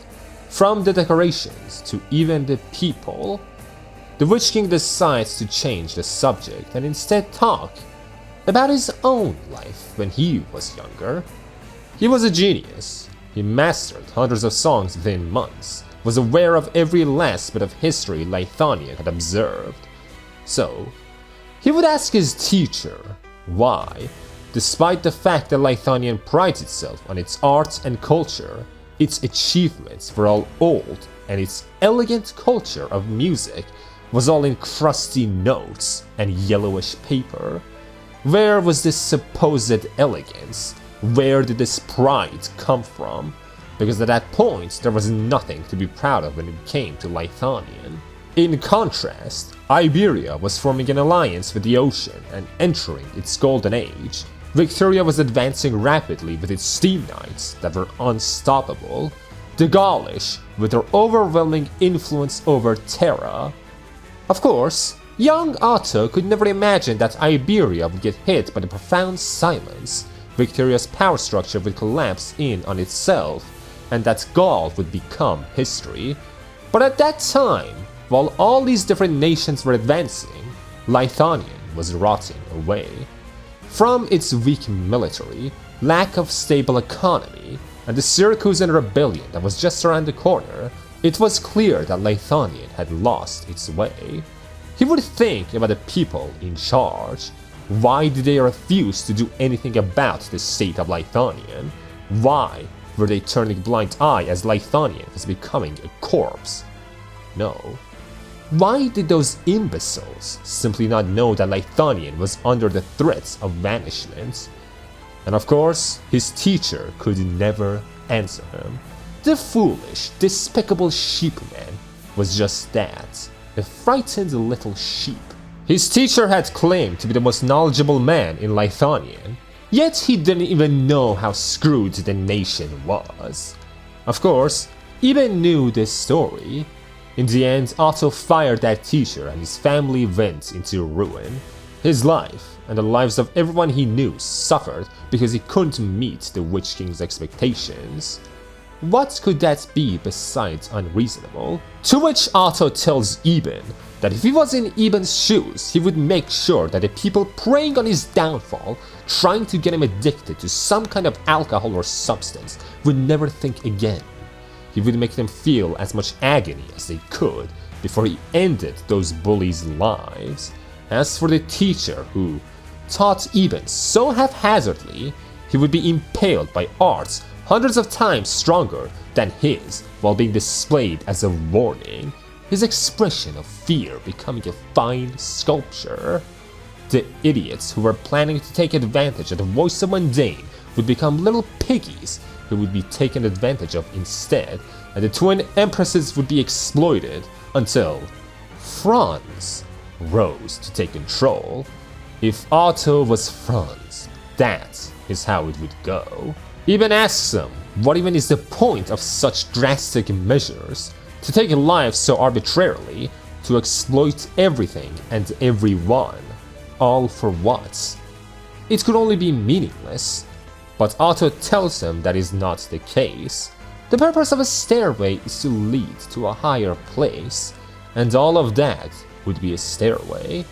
from the decorations to even the people. The Witch King decides to change the subject and instead talk about his own life when he was younger. He was a genius. He mastered hundreds of songs within months, was aware of every last bit of history Leithanien had observed. So, he would ask his teacher why, despite the fact that Leithanien prides itself on its art and culture, its achievements were all old and its elegant culture of music was all in crusty notes and yellowish paper. Where was this supposed elegance? Where did this pride come from? Because at that point there was nothing to be proud of when it came to Leithanien. In contrast, Iberia was forming an alliance with the ocean and entering its golden age. Victoria was advancing rapidly with its steam knights that were unstoppable. The Gaulish with their overwhelming influence over Terra. Of course, young Otto could never imagine that Iberia would get hit by the profound silence, Victoria's power structure would collapse in on itself, and that Gaul would become history. But at that time, while all these different nations were advancing, Leithanien was rotting away. From its weak military, lack of stable economy, and the Syracusan rebellion that was just around the corner, it was clear that Leithanien had lost its way. He would think about the people in charge. Why did they refuse to do anything about the state of Leithanien? Why were they turning a blind eye as Leithanien was becoming a corpse? No. Why did those imbeciles simply not know that Leithanien was under the threats of banishment? And of course, his teacher could never answer him. The foolish, despicable sheepman was just that, a frightened little sheep. His teacher had claimed to be the most knowledgeable man in Leithanien, yet he didn't even know how screwed the nation was. Of course, Eben knew this story. In the end, Otto fired that teacher and his family went into ruin. His life and the lives of everyone he knew suffered because he couldn't meet the Witch King's expectations. What could that be besides unreasonable? To which Otto tells Eben that if he was in Eben's shoes, he would make sure that the people preying on his downfall, trying to get him addicted to some kind of alcohol or substance, would never think again. He would make them feel as much agony as they could before he ended those bullies' lives. As for the teacher who taught Eben so haphazardly, he would be impaled by arts hundreds of times stronger than his while being displayed as a warning, his expression of fear becoming a fine sculpture. The idiots who were planning to take advantage of the Voice of Mundane would become little piggies who would be taken advantage of instead, and the twin empresses would be exploited until Franz rose to take control. If Otto was Franz, that is how it would go. Eben asks him, what even is the point of such drastic measures? To take lives so arbitrarily, to exploit everything and everyone. All for what? It could only be meaningless. But Otto tells him that is not the case. The purpose of a stairway is to lead to a higher place, and all of that would be a stairway.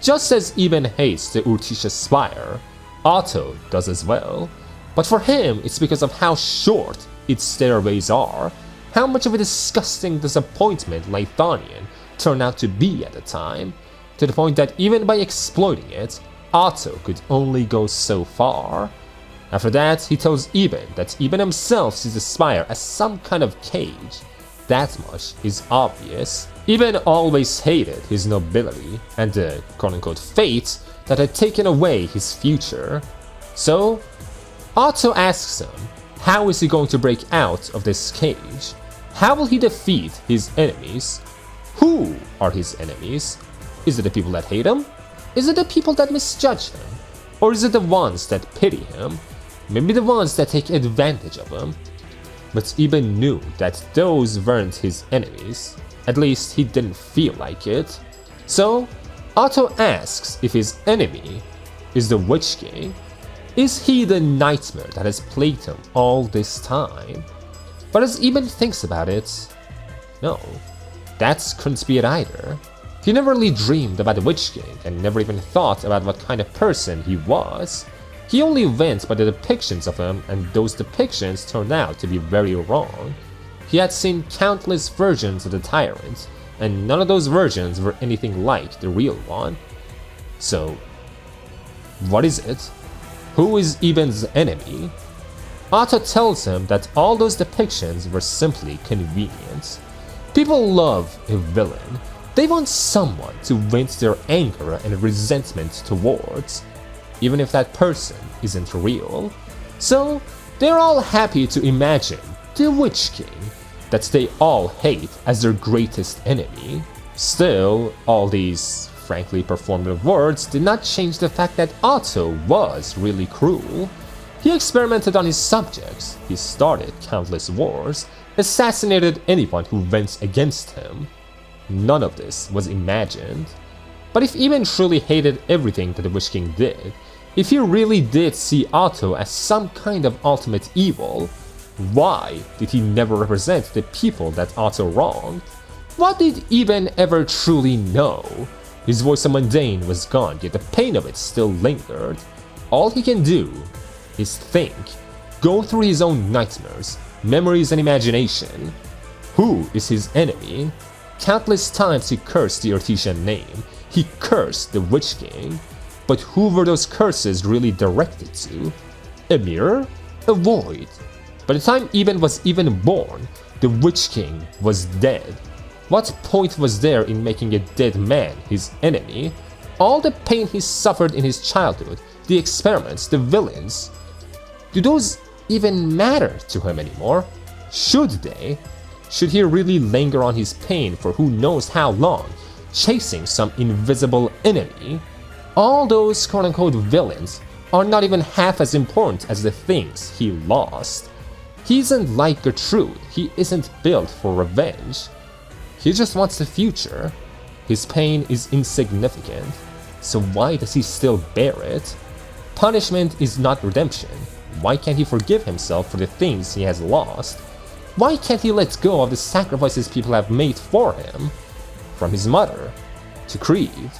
Just as Eben hates the Urtica Spire, Otto does as well. But for him, it's because of how short its stairways are, how much of a disgusting disappointment Leithanien turned out to be at the time, to the point that even by exploiting it, Otto could only go so far. After that, he tells Eben that Eben himself sees the spire as some kind of cage. That much is obvious. Eben always hated his nobility and the quote-unquote fate that had taken away his future. So, Otto asks him, how is he going to break out of this cage? How will he defeat his enemies? Who are his enemies? Is it the people that hate him? Is it the people that misjudge him? Or is it the ones that pity him? Maybe the ones that take advantage of him? But Eben knew that those weren't his enemies. At least he didn't feel like it. So, Otto asks if his enemy is the Witch King. Is he the nightmare that has plagued him all this time? But as Eben thinks about it, no, that couldn't be it either. He never really dreamed about the Witch King and never even thought about what kind of person he was. He only went by the depictions of him, and those depictions turned out to be very wrong. He had seen countless versions of the tyrant, and none of those versions were anything like the real one. So, what is it? Who is Eben's enemy? Otto tells him that all those depictions were simply convenient. People love a villain. They want someone to vent their anger and resentment towards, even if that person isn't real. So, they're all happy to imagine the Witch King that they all hate as their greatest enemy. Still, all these frankly performative words did not change the fact that Otto was really cruel. He experimented on his subjects, he started countless wars, assassinated anyone who went against him. None of this was imagined. But if Eben truly hated everything that the Witch King did, if he really did see Otto as some kind of ultimate evil, why did he never represent the people that Otto wronged? What did Eben ever truly know? His voice of mundane was gone, yet the pain of it still lingered. All he can do is think, go through his own nightmares, memories and imagination. Who is his enemy? Countless times he cursed the Urtician name, he cursed the Witch King, but who were those curses really directed to? A mirror? A void? By the time Eben was even born, the Witch King was dead. What point was there in making a dead man his enemy? All the pain he suffered in his childhood, the experiments, the villains, do those even matter to him anymore? Should they? Should he really linger on his pain for who knows how long, chasing some invisible enemy? All those quote-unquote villains are not even half as important as the things he lost. He isn't like Gertrude, he isn't built for revenge. He just wants the future. His pain is insignificant, so why does he still bear it? Punishment is not redemption. Why can't he forgive himself for the things he has lost? Why can't he let go of the sacrifices people have made for him? From his mother to Kriede.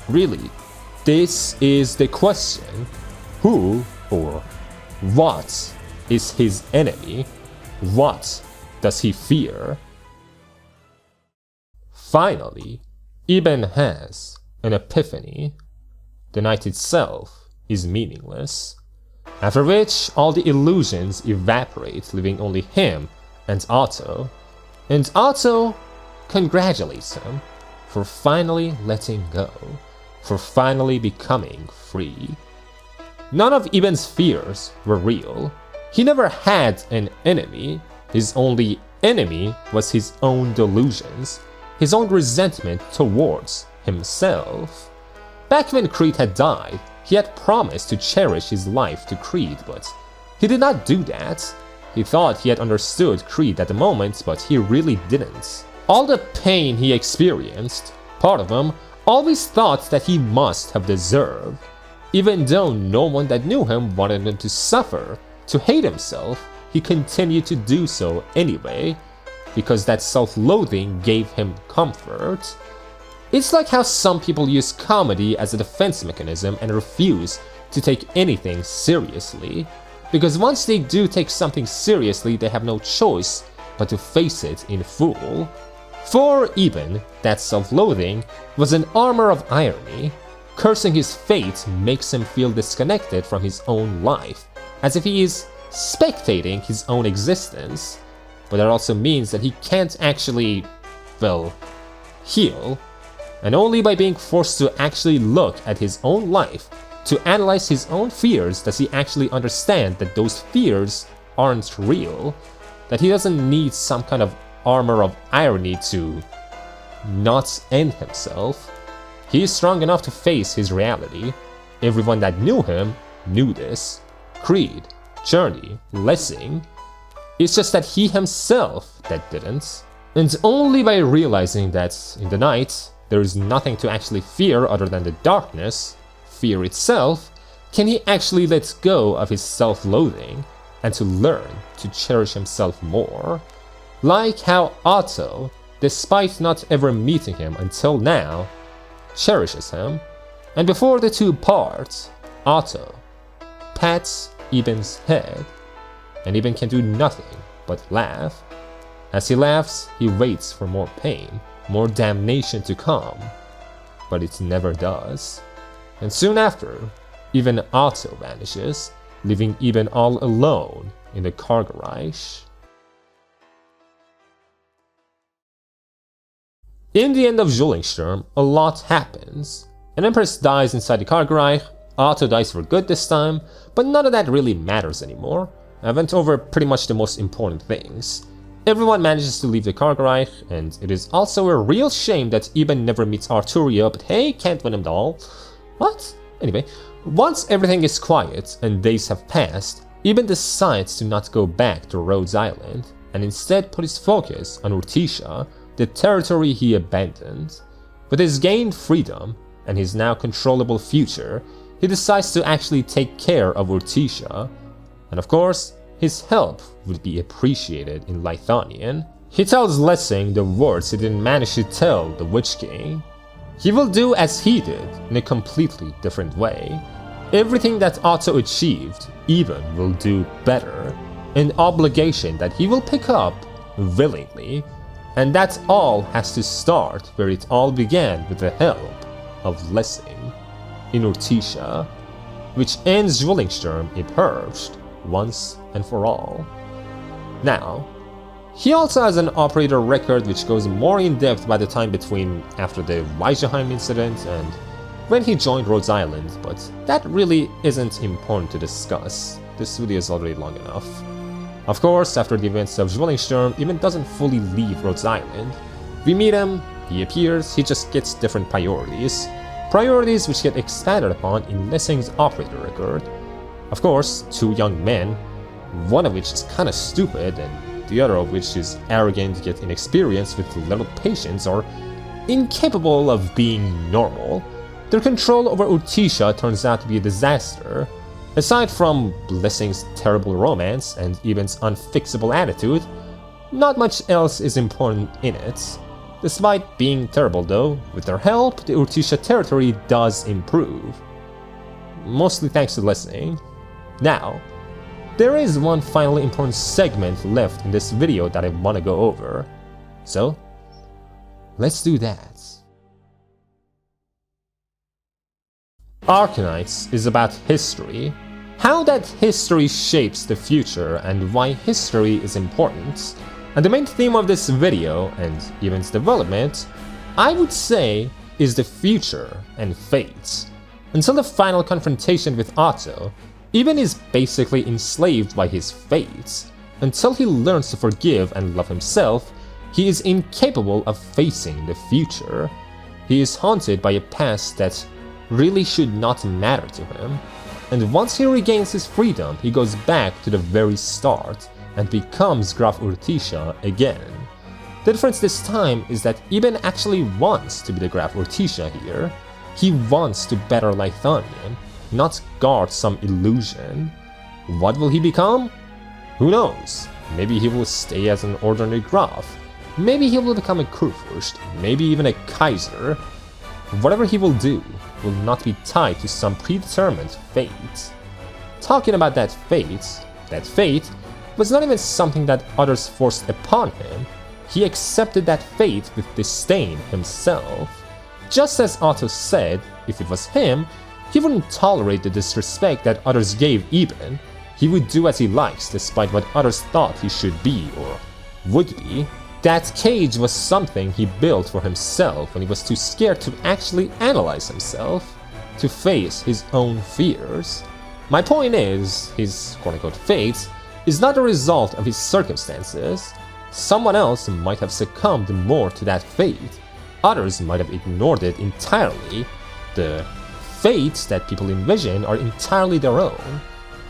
Really, this is the question. Who or what is his enemy? What does he fear? Finally, Eben has an epiphany. The night itself is meaningless. After which, all the illusions evaporate, leaving only him and Otto. And Otto congratulates him for finally letting go, for finally becoming free. None of Eben's fears were real. He never had an enemy. His only enemy was his own delusions, his own resentment towards himself. Back when Kriede had died, he had promised to cherish his life to Kriede, but he did not do that. He thought he had understood Kriede at the moment, but he really didn't. All the pain he experienced, part of him always thought that he must have deserved. Even though no one that knew him wanted him to suffer, to hate himself, he continued to do so anyway, because that self-loathing gave him comfort. It's like how some people use comedy as a defense mechanism and refuse to take anything seriously, because once they do take something seriously, they have no choice but to face it in full. For Eben, that self-loathing was an armor of irony. Cursing his fate makes him feel disconnected from his own life, as if he is spectating his own existence, but that also means that he can't actually, well, heal, and only by being forced to actually look at his own life, to analyze his own fears, does he actually understand that those fears aren't real, that he doesn't need some kind of armor of irony to not end himself. He is strong enough to face his reality. Everyone that knew him knew this. Kriede, Czerny, Lessing. It's just that he himself that didn't. And only by realizing that in the night there is nothing to actually fear other than the darkness, fear itself, can he actually let go of his self-loathing and to learn to cherish himself more. Like how Otto, despite not ever meeting him until now, cherishes him, and before the two part, Otto pats Eben's head, and Eben can do nothing but laugh. As he laughs, he waits for more pain, more damnation to come, but it never does. And soon after, even Otto vanishes, leaving Eben all alone in the Kargereich. In the end of Zwillingsturme, a lot happens. An empress dies inside the Kargereich, Otto dies for good this time, but none of that really matters anymore. I went over pretty much the most important things. Everyone manages to leave the Kargereich, and it is also a real shame that Eben never meets Arturia, but hey, can't win him all. What? Anyway, once everything is quiet and days have passed, Eben decides to not go back to Rhodes Island, and instead put his focus on Urtica, the territory he abandoned. With his gained freedom, and his now controllable future, he decides to actually take care of Urtica, and of course, his help would be appreciated in Leithanien. He tells Lessing the words he didn't manage to tell the Witch King. He will do as he did in a completely different way. Everything that Otto achieved, Eben will do better, an obligation that he will pick up willingly, and that all has to start where it all began with the help of Lessing in Urtica, which ends Zwillingsturme imperfed once and for all. Now, he also has an operator record which goes more in depth by the time between after the Vyseheim incident and when he joined Rhodes Island, but that really isn't important to discuss. This video is already long enough. Of course, after the events of Zwillingsturme, Eben doesn't fully leave Rhodes Island. We meet him, he appears, he just gets different priorities. Priorities which get expanded upon in Lessing's operator record. Of course, two young men, one of which is kinda stupid and the other of which is arrogant yet inexperienced with little patience or incapable of being normal. Their control over Urtica turns out to be a disaster. Aside from Lessing's terrible romance and Eben's unfixable attitude, not much else is important in it. Despite being terrible though, with their help, the Urtica territory does improve. Mostly thanks to Lessing. Now, there is one finally important segment left in this video that I want to go over. So, let's do that. Arknights is about history, how that history shapes the future and why history is important. And the main theme of this video, and Eben's development, I would say, is the future and fate. Until the final confrontation with Otto, Eben is basically enslaved by his fate. Until he learns to forgive and love himself, he is incapable of facing the future. He is haunted by a past that really should not matter to him. And once he regains his freedom, he goes back to the very start and becomes Graf Urtica again. The difference this time is that Eben actually wants to be the Graf Urtica here. He wants to better Leithanien, not guard some illusion. What will he become? Who knows? Maybe he will stay as an ordinary Graf. Maybe he will become a Kurfürst, maybe even a Kaiser. Whatever he will do will not be tied to some predetermined fate. Talking about that fate was not even something that others forced upon him. He accepted that fate with disdain himself. Just as Otto said, if it was him, he wouldn't tolerate the disrespect that others gave Eben. He would do as he likes despite what others thought he should be or would be. That cage was something he built for himself when he was too scared to actually analyze himself, to face his own fears. My point is, his quote-unquote fate is not a result of his circumstances. Someone else might have succumbed more to that fate. Others might have ignored it entirely. The fates that people envision are entirely their own.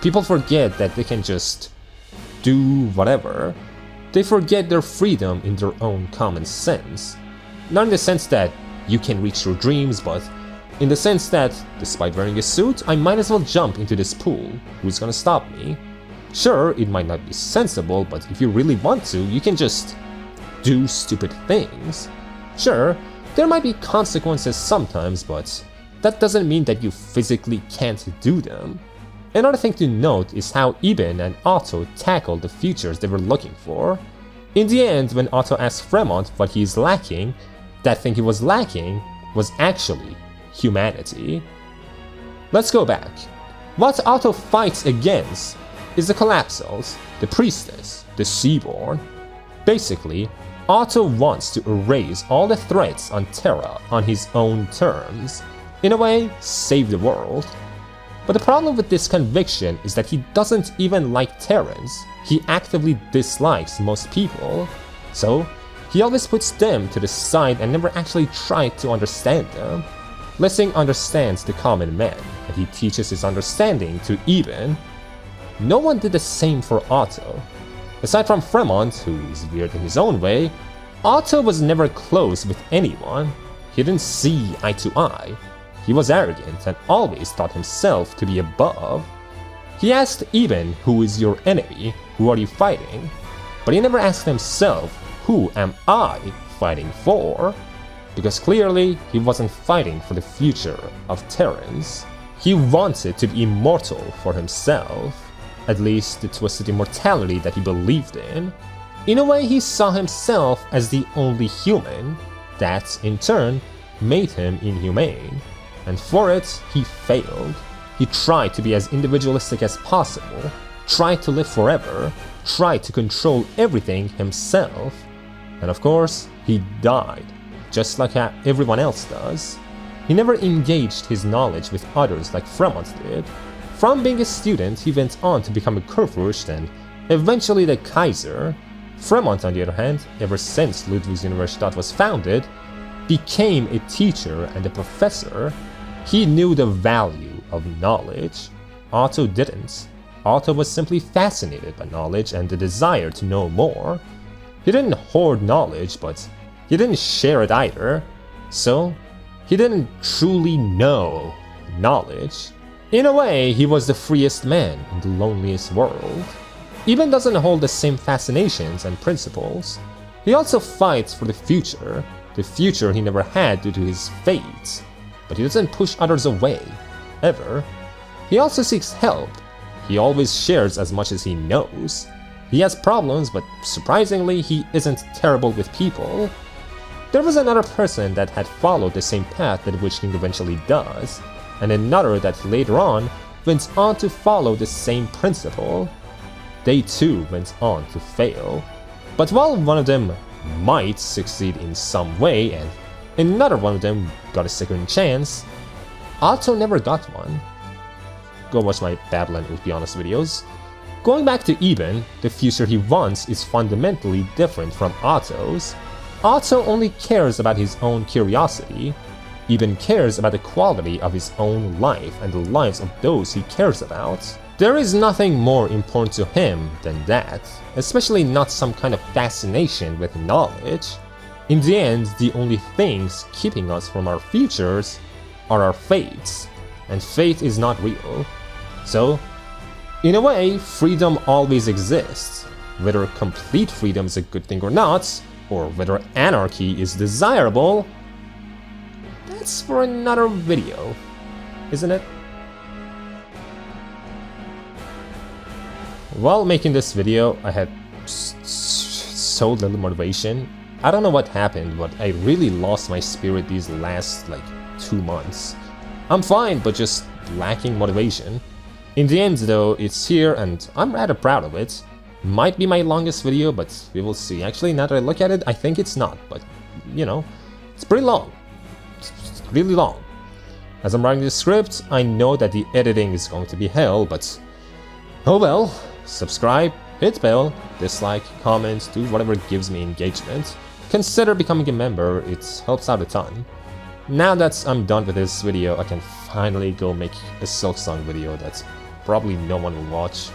People forget that they can just do whatever. They forget their freedom in their own common sense. Not in the sense that you can reach your dreams, but in the sense that, despite wearing a suit, I might as well jump into this pool. Who's gonna stop me? Sure, it might not be sensible, but if you really want to, you can just do stupid things. Sure, there might be consequences sometimes, but that doesn't mean that you physically can't do them. Another thing to note is how Eben and Otto tackled the futures they were looking for. In the end, when Otto asked Fremont what he is lacking, that thing he was lacking was actually humanity. Let's go back. What Otto fights against is the Collapsals, the Priestess, the Seaborn. Basically, Otto wants to erase all the threats on Terra on his own terms. In a way, save the world. But the problem with this conviction is that he doesn't even like Terrans. He actively dislikes most people. So, he always puts them to the side and never actually tried to understand them. Lessing understands the common man, and he teaches his understanding to Eben. No one did the same for Otto. Aside from Fremont, who is weird in his own way, Otto was never close with anyone. He didn't see eye to eye. He was arrogant and always thought himself to be above. He asked Eben, who is your enemy, who are you fighting? But he never asked himself, who am I fighting for? Because clearly, he wasn't fighting for the future of Terrans. He wanted to be immortal for himself. At least, the twisted immortality that he believed in. In a way, he saw himself as the only human. That, in turn, made him inhumane. And for it, he failed. He tried to be as individualistic as possible, tried to live forever, tried to control everything himself. And of course, he died, just like everyone else does. He never engaged his knowledge with others like Fremont did. From being a student, he went on to become a Kurfürst and eventually the Kaiser. Fremont, on the other hand, ever since Ludwig's Universität was founded, became a teacher and a professor. He knew the value of knowledge. Otto didn't. Otto was simply fascinated by knowledge and the desire to know more. He didn't hoard knowledge, but he didn't share it either. So, he didn't truly know knowledge. In a way, he was the freest man in the loneliest world. Eben doesn't hold the same fascinations and principles. He also fights for the future he never had due to his fate. But he doesn't push others away, ever. He also seeks help. He always shares as much as he knows. He has problems, but surprisingly, he isn't terrible with people. There was another person that had followed the same path that Witch King eventually does, and another that later on went on to follow the same principle. They too went on to fail. But while one of them might succeed in some way and another one of them got a second chance, Otto never got one. Go watch my Babylon Would Be Honest videos. Going back to Eben, the future he wants is fundamentally different from Otto's. Otto only cares about his own curiosity. Eben cares about the quality of his own life and the lives of those he cares about. There is nothing more important to him than that, especially not some kind of fascination with knowledge. In the end, the only things keeping us from our futures are our fates, and fate is not real. So, in a way, freedom always exists. Whether complete freedom is a good thing or not, or whether anarchy is desirable, that's for another video, isn't it? While making this video, I had so little motivation. I don't know what happened, but I really lost my spirit these last 2 months. I'm fine, but just lacking motivation. In the end though, it's here and I'm rather proud of it. Might be my longest video, but we will see. Actually, now that I look at it, I think it's not, but you know, it's pretty long. It's really long. As I'm writing the script, I know that the editing is going to be hell, but oh well. Subscribe, hit bell, dislike, comment, do whatever gives me engagement. Consider becoming a member, it helps out a ton. Now that I'm done with this video, I can finally go make a silksong video that probably no one will watch.